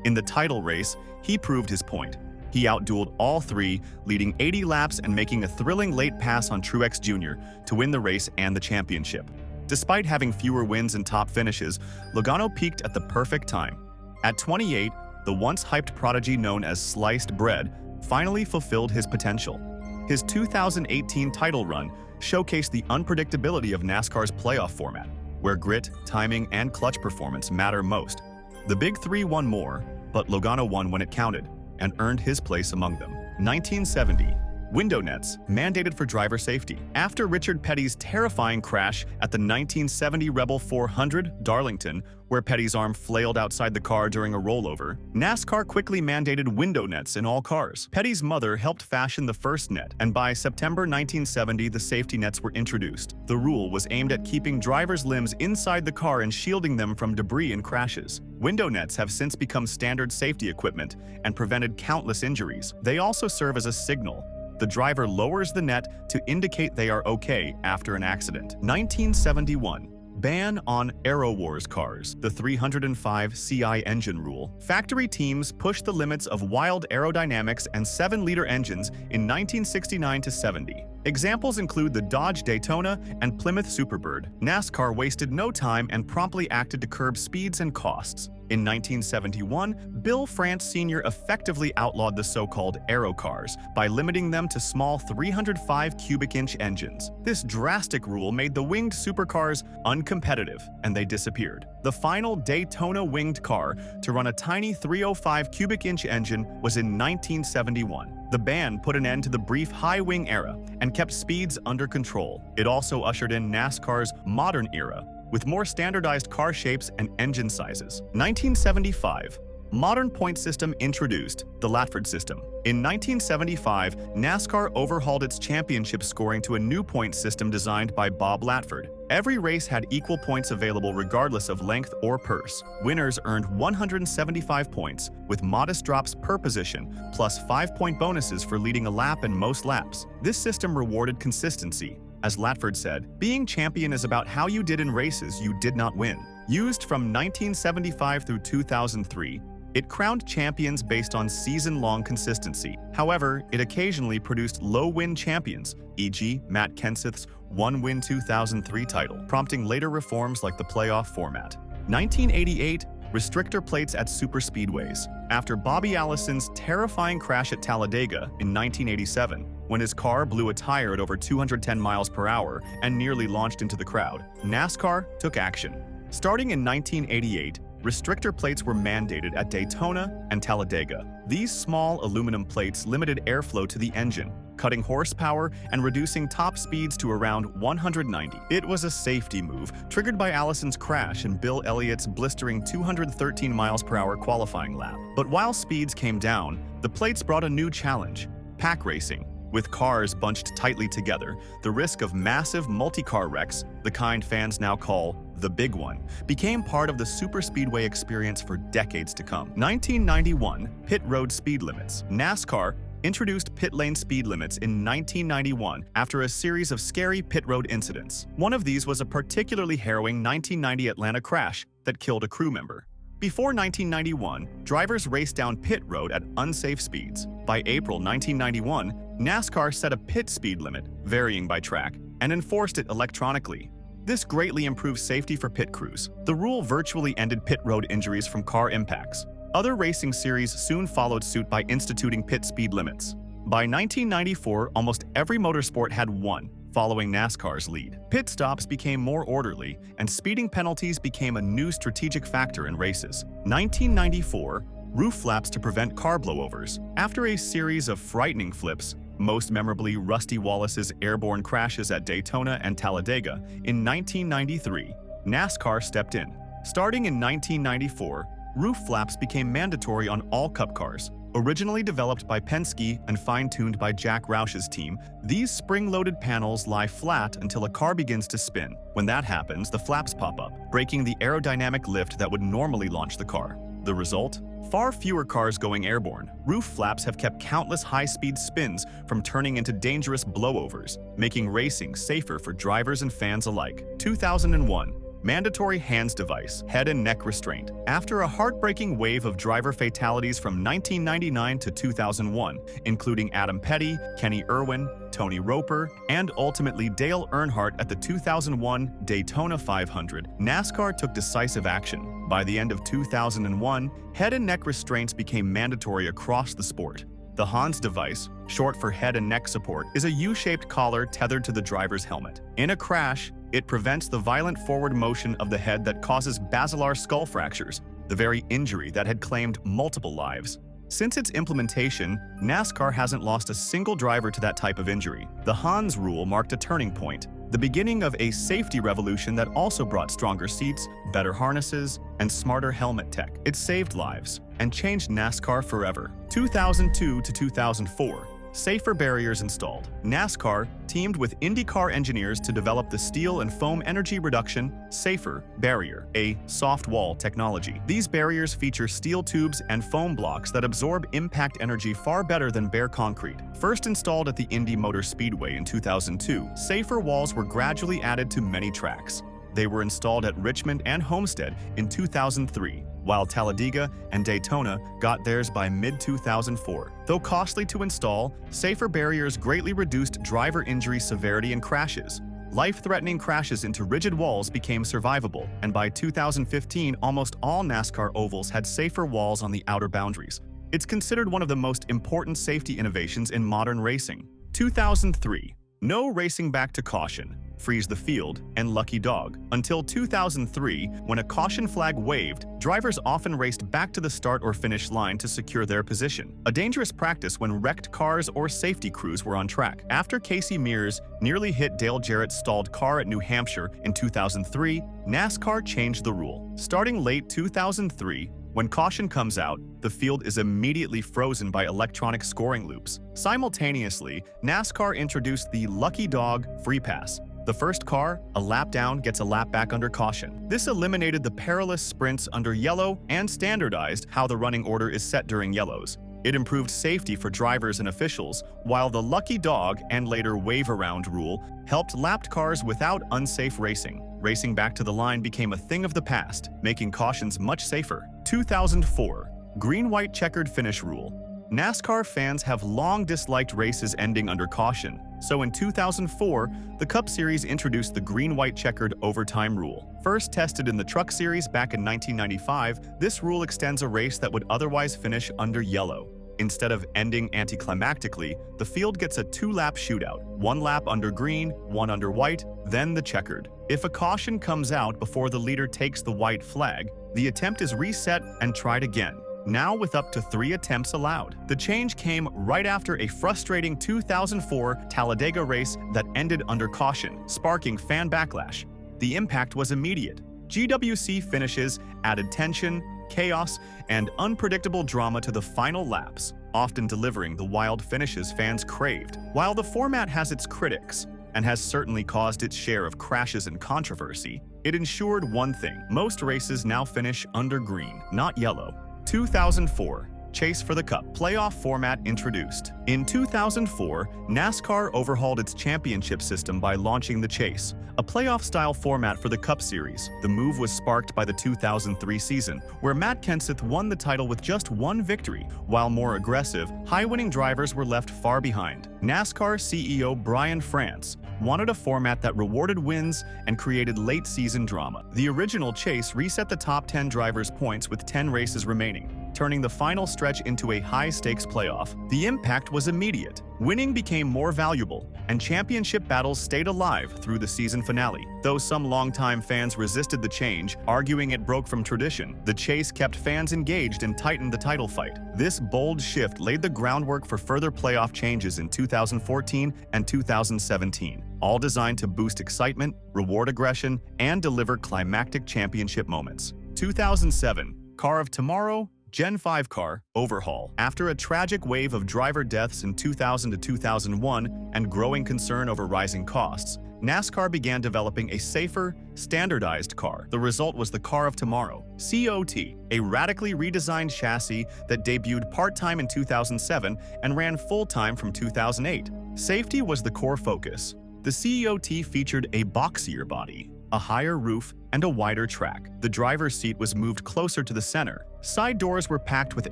In the title race, he proved his point. He outdueled all 3, leading 80 laps and making a thrilling late pass on Truex Jr. to win the race and the championship. Despite having fewer wins and top finishes, Logano peaked at the perfect time. At 28, the once hyped prodigy known as Sliced Bread finally fulfilled his potential. His 2018 title run showcased the unpredictability of NASCAR's playoff format, where grit, timing, and clutch performance matter most. The Big 3 won more, but Logano won when it counted, and earned his place among them. 1970, Window nets, mandated for driver safety. After Richard Petty's terrifying crash at the 1970 Rebel 400 Darlington, where Petty's arm flailed outside the car during a rollover, NASCAR quickly mandated window nets in all cars. Petty's mother helped fashion the first net, and by September 1970, the safety nets were introduced. The rule was aimed at keeping drivers' limbs inside the car and shielding them from debris and crashes. Window nets have since become standard safety equipment and prevented countless injuries. They also serve as a signal. The driver lowers the net to indicate they are okay after an accident. 1971. Ban on Aero Wars cars, the 305 CI engine rule. Factory teams pushed the limits of wild aerodynamics and 7-liter engines in 1969 to 70. Examples include the Dodge Daytona and Plymouth Superbird. NASCAR wasted no time and promptly acted to curb speeds and costs. In 1971, Bill France Sr. effectively outlawed the so-called aero cars by limiting them to small 305 cubic inch engines. This drastic rule made the winged supercars uncompetitive, and they disappeared. The final Daytona winged car to run a tiny 305 cubic inch engine was in 1971. The ban put an end to the brief high-wing era and kept speeds under control. It also ushered in NASCAR's modern era, with more standardized car shapes and engine sizes. 1975. Modern point system introduced, the Latford system. In 1975, NASCAR overhauled its championship scoring to a new point system designed by Bob Latford. Every race had equal points available regardless of length or purse. Winners earned 175 points, with modest drops per position, plus 5-point bonuses for leading a lap and most laps. This system rewarded consistency. As Latford said, being champion is about how you did in races you did not win. Used from 1975 through 2003, it crowned champions based on season-long consistency. However, it occasionally produced low-win champions, e.g. Matt Kenseth's 1-win 2003 title, prompting later reforms like the playoff format. 1988. Restrictor plates at superspeedways. After Bobby Allison's terrifying crash at Talladega in 1987, when his car blew a tire at over 210 miles per hour and nearly launched into the crowd, NASCAR took action. Starting in 1988, restrictor plates were mandated at Daytona and Talladega. These small aluminum plates limited airflow to the engine, cutting horsepower and reducing top speeds to around 190. It was a safety move, triggered by Allison's crash and Bill Elliott's blistering 213 miles per hour qualifying lap. But while speeds came down, the plates brought a new challenge: pack racing. With cars bunched tightly together, the risk of massive multi-car wrecks, the kind fans now call the Big One, became part of the superspeedway experience for decades to come. 1991. Pit road speed limits. NASCAR introduced pit lane speed limits in 1991 after a series of scary pit road incidents. One of these was a particularly harrowing 1990 Atlanta crash that killed a crew member. Before 1991, drivers raced down pit road at unsafe speeds. By April 1991, NASCAR set a pit speed limit, varying by track, and enforced it electronically. This greatly improved safety for pit crews. The rule virtually ended pit road injuries from car impacts. Other racing series soon followed suit by instituting pit speed limits. By 1994, almost every motorsport had one, following NASCAR's lead. Pit stops became more orderly, and speeding penalties became a new strategic factor in races. 1994. Roof flaps to prevent car blowovers. After a series of frightening flips, most memorably Rusty Wallace's airborne crashes at Daytona and Talladega, in 1993, NASCAR stepped in. Starting in 1994, roof flaps became mandatory on all Cup cars. Originally developed by Penske and fine-tuned by Jack Roush's team, these spring-loaded panels lie flat until a car begins to spin. When that happens, the flaps pop up, breaking the aerodynamic lift that would normally launch the car. The result? Far fewer cars going airborne. Roof flaps have kept countless high-speed spins from turning into dangerous blowovers, making racing safer for drivers and fans alike. 2001. Mandatory hands device, head and neck restraint. After a heartbreaking wave of driver fatalities from 1999 to 2001, including Adam Petty, Kenny Irwin, Tony Roper, and ultimately Dale Earnhardt at the 2001 Daytona 500, NASCAR took decisive action. By the end of 2001, head and neck restraints became mandatory across the sport. The Hans device, short for head and neck support, is a U-shaped collar tethered to the driver's helmet. In a crash, it prevents the violent forward motion of the head that causes basilar skull fractures, the very injury that had claimed multiple lives. Since its implementation, NASCAR hasn't lost a single driver to that type of injury. The Hans rule marked a turning point, the beginning of a safety revolution that also brought stronger seats, better harnesses, and smarter helmet tech. It saved lives and changed NASCAR forever. 2002 to 2004. Safer barriers installed. NASCAR teamed with IndyCar engineers to develop the steel and foam energy reduction safer barrier, a soft wall technology. These barriers feature steel tubes and foam blocks that absorb impact energy far better than bare concrete. First installed at the Indy Motor Speedway in 2002, safer walls were gradually added to many tracks. They were installed at Richmond and Homestead in 2003. While Talladega and Daytona got theirs by mid-2004. Though costly to install, safer barriers greatly reduced driver injury severity and crashes. Life-threatening crashes into rigid walls became survivable, and by 2015, almost all NASCAR ovals had safer walls on the outer boundaries. It's considered one of the most important safety innovations in modern racing. 2003. No racing back to caution. Freeze the field, and lucky dog. Until 2003, when a caution flag waved, drivers often raced back to the start or finish line to secure their position, a dangerous practice when wrecked cars or safety crews were on track. After Casey Mears nearly hit Dale Jarrett's stalled car at New Hampshire in 2003, NASCAR changed the rule. Starting late 2003, when caution comes out, the field is immediately frozen by electronic scoring loops. Simultaneously, NASCAR introduced the Lucky Dog Free Pass. The first car, a lap down, gets a lap back under caution. This eliminated the perilous sprints under yellow and standardized how the running order is set during yellows. It improved safety for drivers and officials, while the Lucky Dog and later Wave Around rule helped lapped cars without unsafe racing. Racing back to the line became a thing of the past, making cautions much safer. 2004. Green-white checkered finish rule. NASCAR fans have long disliked races ending under caution, so in 2004, the Cup Series introduced the green-white checkered overtime rule. First tested in the Truck Series back in 1995, this rule extends a race that would otherwise finish under yellow. Instead of ending anticlimactically, the field gets a two-lap shootout, one lap under green, one under white, then the checkered. If a caution comes out before the leader takes the white flag, the attempt is reset and tried again, now with up to 3 attempts allowed. The change came right after a frustrating 2004 Talladega race that ended under caution, sparking fan backlash. The impact was immediate. GWC finishes added tension, chaos, and unpredictable drama to the final laps, often delivering the wild finishes fans craved. While the format has its critics, and has certainly caused its share of crashes and controversy, it ensured one thing: most races now finish under green, not yellow. 2004. Chase for the Cup playoff format introduced. In 2004, NASCAR overhauled its championship system by launching the Chase, a playoff-style format for the Cup Series. The move was sparked by the 2003 season, where Matt Kenseth won the title with just one victory, while more aggressive, high-winning drivers were left far behind. NASCAR CEO Brian France wanted a format that rewarded wins and created late-season drama. The original Chase reset the top 10 drivers' points with 10 races remaining, turning the final stretch into a high-stakes playoff. The impact was immediate. Winning became more valuable, and championship battles stayed alive through the season finale. Though some longtime fans resisted the change, arguing it broke from tradition, the Chase kept fans engaged and tightened the title fight. This bold shift laid the groundwork for further playoff changes in 2014 and 2017, all designed to boost excitement, reward aggression, and deliver climactic championship moments. 2007. Car of Tomorrow Gen 5 car overhaul. After a tragic wave of driver deaths in 2000 to 2001 and growing concern over rising costs, NASCAR began developing a safer, standardized car. The result was the Car of Tomorrow, COT, a radically redesigned chassis that debuted part-time in 2007 and ran full-time from 2008. Safety was the core focus. The COT featured a boxier body, a higher roof, and a wider track. The driver's seat was moved closer to the center. Side doors were packed with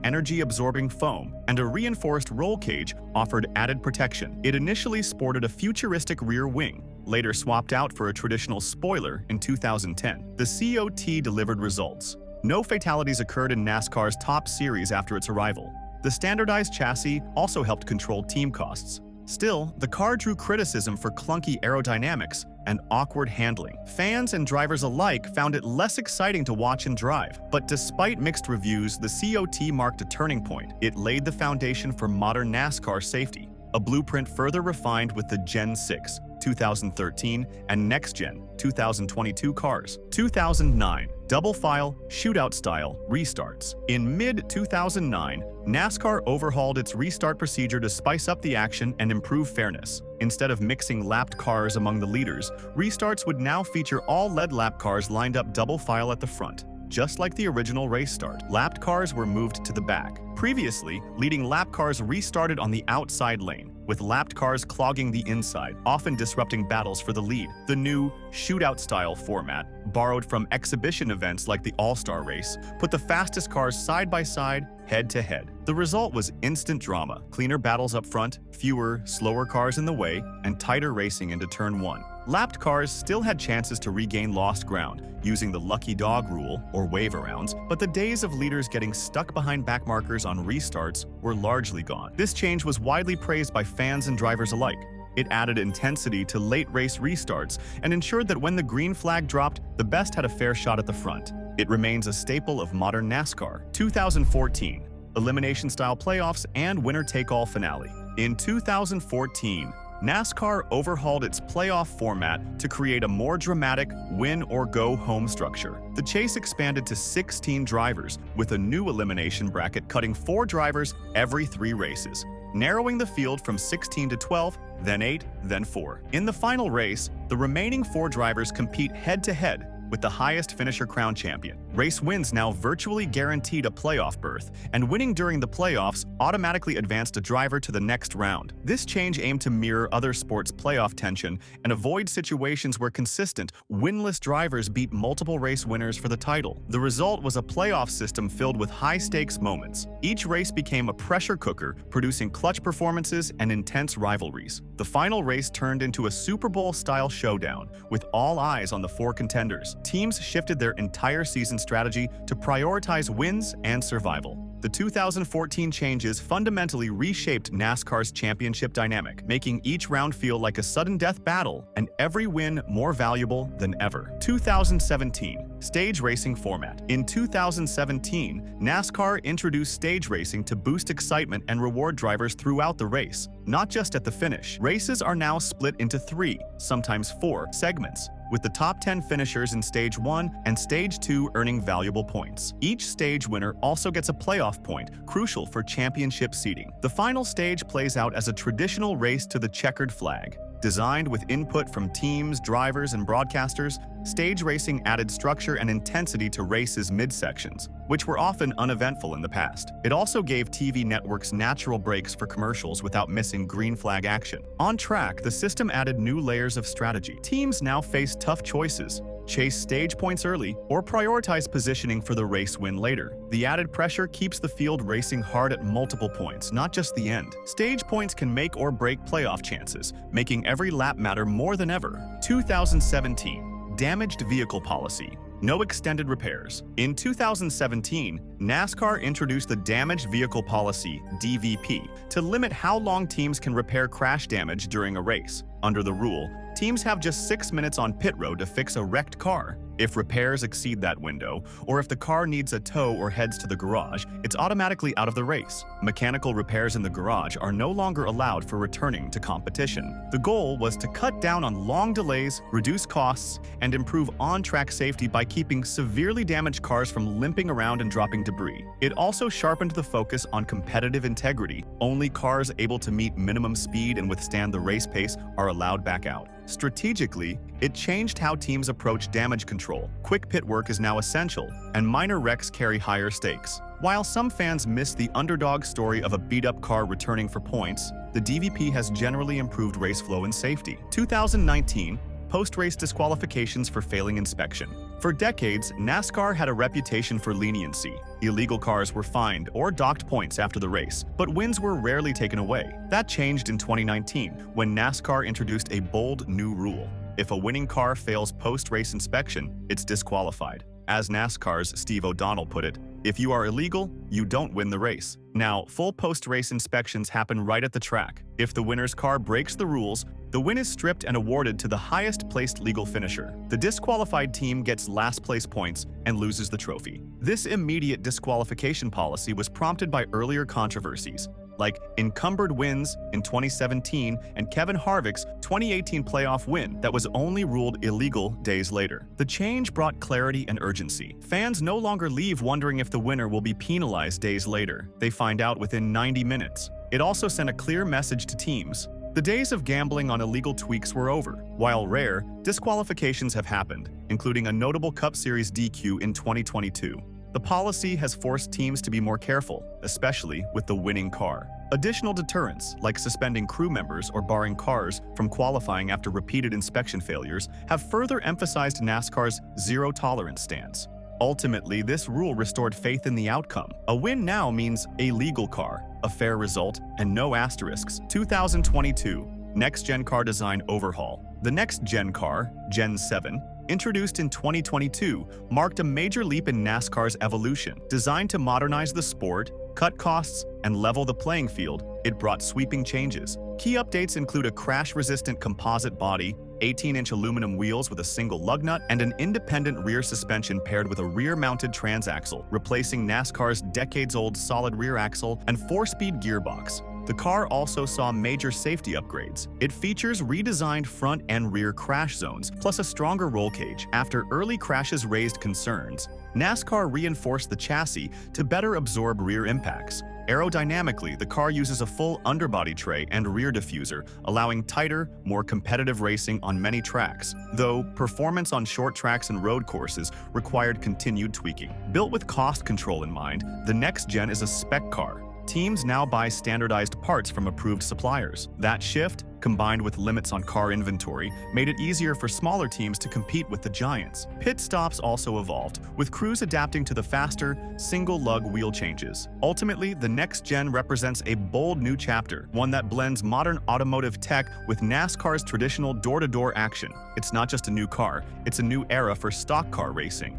energy-absorbing foam, and a reinforced roll cage offered added protection. It initially sported a futuristic rear wing, later swapped out for a traditional spoiler in 2010. The COT delivered results. No fatalities occurred in NASCAR's top series after its arrival. The standardized chassis also helped control team costs. Still, the car drew criticism for clunky aerodynamics, and awkward handling. Fans and drivers alike found it less exciting to watch and drive. But despite mixed reviews, the COT marked a turning point. It laid the foundation for modern NASCAR safety, a blueprint further refined with the Gen 6, 2013, and Next Gen, 2022 cars. 2009, double-file, shootout-style restarts. In mid-2009, NASCAR overhauled its restart procedure to spice up the action and improve fairness. Instead of mixing lapped cars among the leaders, restarts would now feature all lead lap cars lined up double-file at the front. Just like the original race start, lapped cars were moved to the back. Previously, leading lap cars restarted on the outside lane, with lapped cars clogging the inside, often disrupting battles for the lead. The new shootout-style format, borrowed from exhibition events like the All-Star Race, put the fastest cars side by side, head-to-head. The result was instant drama, cleaner battles up front, fewer, slower cars in the way, and tighter racing into Turn 1. Lapped cars still had chances to regain lost ground, using the lucky dog rule or wave-arounds, but the days of leaders getting stuck behind backmarkers on restarts were largely gone. This change was widely praised by fans and drivers alike. It added intensity to late-race restarts and ensured that when the green flag dropped, the best had a fair shot at the front. It remains a staple of modern NASCAR. 2014, elimination-style playoffs and winner-take-all finale. In 2014, NASCAR overhauled its playoff format to create a more dramatic win-or-go-home structure. The chase expanded to 16 drivers, with a new elimination bracket cutting 4 drivers every 3 races, narrowing the field from 16 to 12, then 8, then 4. In the final race, the remaining 4 drivers compete head-to-head with the highest finisher crowned champion. Race wins now virtually guaranteed a playoff berth, and winning during the playoffs automatically advanced a driver to the next round. This change aimed to mirror other sports' playoff tension and avoid situations where consistent, winless drivers beat multiple race winners for the title. The result was a playoff system filled with high-stakes moments. Each race became a pressure cooker, producing clutch performances and intense rivalries. The final race turned into a Super Bowl-style showdown, with all eyes on the 4 contenders. Teams shifted their entire season strategy to prioritize wins and survival. The 2014 changes fundamentally reshaped NASCAR's championship dynamic, making each round feel like a sudden death battle and every win more valuable than ever. 2017, stage racing format. In 2017, NASCAR introduced stage racing to boost excitement and reward drivers throughout the race, not just at the finish. Races are now split into 3, sometimes 4, segments, with the top 10 finishers in Stage 1 and Stage 2 earning valuable points. Each stage winner also gets a playoff point, crucial for championship seeding. The final stage plays out as a traditional race to the checkered flag. Designed with input from teams, drivers, and broadcasters, stage racing added structure and intensity to races' midsections, which were often uneventful in the past. It also gave TV networks natural breaks for commercials without missing green flag action. On track, the system added new layers of strategy. Teams now face tough choices: chase stage points early, or prioritize positioning for the race win later. The added pressure keeps the field racing hard at multiple points, not just the end. Stage points can make or break playoff chances, making every lap matter more than ever. 2017, damaged vehicle policy. No extended repairs. In 2017, NASCAR introduced the Damaged Vehicle Policy, DVP, to limit how long teams can repair crash damage during a race. Under the rule, teams have just 6 minutes on pit road to fix a wrecked car. If repairs exceed that window, or if the car needs a tow or heads to the garage, it's automatically out of the race. Mechanical repairs in the garage are no longer allowed for returning to competition. The goal was to cut down on long delays, reduce costs, and improve on-track safety by keeping severely damaged cars from limping around and dropping debris. It also sharpened the focus on competitive integrity. Only cars able to meet minimum speed and withstand the race pace are allowed back out. Strategically, it changed how teams approach damage control. Quick pit work is now essential, and minor wrecks carry higher stakes. While some fans miss the underdog story of a beat-up car returning for points, the DVP has generally improved race flow and safety. 2019, post-race disqualifications for failing inspection. For decades, NASCAR had a reputation for leniency. Illegal cars were fined or docked points after the race, but wins were rarely taken away. That changed in 2019, when NASCAR introduced a bold new rule. If a winning car fails post-race inspection, it's disqualified. As NASCAR's Steve O'Donnell put it, "If you are illegal, you don't win the race." Now, full post-race inspections happen right at the track. If the winner's car breaks the rules, The win is stripped and awarded to the highest-placed legal finisher. The disqualified team gets last-place points and loses the trophy. This immediate disqualification policy was prompted by earlier controversies, like encumbered wins in 2017 and Kevin Harvick's 2018 playoff win that was only ruled illegal days later. The change brought clarity and urgency. Fans no longer leave wondering if the winner will be penalized days later. They find out within 90 minutes. It also sent a clear message to teams. The days of gambling on illegal tweaks were over. While rare, disqualifications have happened, including a notable Cup Series DQ in 2022. The policy has forced teams to be more careful, especially with the winning car. Additional deterrents, like suspending crew members or barring cars from qualifying after repeated inspection failures, have further emphasized NASCAR's zero-tolerance stance. Ultimately, this rule restored faith in the outcome. A win now means a legal car, a fair result, and no asterisks. 2022 Next-Gen Car Design Overhaul. The next-gen car, Gen 7, introduced in 2022, marked a major leap in NASCAR's evolution. Designed to modernize the sport, cut costs, and level the playing field, it brought sweeping changes. Key updates include a crash-resistant composite body, 18-inch aluminum wheels with a single lug nut, and an independent rear suspension paired with a rear-mounted transaxle, replacing NASCAR's decades-old solid rear axle and 4-speed gearbox. The car also saw major safety upgrades. It features redesigned front and rear crash zones, plus a stronger roll cage. After early crashes raised concerns, NASCAR reinforced the chassis to better absorb rear impacts. Aerodynamically, the car uses a full underbody tray and rear diffuser, allowing tighter, more competitive racing on many tracks, though performance on short tracks and road courses required continued tweaking. Built with cost control in mind, the next gen is a spec car. Teams now buy standardized parts from approved suppliers. That shift, combined with limits on car inventory, made it easier for smaller teams to compete with the giants. Pit stops also evolved, with crews adapting to the faster, single-lug wheel changes. Ultimately, the next gen represents a bold new chapter, one that blends modern automotive tech with NASCAR's traditional door-to-door action. It's not just a new car, it's a new era for stock car racing.